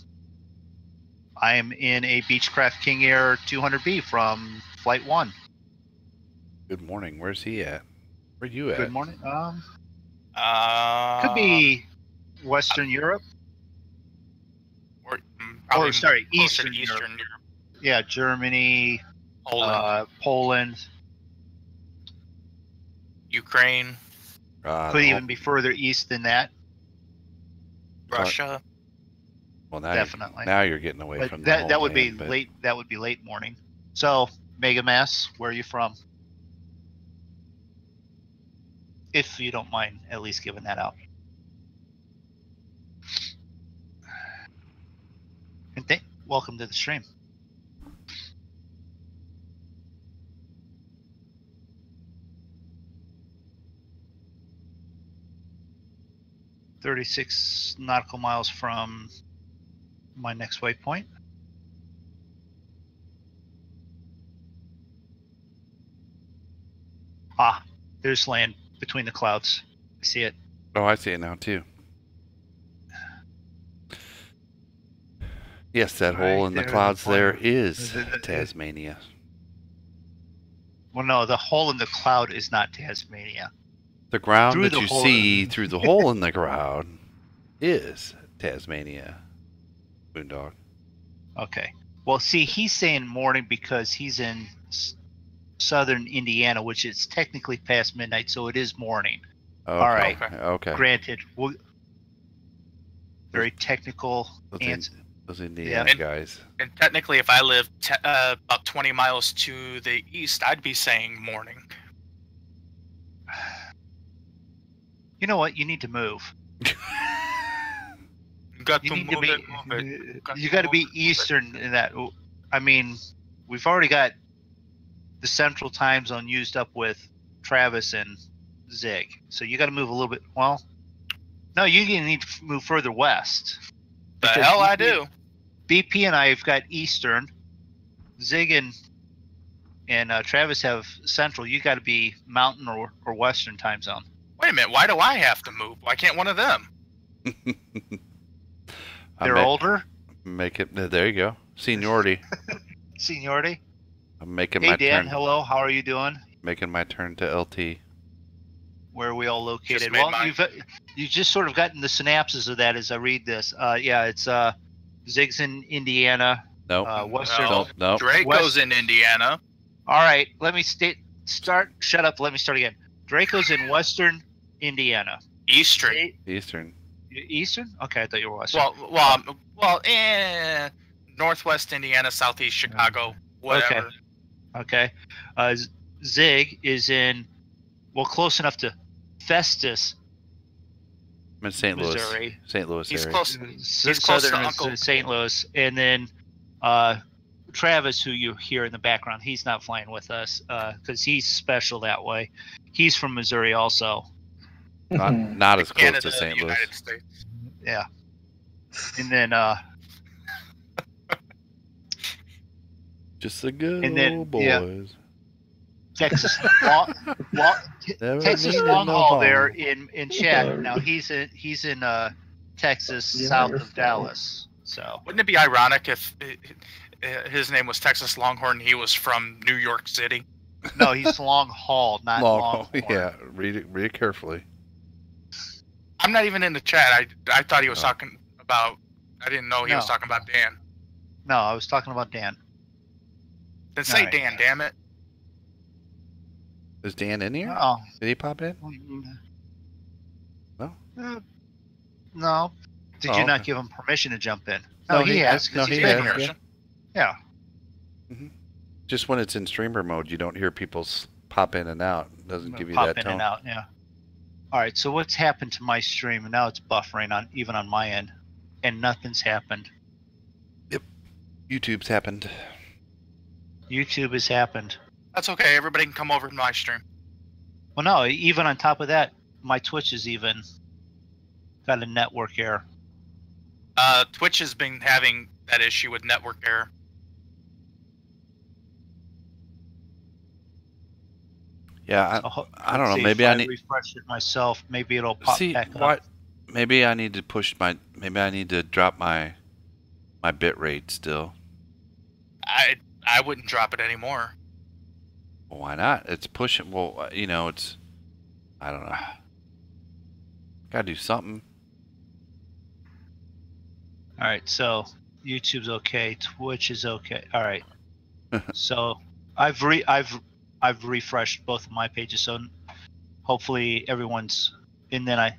I am in a Beechcraft King Air 200B from Flight 1. Good morning. Where's he at? Where you at? Good morning. Could be Western Europe. Or sorry, Eastern Europe. Yeah, Germany, Poland, Ukraine. Could even be further east than that. Russia. Well, now definitely. Now you're getting away from that would be late. That would be late morning. So, Mega Mass, where are you from? If you don't mind, at least giving that out. And welcome to the stream. "36 nautical miles from my next waypoint." Ah, there's land between the clouds. I see it. Oh, I see it now too. Yes, that hole in the clouds there is Tasmania. Well, no, the hole in the cloud is not Tasmania. The ground that you see through the hole in the ground is Tasmania. Boondog. Okay. Well, see, he's saying morning because he's in southern Indiana, which is technically past midnight, so it is morning. Okay. All right. Okay. Granted. Very technical answer. Those Indiana guys. And technically, if I lived about 20 miles to the east, I'd be saying morning. You know what? You need to move. You got to be Eastern in that. I mean, we've already got the Central Time Zone used up with Travis and Zig, so you got to move a little bit. Well, no, you need to move further west. The hell I do. BP and I have got Eastern. Zig and Travis have Central. You got to be Mountain or Western Time Zone. Wait a minute. Why do I have to move? Why can't one of them? They're older. Make it. There you go. Seniority. Seniority. I'm making my turn. Hey Dan, hello. How are you doing? Making my turn to LT. Where are we all located? Well, you've just sort of gotten the synapses of that as I read this. Yeah, it's Zig's in Indiana. No. Western. No. Draco's in Indiana. All right. Let me start. Shut up. Let me start again. Draco's in Western Indiana. Eastern. Eastern. Okay, I thought you were Western. Well, Northwest Indiana, Southeast Chicago, whatever. Okay. Zig is in, close enough to Festus. I'm in St. Louis. Missouri. St. Louis He's area. close. He's close to Uncle St. Louis, and then Travis, who you hear in the background, he's not flying with us because he's special that way. He's from Missouri also. Not as close Canada, to St. Louis. United States. Yeah. And then just the good old boys. Yeah. Texas Texas long haul there in chat. Now he's in Texas, south of Dallas. So wouldn't it be ironic if his name was Texas Longhorn? He was from New York City. No, he's long haul, not long. Yeah, read it carefully. I'm not even in the chat. I thought he was talking about. I didn't know he was talking about Dan. No, I was talking about Dan. Then say Dan, damn it. Is Dan in here? Oh. Did he pop in? No. No. Did you not give him permission to jump in? No, he has. No, he's he been has. here. Yeah. Mm-hmm. Just when it's in streamer mode, you don't hear people pop in and out. It doesn't give you pop that in tone. And out, yeah. All right, so what's happened to my stream? Now it's buffering even on my end, and nothing's happened. Yep, YouTube's happened. YouTube has happened. That's okay. Everybody can come over to my stream. Well, no, even on top of that, my Twitch is even got a network error. Twitch has been having that issue with network error. Yeah, I don't know. Maybe I need refresh it myself. Maybe it'll pop back up. Maybe I need to push my. Maybe I need to drop my bit rate still. I wouldn't drop it anymore. Well, why not? It's pushing. Well, it's. I don't know. Gotta do something. All right, so YouTube's okay. Twitch is okay. All right. So I've refreshed both of my pages, so hopefully everyone's. And then I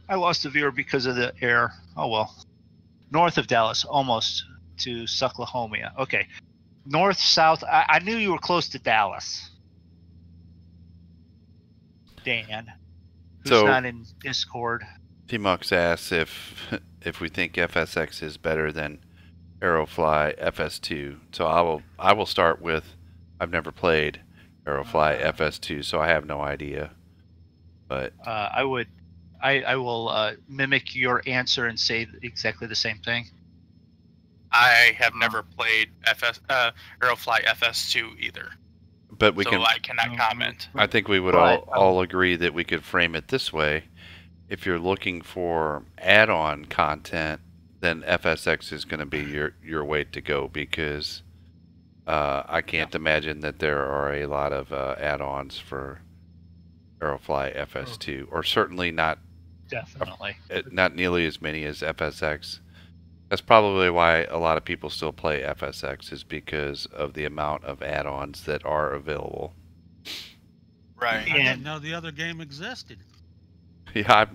lost a viewer because of the error. Oh well. North of Dallas, almost to Sucklahoma. Okay. North, south. I knew you were close to Dallas. Dan, who's not in Discord. T-Mux asks if we think FSX is better than Aerofly FS2. So I will start with I've never played Aerofly FS2, so I have no idea. But I will mimic your answer and say exactly the same thing. I have never played Aerofly FS2 either. But I cannot comment. I think we would all agree that we could frame it this way. If you're looking for add-on content, then FSX is going to be your way to go because I can't imagine that there are a lot of add-ons for Aerofly FS2, or certainly not. Definitely. Not nearly as many as FSX. That's probably why a lot of people still play FSX, is because of the amount of add-ons that are available. Right. I didn't know the other game existed. Yeah,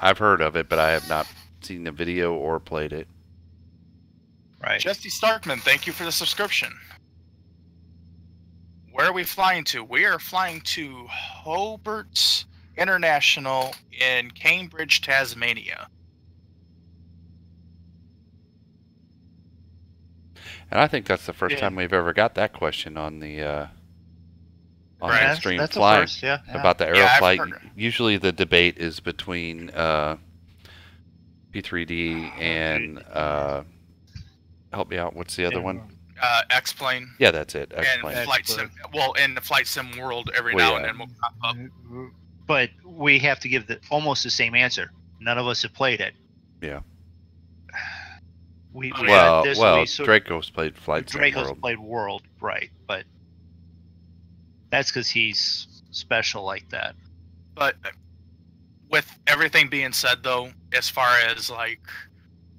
I've heard of it, but I have not seen the video or played it. Right. Jesse Starkman, thank you for the subscription. Where are we flying to? We are flying to Hobart International in Cambridge, Tasmania. And I think that's the first time we've ever got that question on the Right. stream That's flying the first, yeah. about the Yeah, I've Aeroflight. heard it. Usually the debate is between P3D and help me out. What's the other one? X-Plane. Yeah, that's it. And X-Plane. Flight Sim. Well, in the Flight Sim world, every Well, now yeah. and then will pop up. But we have to give almost the same answer. None of us have played it. Yeah. We Well, had this, Draco's played Flight Sim Draco's World. played World, right? But that's because he's special like that. But with everything being said, though, as far as like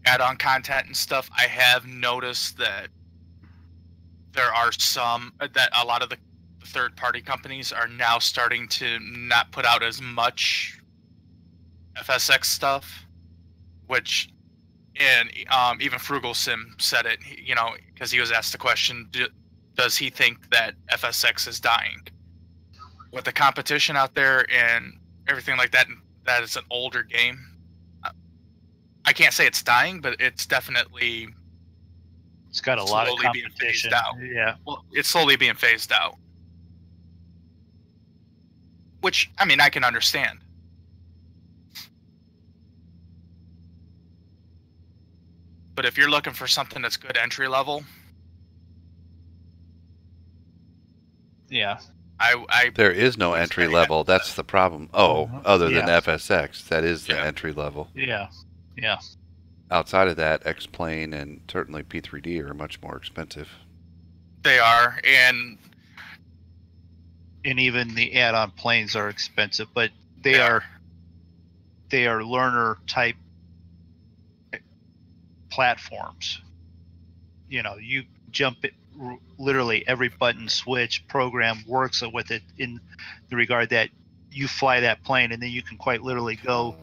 add-on content and stuff, I have noticed that there are that a lot of the third-party companies are now starting to not put out as much FSX stuff, which, and even Frugal Sim said it, because he was asked the question, does he think that FSX is dying? With the competition out there and everything like that, that is an older game. I can't say it's dying, but it's definitely It's got a lot of slowly being competition. phased out. Yeah. Well, it's slowly being phased out. Which, I mean, I can understand. But if you're looking for something that's good entry level, Yeah. There is no entry level. That's the problem. Oh, other than Yeah. FSX, that is the Yeah. entry level. Yeah. Yeah. Outside of that, X-Plane and certainly P3D are much more expensive. they are, and even the add-on planes are expensive, but they are learner type platforms. You jump it, literally every button switch program works with it in the regard that you fly that plane and then you can quite literally go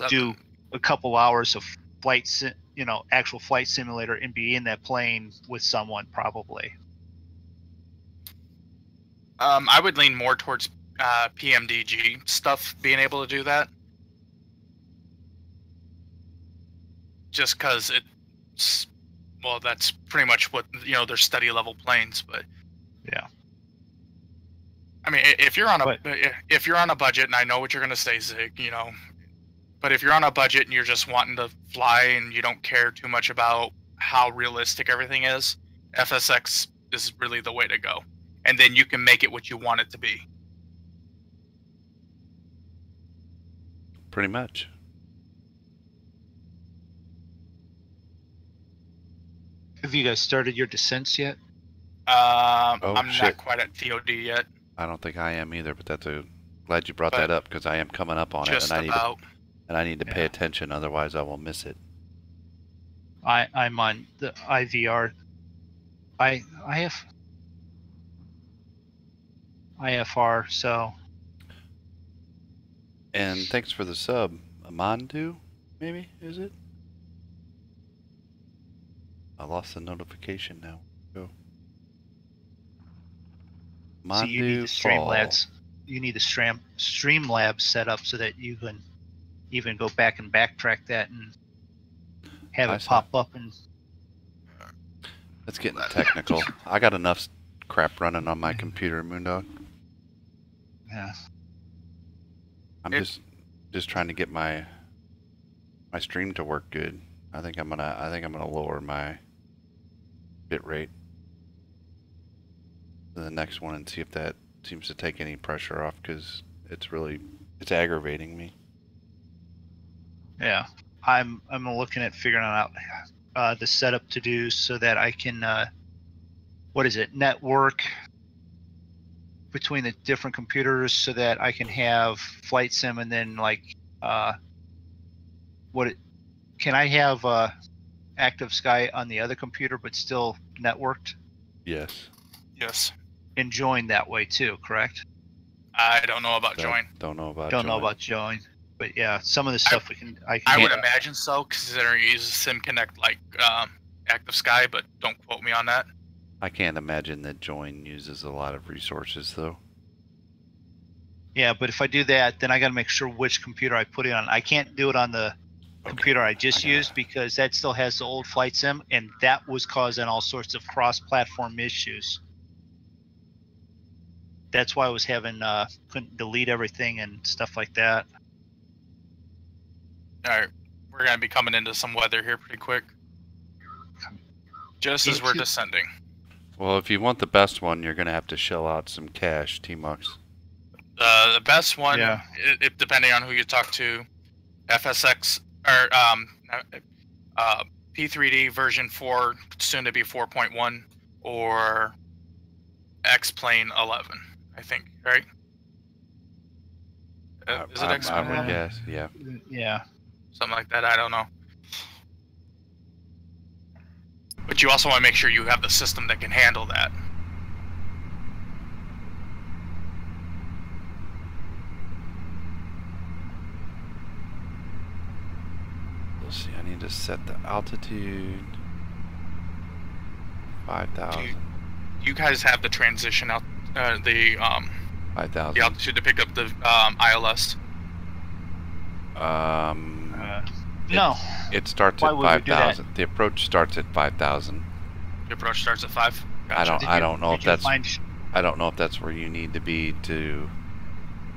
do a couple hours of actual flight simulator and be in that plane with someone probably. I would lean more towards PMDG stuff, being able to do that. Just because that's pretty much what, they're study level planes, but Yeah. I mean, if you're on a budget, and I know what you're going to say, Zig, but if you're on a budget and you're just wanting to fly and you don't care too much about how realistic everything is, FSX is really the way to go. And then you can make it what you want it to be. Pretty much. Have you guys started your descents yet? I'm shit. not quite at TOD yet. I don't think I am either, but glad you brought that up because I am coming up on it, Just and about. I need to pay attention, otherwise I will miss it. I'm on the IVR. I have IFR, so. And thanks for the sub, Amandu, maybe, is it? I lost the notification now. Go. So you need the Fall. Streamlabs. You need the Streamlabs set up so that you can even go back and backtrack that and have it pop up. And It's getting technical. I got enough crap running on my computer, Moondog. yeah, I'm just trying to get my stream to work good. I think I'm gonna lower my bit rate to the next one and see if that seems to take any pressure off, because it's aggravating me. yeah. I'm looking at figuring out the setup to do so that I can network between the different computers so that I can have flight sim and then can I have Active Sky on the other computer, but still networked, Yes. Yes. and join that way too, correct? I don't know about join. Don't know about Don't know join. about join, but yeah, some of the stuff I can I would handle. imagine so, considering it uses SimConnect like Active Sky, but don't quote me on that. I can't imagine that join uses a lot of resources, though. Yeah, but if I do that, then I got to make sure which computer I put it on. I can't do it on the computer I just used because that still has the old flight sim, and that was causing all sorts of cross-platform issues. That's why I was having couldn't delete everything and stuff like that. All right, we're gonna be coming into some weather here pretty quick, just as we're descending. Well, if you want the best one, you're going to have to shell out some cash, T-Mux. The best one, Yeah. it depending on who you talk to, FSX or P3D version 4, soon to be 4.1, or X-Plane 11, I think, right? Is it I X-Plane? would guess, yeah. Yeah. Something like that, I don't know. But you also want to make sure you have the system that can handle that. Let's see, I need to set the altitude. 5,000. You guys have the transition out, the 5,000. the altitude to pick up the ILS. No. It starts Why at would we do that? 5,000. The approach starts at 5,000. The approach starts at 5. Gotcha. I don't know if that's find I don't know if that's where you need to be to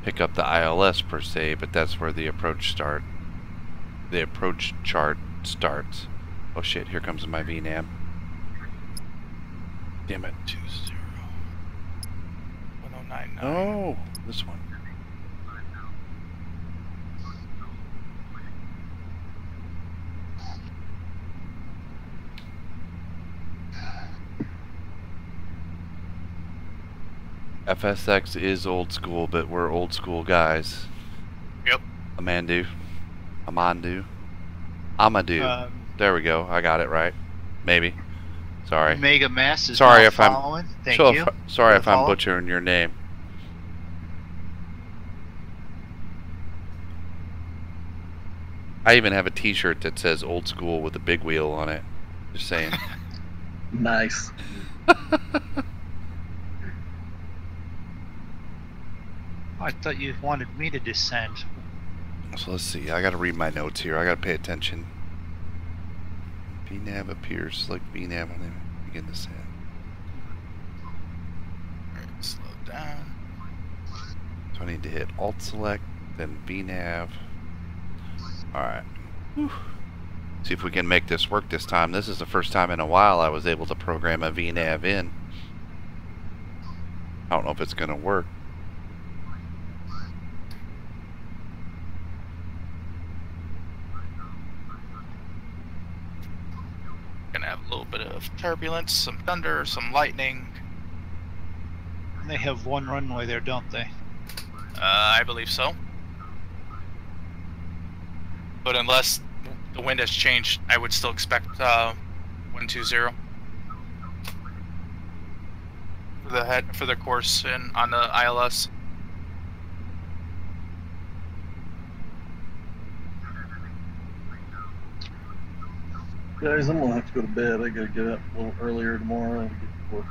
pick up the ILS per se, but that's where the approach chart starts. Oh shit, here comes my VNAV. Damn it. 1099. Oh, this one. FSX is old school, but we're old school guys. Yep. Amadou. There we go. I got it right. Maybe. Sorry. Mega Mass is Sorry now if following. Thank So you. sorry if I'm Follow. butchering your name. I even have a T-shirt that says "old school" with a big wheel on it. Just saying. Nice. I thought you wanted me to descend. So let's see. I got to read my notes here. I got to pay attention. VNAV appears like VNAV when they begin to send. Alright, slow down. So I need to hit Alt Select, then VNAV. Alright. See if we can make this work this time. This is the first time in a while I was able to program a VNAV in. I don't know if it's going to work. Gonna have a little bit of turbulence, some thunder, some lightning. They have one runway there, don't they? I believe so. But unless the wind has changed, I would still expect 120 for the course and on the ILS. Guys, I'm gonna have to go to bed. I gotta get up a little earlier tomorrow and get to work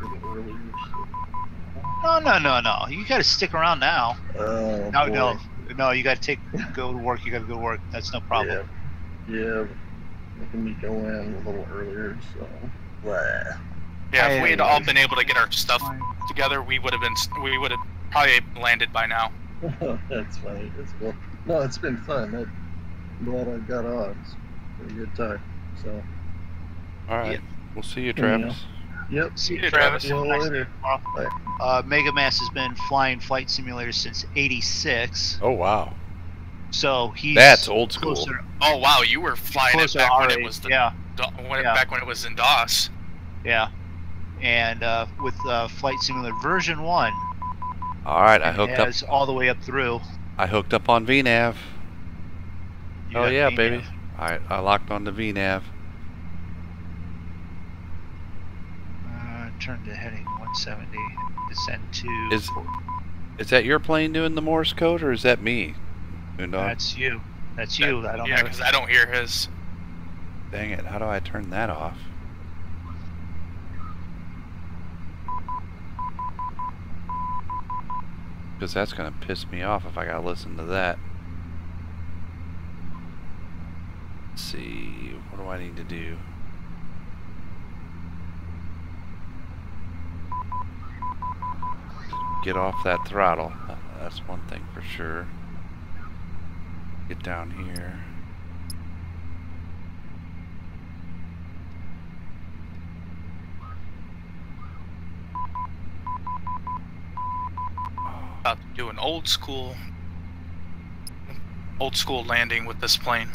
a little earlier. No. You got to stick around now. So. No. You got to go to work. You got to go to work. That's no problem. Yeah. Making me go in a little earlier, so. Blah. Yeah, if we had all been able to get our stuff together, we would have probably landed by now. That's funny. That's cool. No, it's been fun. I'm glad I got on. It's been a good time. So. Alright. Yep. We'll see you, Travis. Yep. See you, Hey, Travis. See you later. Bye. Mega Mass has been flying flight simulators since '86, Oh, wow. so he's That's old school. closer- Oh wow, you were flying it closer back to when our it was age. the Yeah. back when it was in DOS. Yeah, and with Flight Simulator version 1, Alright, I it hooked up. has all the way up through. I hooked up on VNAV. You Oh got yeah, VNAV. baby. I locked on the VNAV. Turn to heading 170. Descend to. Is that your plane doing the Morse code, or is that me? Moondog? That's you. That's you. I don't know. Yeah, because I don't hear his. Dang it! How do I turn that off? Because that's gonna piss me off if I gotta listen to that. Let's see, what do I need to do? Get off that throttle. That's one thing for sure. Get down here. About to do an old school landing with this plane.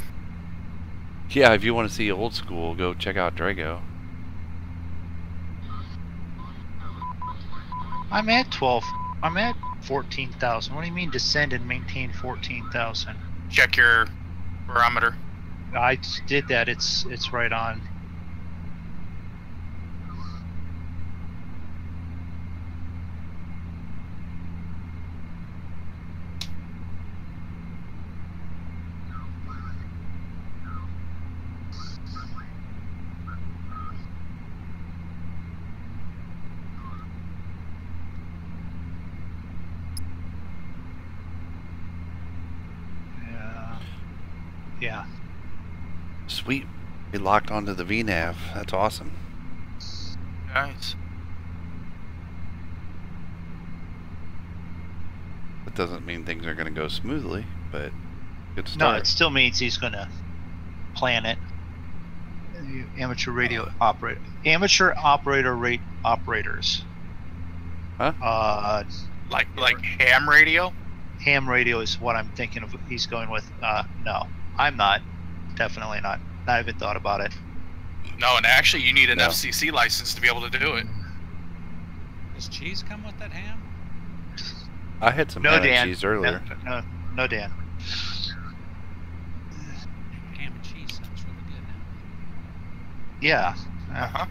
Yeah, if you want to see old school, go check out Drago. I'm at 12. I'm at 14,000. What do you mean descend and maintain 14,000? Check your barometer. I did that. It's right on. Yeah. Sweet. We locked onto the VNAV. That's awesome. Nice. That doesn't mean things are going to go smoothly, but good start. No, it still means he's going to plan it. Amateur radio operator. Amateur operator rate operators. Huh? Like ham radio? Ham radio is what I'm thinking of. He's going with. No, I'm not. Definitely not. Not even thought about it. No, and actually, you need an No. FCC license to be able to do it. Does cheese come with that ham? I had some No, ham and Dan. cheese earlier. No, Dan. Ham and cheese sounds really good now. Yeah. Uh-huh.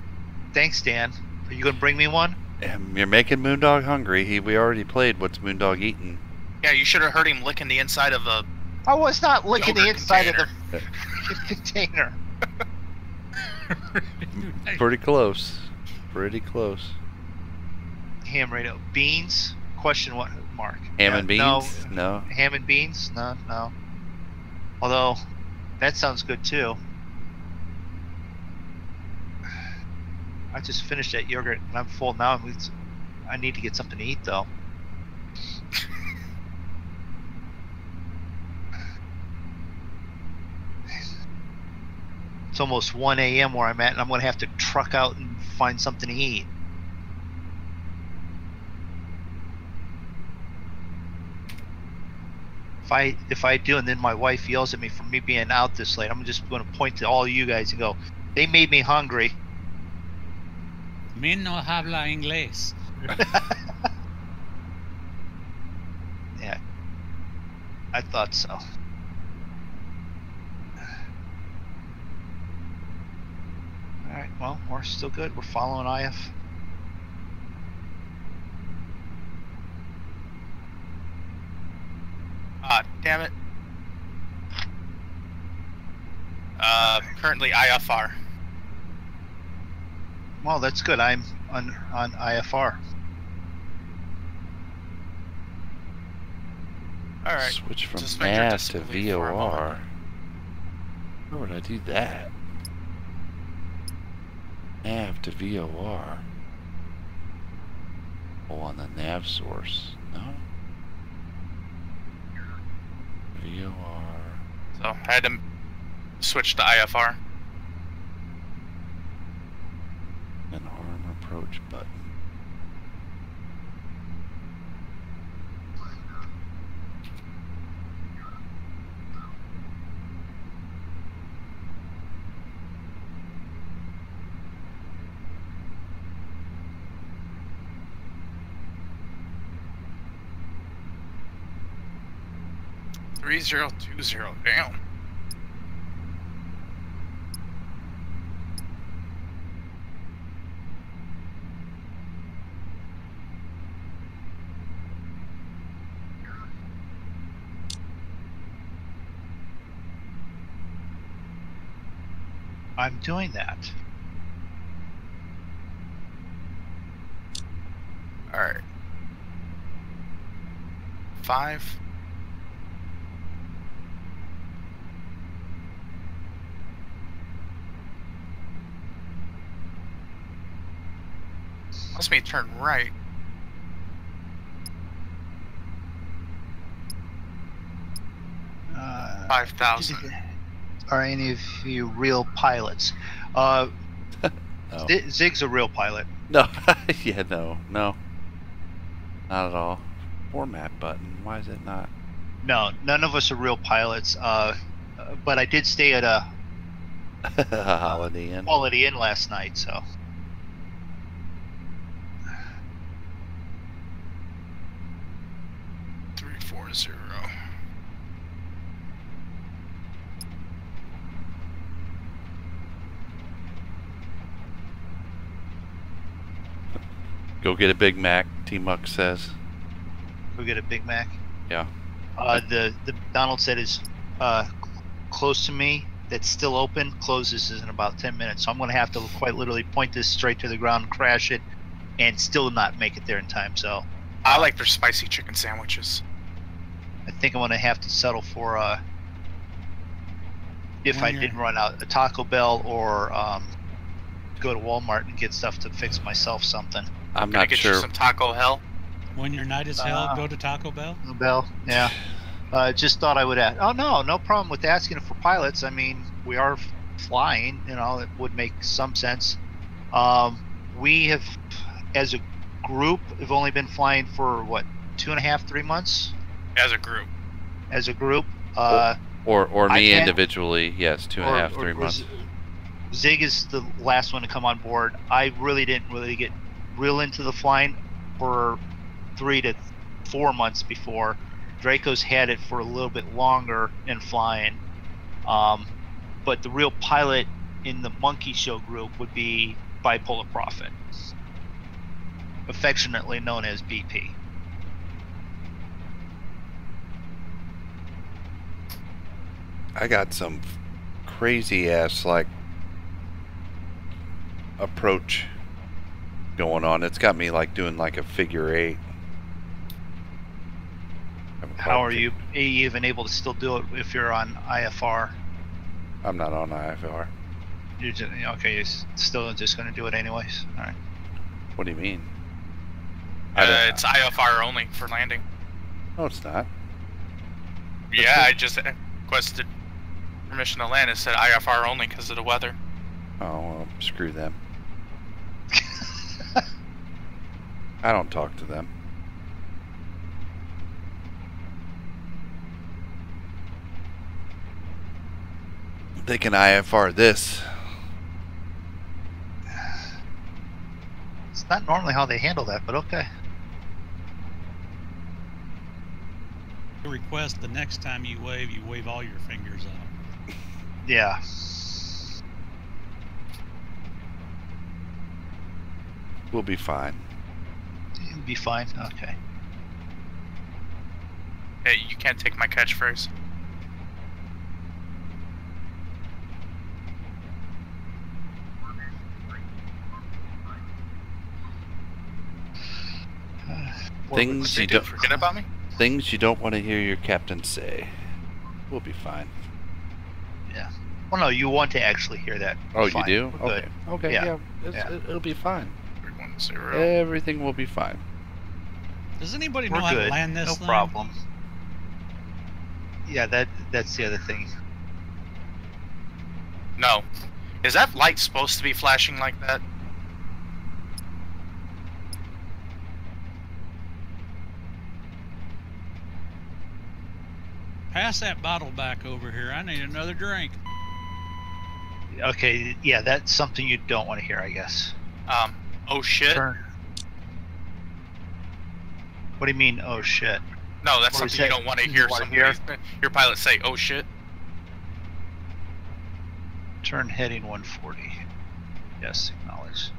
Thanks, Dan. Are you going to bring me one? You're making Moondog hungry. We already played What's Moondog Eating. Yeah, you should have heard him licking the inside of a I was not licking the yogurt inside container. of the container. Pretty close. Pretty close. Ham radio. Beans? Question what, Mark? Ham and No. beans? No. Ham and beans? No. Although, that sounds good too. I just finished that yogurt and I'm full now. I need to get something to eat though. It's almost 1 a.m. where I'm at, and I'm going to have to truck out and find something to eat. If I do, and then my wife yells at me for me being out this late, I'm just going to point to all you guys and go, "They made me hungry." Mi no habla inglés. Yeah, I thought so. Alright, well, we're still good. We're following IF. Damn it. Currently IFR. Well, that's good. I'm on IFR. Alright. Switch from Suspend your NAV to disbelief for a VOR. moment. Where would I do that? NAV to VOR. Oh, on the nav source. No? VOR. So I had to switch to IFR. An arm approach button. .3020 down. I'm doing that. All right. 5. Must be turn right. Uh, 5,000. Are any of you real pilots? No. Zig's a real pilot. No. Yeah, no. Not at all. Format button. Why is it not? No, none of us are real pilots. But I did stay at a Holiday Inn. Quality Inn last night, so. Three, 4, 0. Go get a Big Mac, T-Muck says. Go get a Big Mac. Yeah. The McDonald's that is close to me, that's still open, closes in about 10 minutes. So I'm going to have to quite literally point this straight to the ground, crash it, and still not make it there in time. So I like their spicy chicken sandwiches. I think I'm going to have to settle for if I did run out, a Taco Bell or go to Walmart and get stuff to fix myself something. I'm Gonna not get sure. you some Taco Hell. When your night is hell, go to Taco Bell. Bell, yeah. Just thought I would ask. Oh no problem with asking for pilots. I mean, we are flying. You know, it would make some sense. We have, as a group, have only been flying for what, 2.5, 3 months. As a group. As a group. Or me individually, yes, 2.5, 3 months. Zig is the last one to come on board. I really didn't get real into the flying for 3 to 4 months before. Draco's had it for a little bit longer in flying. But the real pilot in the Monkey Show group would be Bipolar Prophet, affectionately known as BP. I got some crazy ass like approach going on. It's got me like doing like a figure 8. How are you even able to still do it if you're on IFR? I'm not on IFR. You're just, okay, you're still just going to do it anyways? All right. What do you mean? It's IFR only for landing. No, it's not. Yeah, I just requested permission to land. It said IFR only because of the weather. Oh, well, screw them. I don't talk to them. They can IFR this. It's not normally how they handle that, but okay. Request the next time you wave all your fingers up. Yeah. We'll be fine. You'll be fine? Okay. Hey, you can't take my catchphrase. Things you don't forget about me? Things you don't want to hear your captain say. We'll be fine. Yeah. Well, no, you want to actually hear that. Oh, Fine. you do? We're Okay. good. Okay. Yeah. Yeah. It'll be fine. 310. Everything will be fine. Does anybody We're know how good. to land this No thing? problem. Yeah, that's the other thing. No. Is that light supposed to be flashing like that? Pass that bottle back over here. I need another drink. Okay, yeah, that's something you don't want to hear, I guess. Oh shit. Turn. What do you mean, oh shit? No, that's Or is something you that- don't want to you hear wanna your pilot say, oh shit. Turn heading 140. Yes, acknowledge.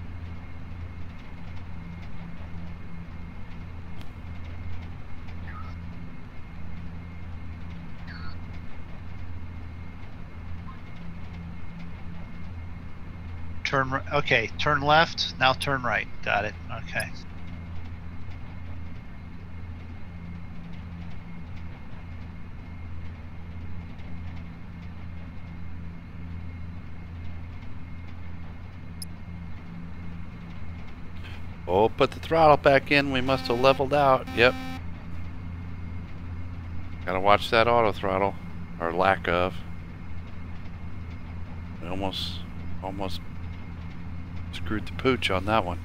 Okay, turn left. Now turn right. Got it. Okay. Oh, put the throttle back in. We must have leveled out. Yep. Gotta watch that auto throttle, or lack of. We almost screwed the pooch on that one.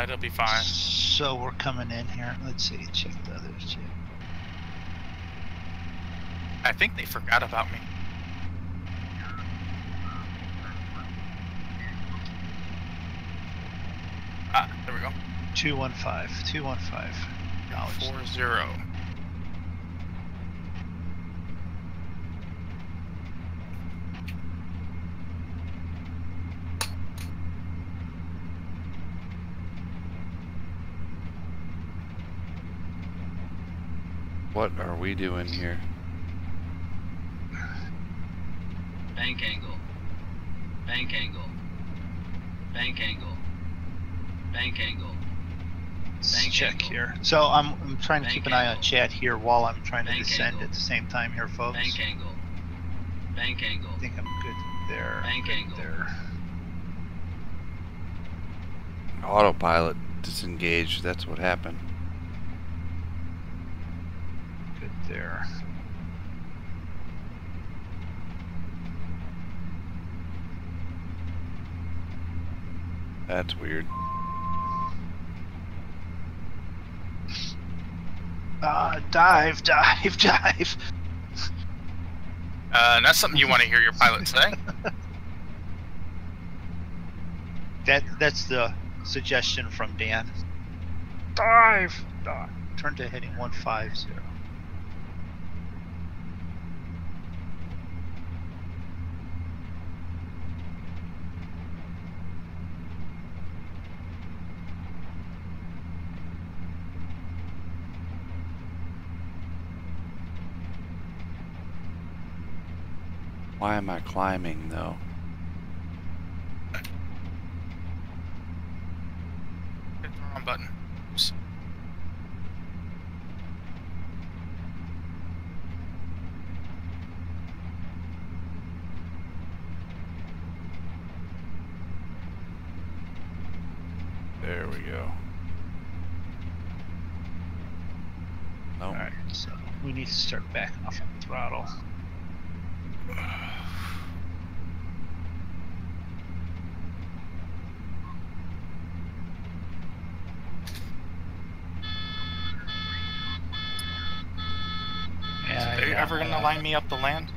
It'll be fine. So we're coming in here. Let's see. Check the others. Check. I think they forgot about me. There we go. 215. 215. 40. What are we doing here? Bank angle. Bank angle. Bank angle. Bank angle. Let's check here. So I'm trying to keep an eye on chat here while I'm trying to descend at the same time here, folks. Bank angle. Bank angle. I think I'm good there. Bank angle. There. Autopilot disengaged. That's what happened. Good there. That's weird. Dive, dive, dive. That's something you want to hear your pilot say. That's the suggestion from Dan. Dive, dive. Turn to heading 150. Why am I climbing though? Hit the wrong button. Oops. There we go. Oh. Alright, so we need to start backing off on the throttle. Are you ever gonna line me up to land?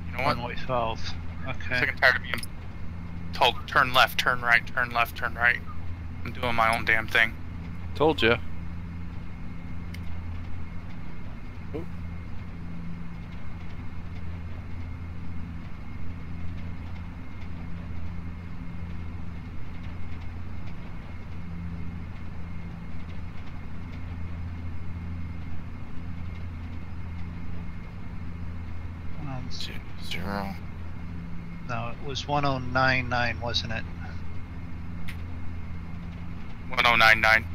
You know what? Runway 12. Okay. Sick and tired of being told turn left, turn right, turn left, turn right. I'm doing my own damn thing. Told you. Zero. No, it was 1099, wasn't it? 1099.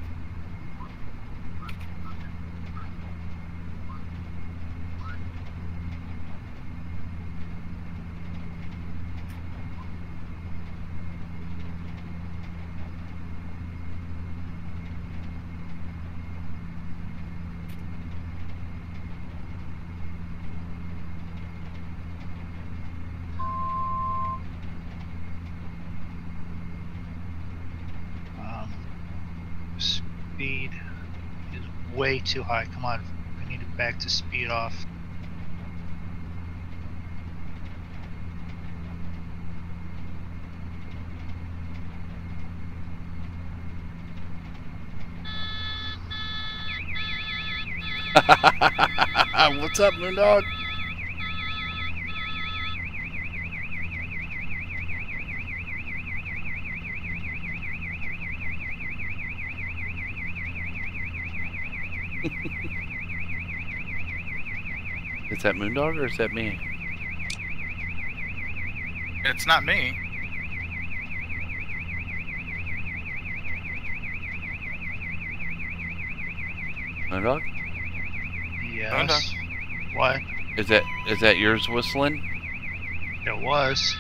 speed is way too high. Come on, I need it back to speed off. What's up, Moondog? Is that Moondog or is that me? It's not me. Moondog? Yes. What? Is that yours whistling? It was.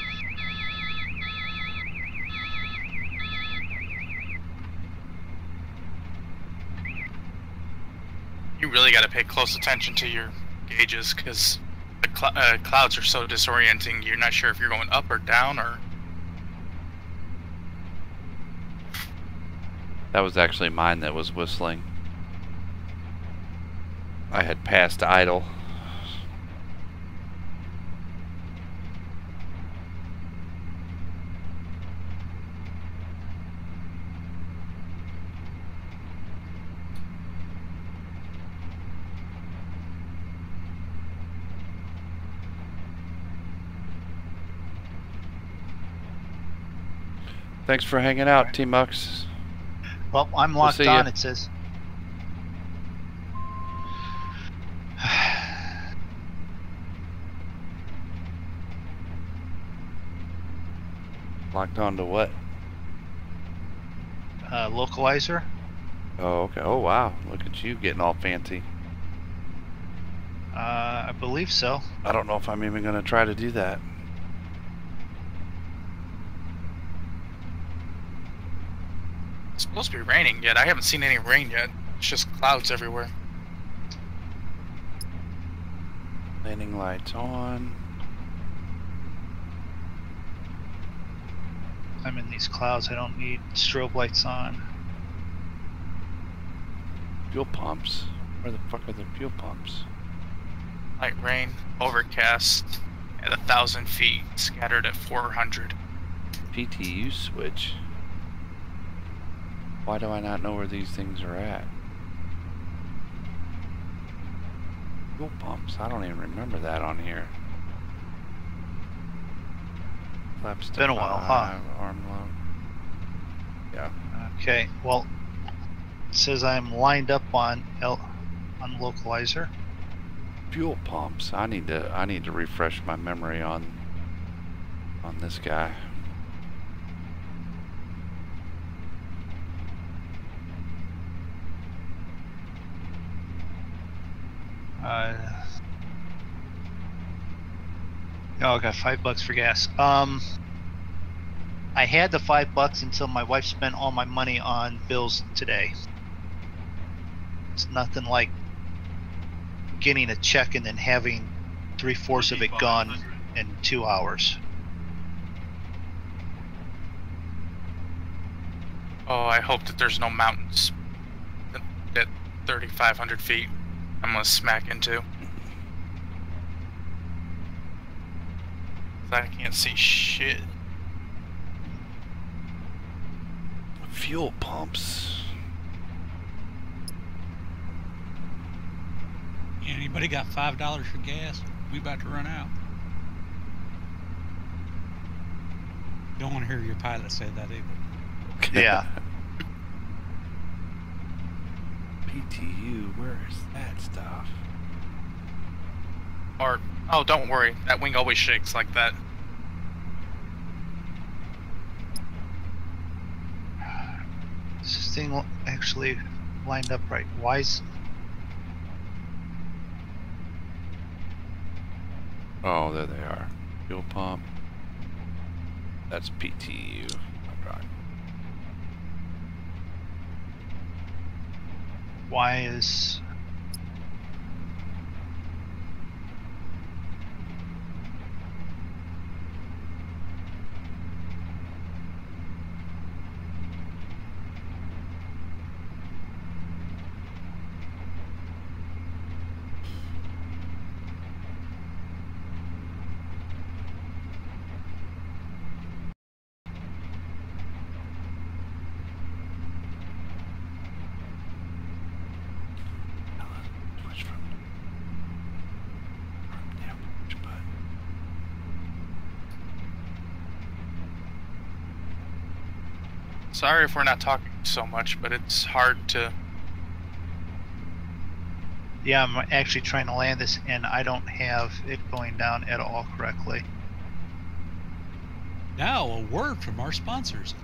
You really got to pay close attention to your gauges because the clouds are so disorienting. You're not sure if you're going up or down or. That was actually mine that was whistling. I had passed idle. Thanks for hanging out, T-Mux. Well, I'm locked on, it says. Locked on to what? Localizer. Oh, okay. Oh, wow. Look at you getting all fancy. I believe so. I don't know if I'm even going to try to do that. It's supposed to be raining yet. I haven't seen any rain yet. It's just clouds everywhere. Landing lights on. I'm in these clouds. I don't need strobe lights on. Fuel pumps. Where the fuck are the fuel pumps? Light rain, overcast at 1,000 feet, scattered at 400. PTU switch. Why do I not know where these things are at? Fuel pumps. I don't even remember that on here. Flaps to been a while, huh? Arm load. Yeah. Okay. Well, it says I'm lined up on localizer. Fuel pumps. I need to refresh my memory on this guy. Oh, I got $5 for gas. I had the $5 until my wife spent all my money on bills today. It's nothing like getting a check and then having 3/4 of it gone in 2 hours. Oh, I hope that there's no mountains at 3,500 feet I'm gonna smack into. I can't see shit. Fuel pumps. Anybody got $5 for gas? We about to run out. Don't want to hear your pilot say that either. Yeah. PTU, where is that stuff? Or, oh, don't worry. That wing always shakes like that. This thing actually lined up right. Why is... Oh, there they are. Fuel pump. That's PTU. Right. Why is... Sorry if we're not talking so much, but it's hard to... Yeah, I'm actually trying to land this, and I don't have it going down at all correctly. Now, a word from our sponsors.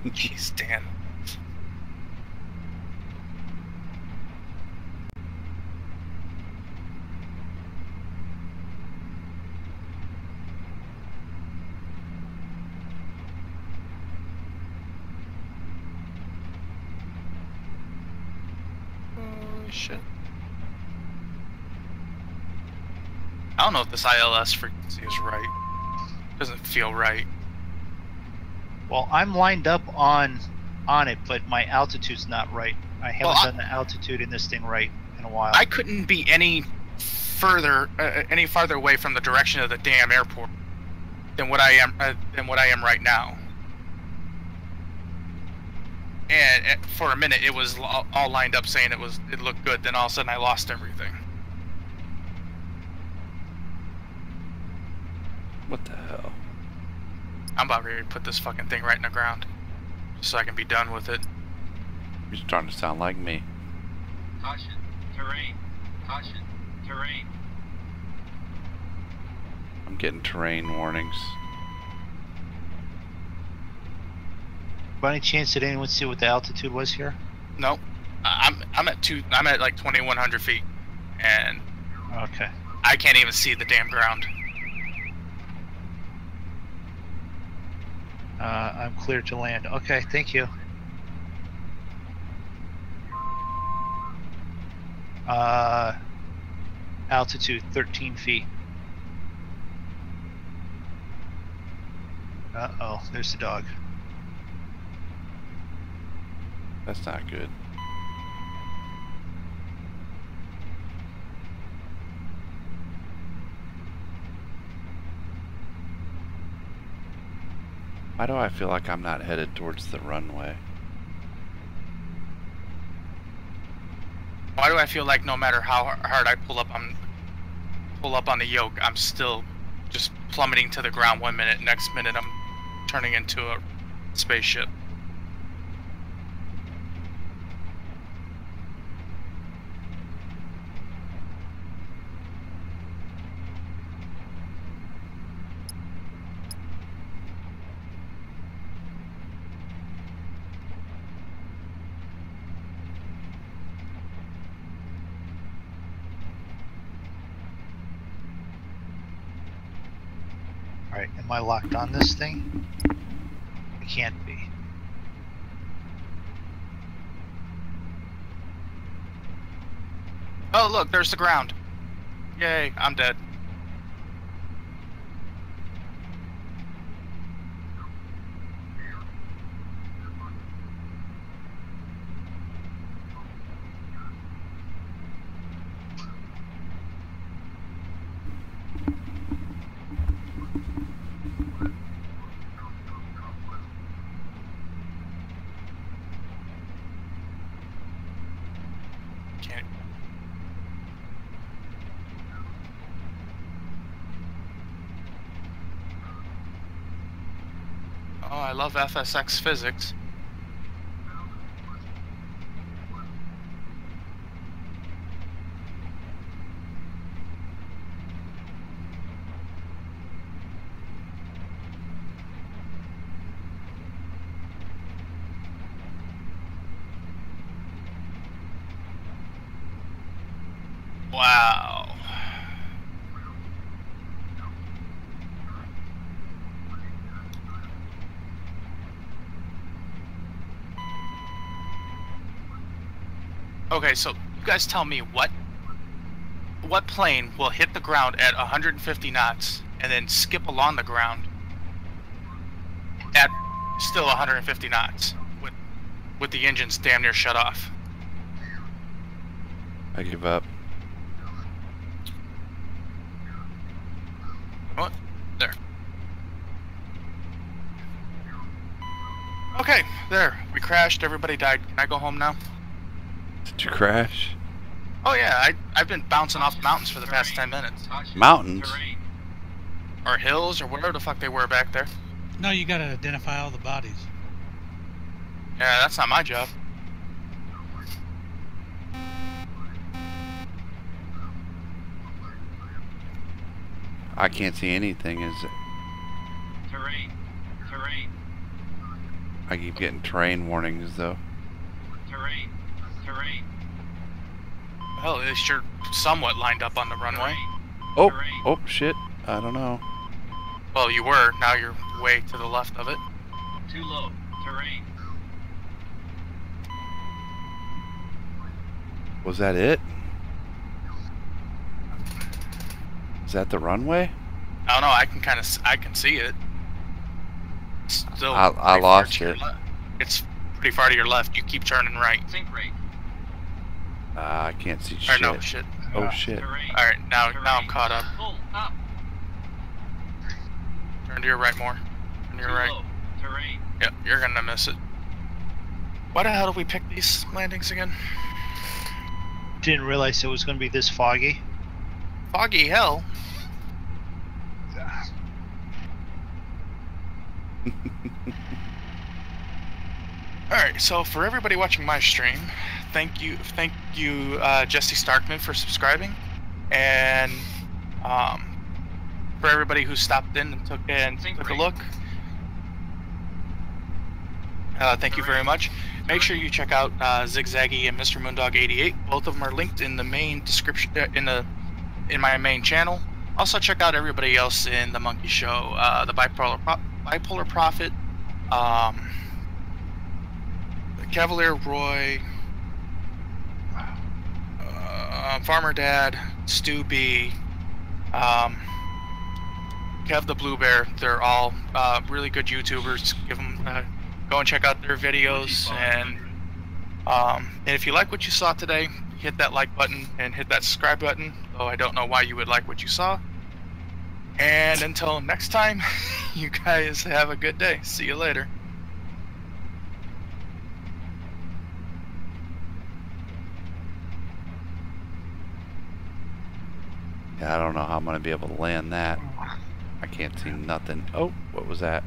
Jeez, Dan. Shit. I don't know if this ILS frequency is right. Doesn't feel right. Well, I'm lined up on it, but my altitude's not right. I haven't done the altitude in this thing right in a while. I couldn't be any farther away from the direction of the damn airport than what I am right now. And for a minute, it was all lined up saying it looked good. Then all of a sudden, I lost everything. What the hell? I'm about ready to put this fucking thing right in the ground, just so I can be done with it. You're starting to sound like me. Caution, terrain. Caution, terrain. I'm getting terrain warnings. By any chance, did anyone see what the altitude was here? Nope. I'm at like 2,100 feet, and okay, I can't even see the damn ground. I'm clear to land. Okay, thank you. Altitude 13 feet. Uh-oh, there's the dog. That's not good. Why do I feel like I'm not headed towards the runway? Why do I feel like no matter how hard I pull up on the yoke, I'm still just plummeting to the ground 1 minute, next minute I'm turning into a spaceship? Alright, am I locked on this thing? I can't be. Oh look, there's the ground. Yay, I'm dead. Oh, I love FSX physics. Wow. Okay, so you guys tell me what plane will hit the ground at 150 knots and then skip along the ground at still 150 knots with the engines damn near shut off? I give up. What? There. Okay, there. We crashed. Everybody died. Can I go home now? Did you crash? Oh yeah, I've been bouncing off mountains for the past 10 minutes. Mountains? Or hills, or whatever the fuck they were back there. No, you gotta identify all the bodies. Yeah, that's not my job. I can't see anything. Is it? Terrain. Terrain. I keep getting terrain warnings though. Terrain. Terrain. Well, at least you're somewhat lined up on the runway. Oh, oh shit! I don't know. Well, you were. Now you're way to the left of it. Too low. Terrain. Was that it? Is that the runway? I don't know. I can see it. Still, I lost it. It's pretty far to your left. You keep turning right. Sink rate. I can't see Or shit. no, shit. Oh shit! Terrain. All right, now I'm caught up. Full up. Turn to your right more. Turn to your Too right. low. Terrain. Yep, you're gonna miss it. Why the hell did we pick these landings again? Didn't realize it was going to be this foggy. Foggy hell. Alright, so for everybody watching my stream, thank you, Jesse Starkman, for subscribing, and for everybody who stopped in and took a look, thank you very much. Make sure you check out Zigzaggy and Mr. Moondog 88. Both of them are linked in the main description in my main channel. Also check out everybody else in the Monkey Show, the Bipolar Prophet, Cavalier Roy, Farmer Dad, Stu B, Kev the Blue Bear. They're all really good YouTubers. Give them go and check out their videos, and if you like what you saw today, hit that like button and hit that subscribe button. Though I don't know why you would like what you saw. And until next time, you guys have a good day. See you later. Yeah, I don't know how I'm gonna be able to land that. I can't see nothing. Oh, what was that?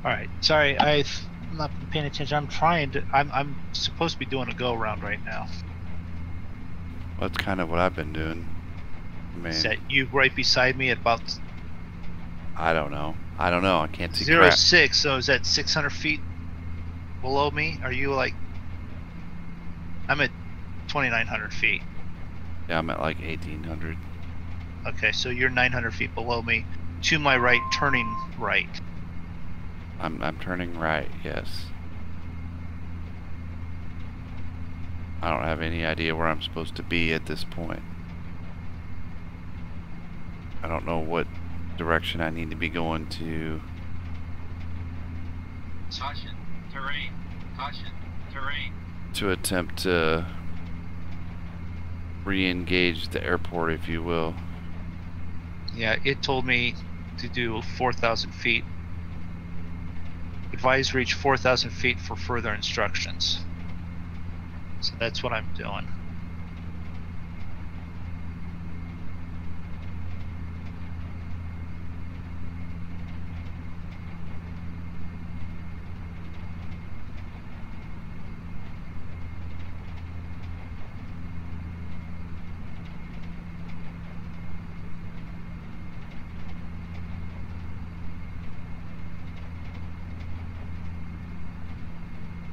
Alright, sorry, I've not been paying attention. I'm supposed to be doing a go around right now. That's kind of what I've been doing. Man, Is that you right beside me at about I don't know. I can't see crap. 06, so is that 600 feet below me? Are you like... I'm at 2,900 feet. Yeah, I'm at like 1,800. Okay, so you're 900 feet below me. To my right, turning right. I'm turning right, yes. I don't have any idea where I'm supposed to be at this point. I don't know what direction I need to be going to. Caution. Terrain. Caution. Terrain. To attempt to re-engage the airport, if you will. Yeah, it told me to do 4,000 feet. Advise reach 4,000 feet for further instructions. So that's what I'm doing.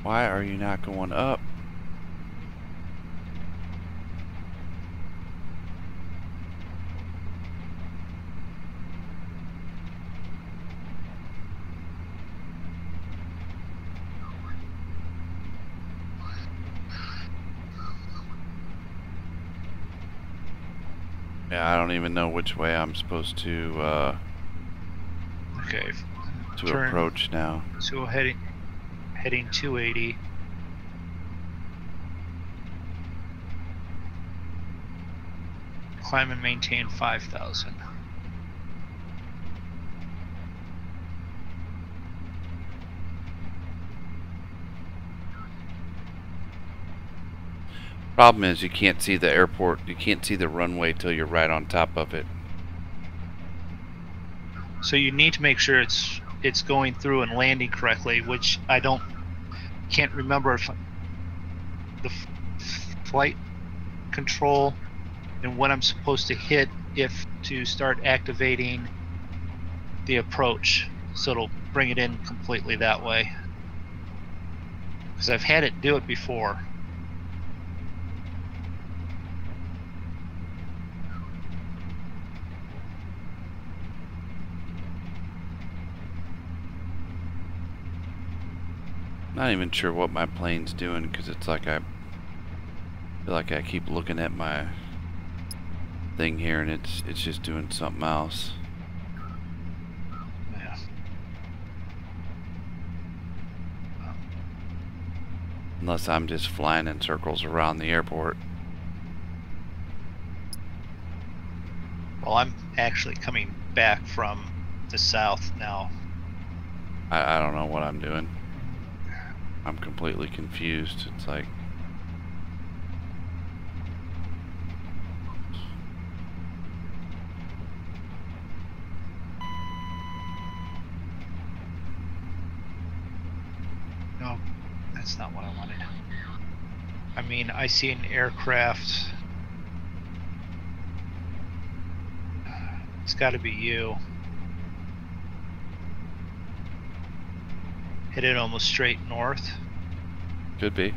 Why are you not going up? Yeah, I don't even know which way I'm supposed to Okay. approach now. So heading 280. Climb and maintain 5,000. Problem is you can't see the airport, you can't see the runway till you're right on top of it. So you need to make sure it's going through and landing correctly, which I can't remember if the flight control and what I'm supposed to hit if to start activating the approach, so it'll bring it in completely that way, because I've had it do it before. Not even sure what my plane's doing, because it's like I feel like I keep looking at my thing here and it's just doing something else. Yeah. Unless I'm just flying in circles around the airport. Well, I'm actually coming back from the south now. I don't know what I'm doing. I'm completely confused. It's like no, that's not what I wanted. I mean, I see an aircraft. It's got to be you. Hit it almost straight north. could be.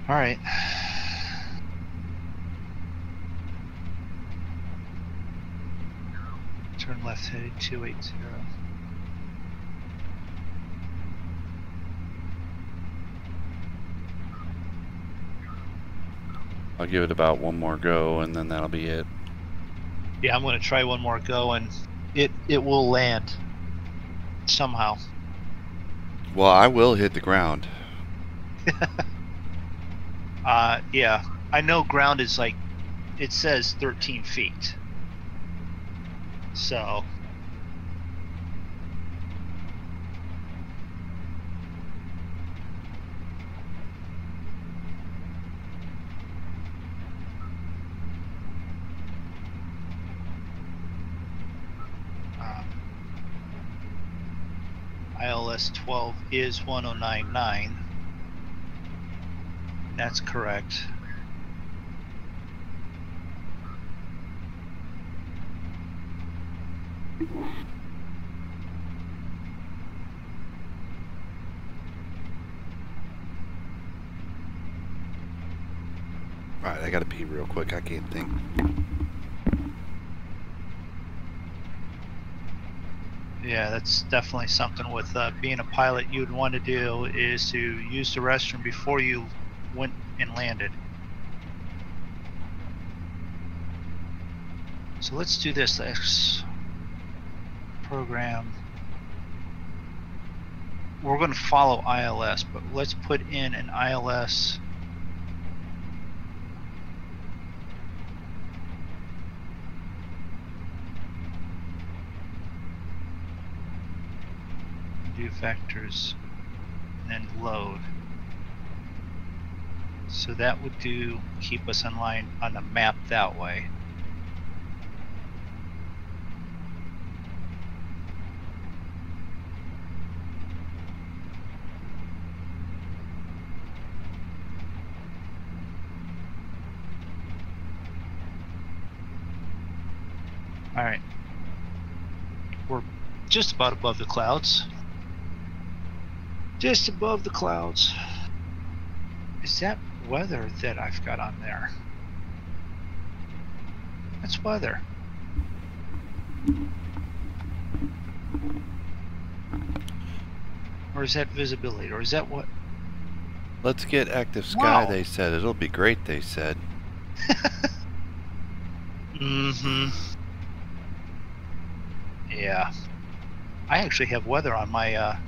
All right. Turn left headed 280. I'll give it about one more go and then that'll be it. Yeah, I'm going to try one more go and it will land somehow. Well, I will hit the ground. Yeah, I know ground is like, it says 13 feet. So. ILS 12 is 1099. That's correct. Alright, I gotta pee real quick. I can't think. Yeah, that's definitely something with being a pilot you'd want to do, is to use the restroom before you went and landed. So let's do this. Let's program. We're going to follow ILS, but let's put in an ILS. Do vectors and then load. So that would keep us in line on the map that way. All right, we're just about above the clouds. Just above the clouds. Is that weather that I've got on there? That's weather. Or is that visibility? Or is that what? Let's get active sky, Wow. they said. It'll be great, they said. Mm-hmm. Yeah. I actually have weather on my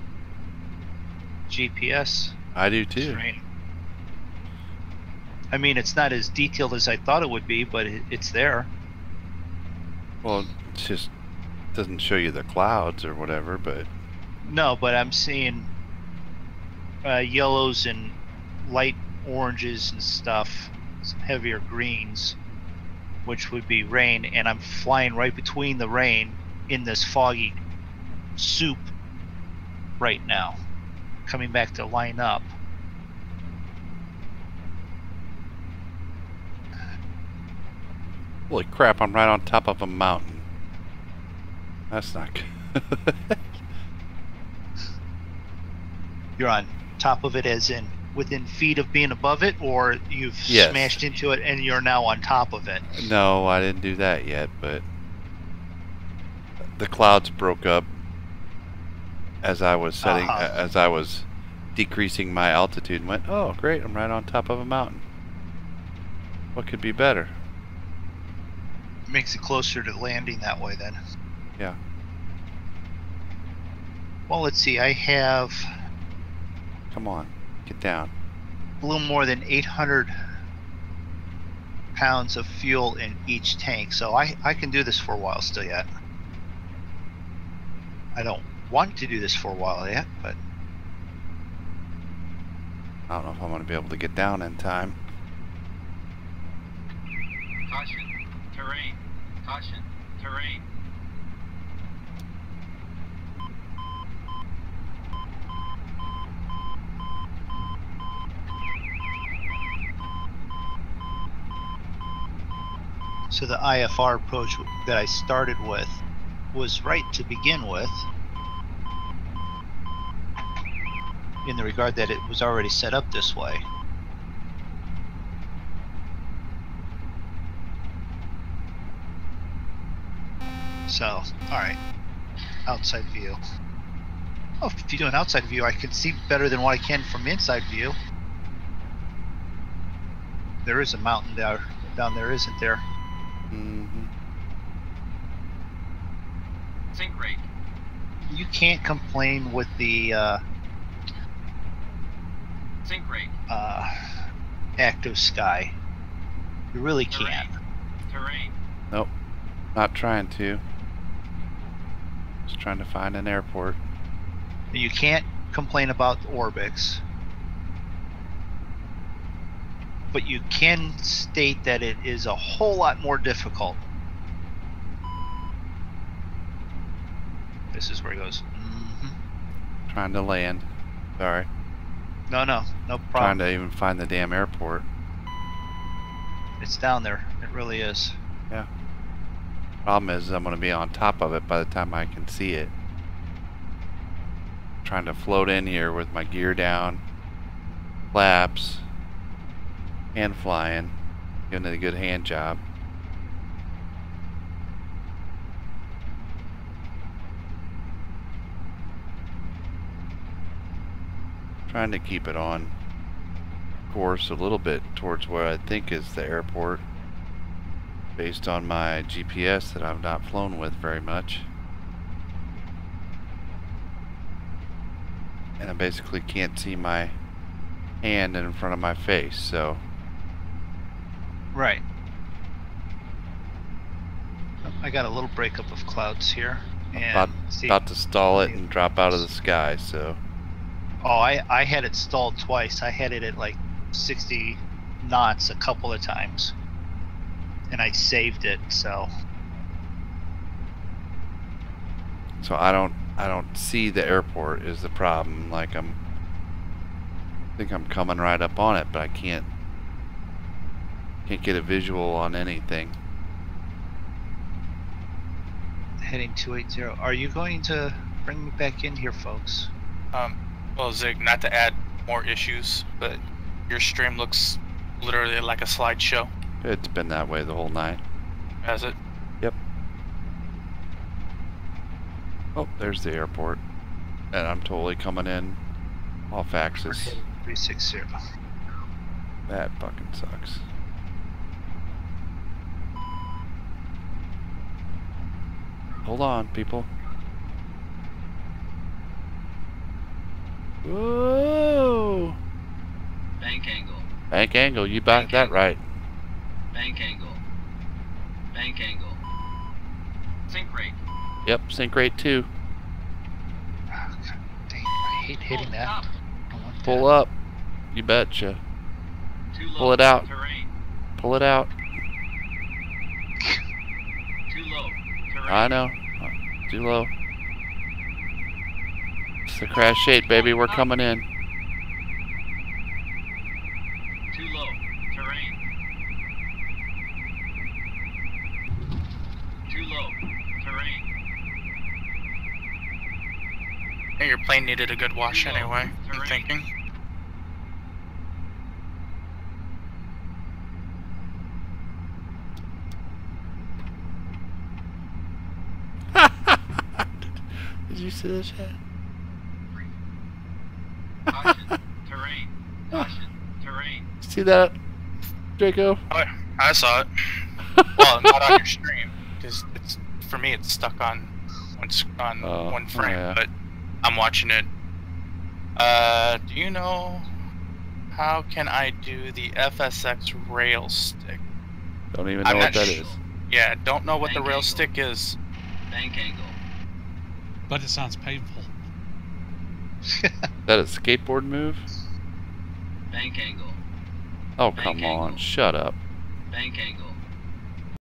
GPS I do too. screen. I mean, it's not as detailed as I thought it would be, but it's there. Well, it's just doesn't show you the clouds or whatever, but No, but I'm seeing yellows and light oranges and stuff, some heavier greens, which would be rain, and I'm flying right between the rain in this foggy soup right now, coming back to line up. holy crap, I'm right on top of a mountain. That's not good. You're on top of it as in within feet of being above it, or you've Yes. smashed into it and you're now on top of it? No, I didn't do that yet, but the clouds broke up as I was setting, as I was decreasing my altitude, and went, oh great, I'm right on top of a mountain. What could be better? Makes it closer to landing that way then. Yeah. Well, let's see, I have Come on, get down. a little more than 800 pounds of fuel in each tank, so I can do this for a while still yet. I don't want to do this for a while yet, but I don't know if I'm going to be able to get down in time. Caution. Terrain. Caution. Terrain. so the IFR approach that I started with was right to begin with, in the regard that it was already set up this way. So, alright, outside view. Oh, if you do an outside view, I can see better than what I can from inside view. There is a mountain down there, isn't there? Mm-hmm. Sink rate. You can't complain with the Sink rate. active sky. You really can't. Terrain. Nope, not trying to. Just trying to find an airport. You can't complain about Orbix, but you can state that it is a whole lot more difficult. This is where it goes. Trying to land. Sorry. No Trying problem. to even find the damn airport. It's down there. It really is. Yeah. Problem is, I'm going to be on top of it by the time I can see it. Trying to float in here with my gear down, flaps, and flying, giving it a good hand job. Trying to keep it on course a little bit towards where I think is the airport, based on my GPS that I've not flown with very much. And I basically can't see my hand in front of my face, so Right. I got a little breakup of clouds here. And about to stall it and drop out of the sky, so Oh, I had it stalled twice. I had it at like 60 knots a couple of times, and I saved it. So I don't see the airport is the problem. Like I think I'm coming right up on it, but I can't get a visual on anything. heading 280. Are you going to bring me back in here, folks? Well, Zig, not to add more issues, but your stream looks literally like a slideshow. It's been that way the whole night. Has it? Yep. Oh, there's the airport. And I'm totally coming in off axis. 360. That fucking sucks. Hold on, people. Whoa! Bank angle. Bank angle, you backed that right. Bank angle. Bank angle. Sink rate. Yep, sync rate 2. Oh, God dang, I hate hitting that. Up. I don't want Pull that. up. You betcha. Too low. Pull it out. Terrain. Pull it out. Too low. Terrain. I know. Too low. It's the crash shape, baby. We're coming in. Too low. Terrain. Too low. Terrain. Hey, your plane needed a good wash Too low. anyway, I'm Terrain. thinking. Did you see this shit? Caution. Terrain. Caution. Terrain. See that, Draco? Oh, I saw it. Well, not on your stream, because it's for me. It's stuck on one frame, yeah. but I'm watching it. Do you know how can I do the FSX rail stick? Don't even know I'm what not that sh- is. Yeah, don't know what the Bank rail angle. stick is. Bank angle. But it sounds painful. That a skateboard move? Bank angle. Oh, Bank come on. angle. Shut up. Bank angle.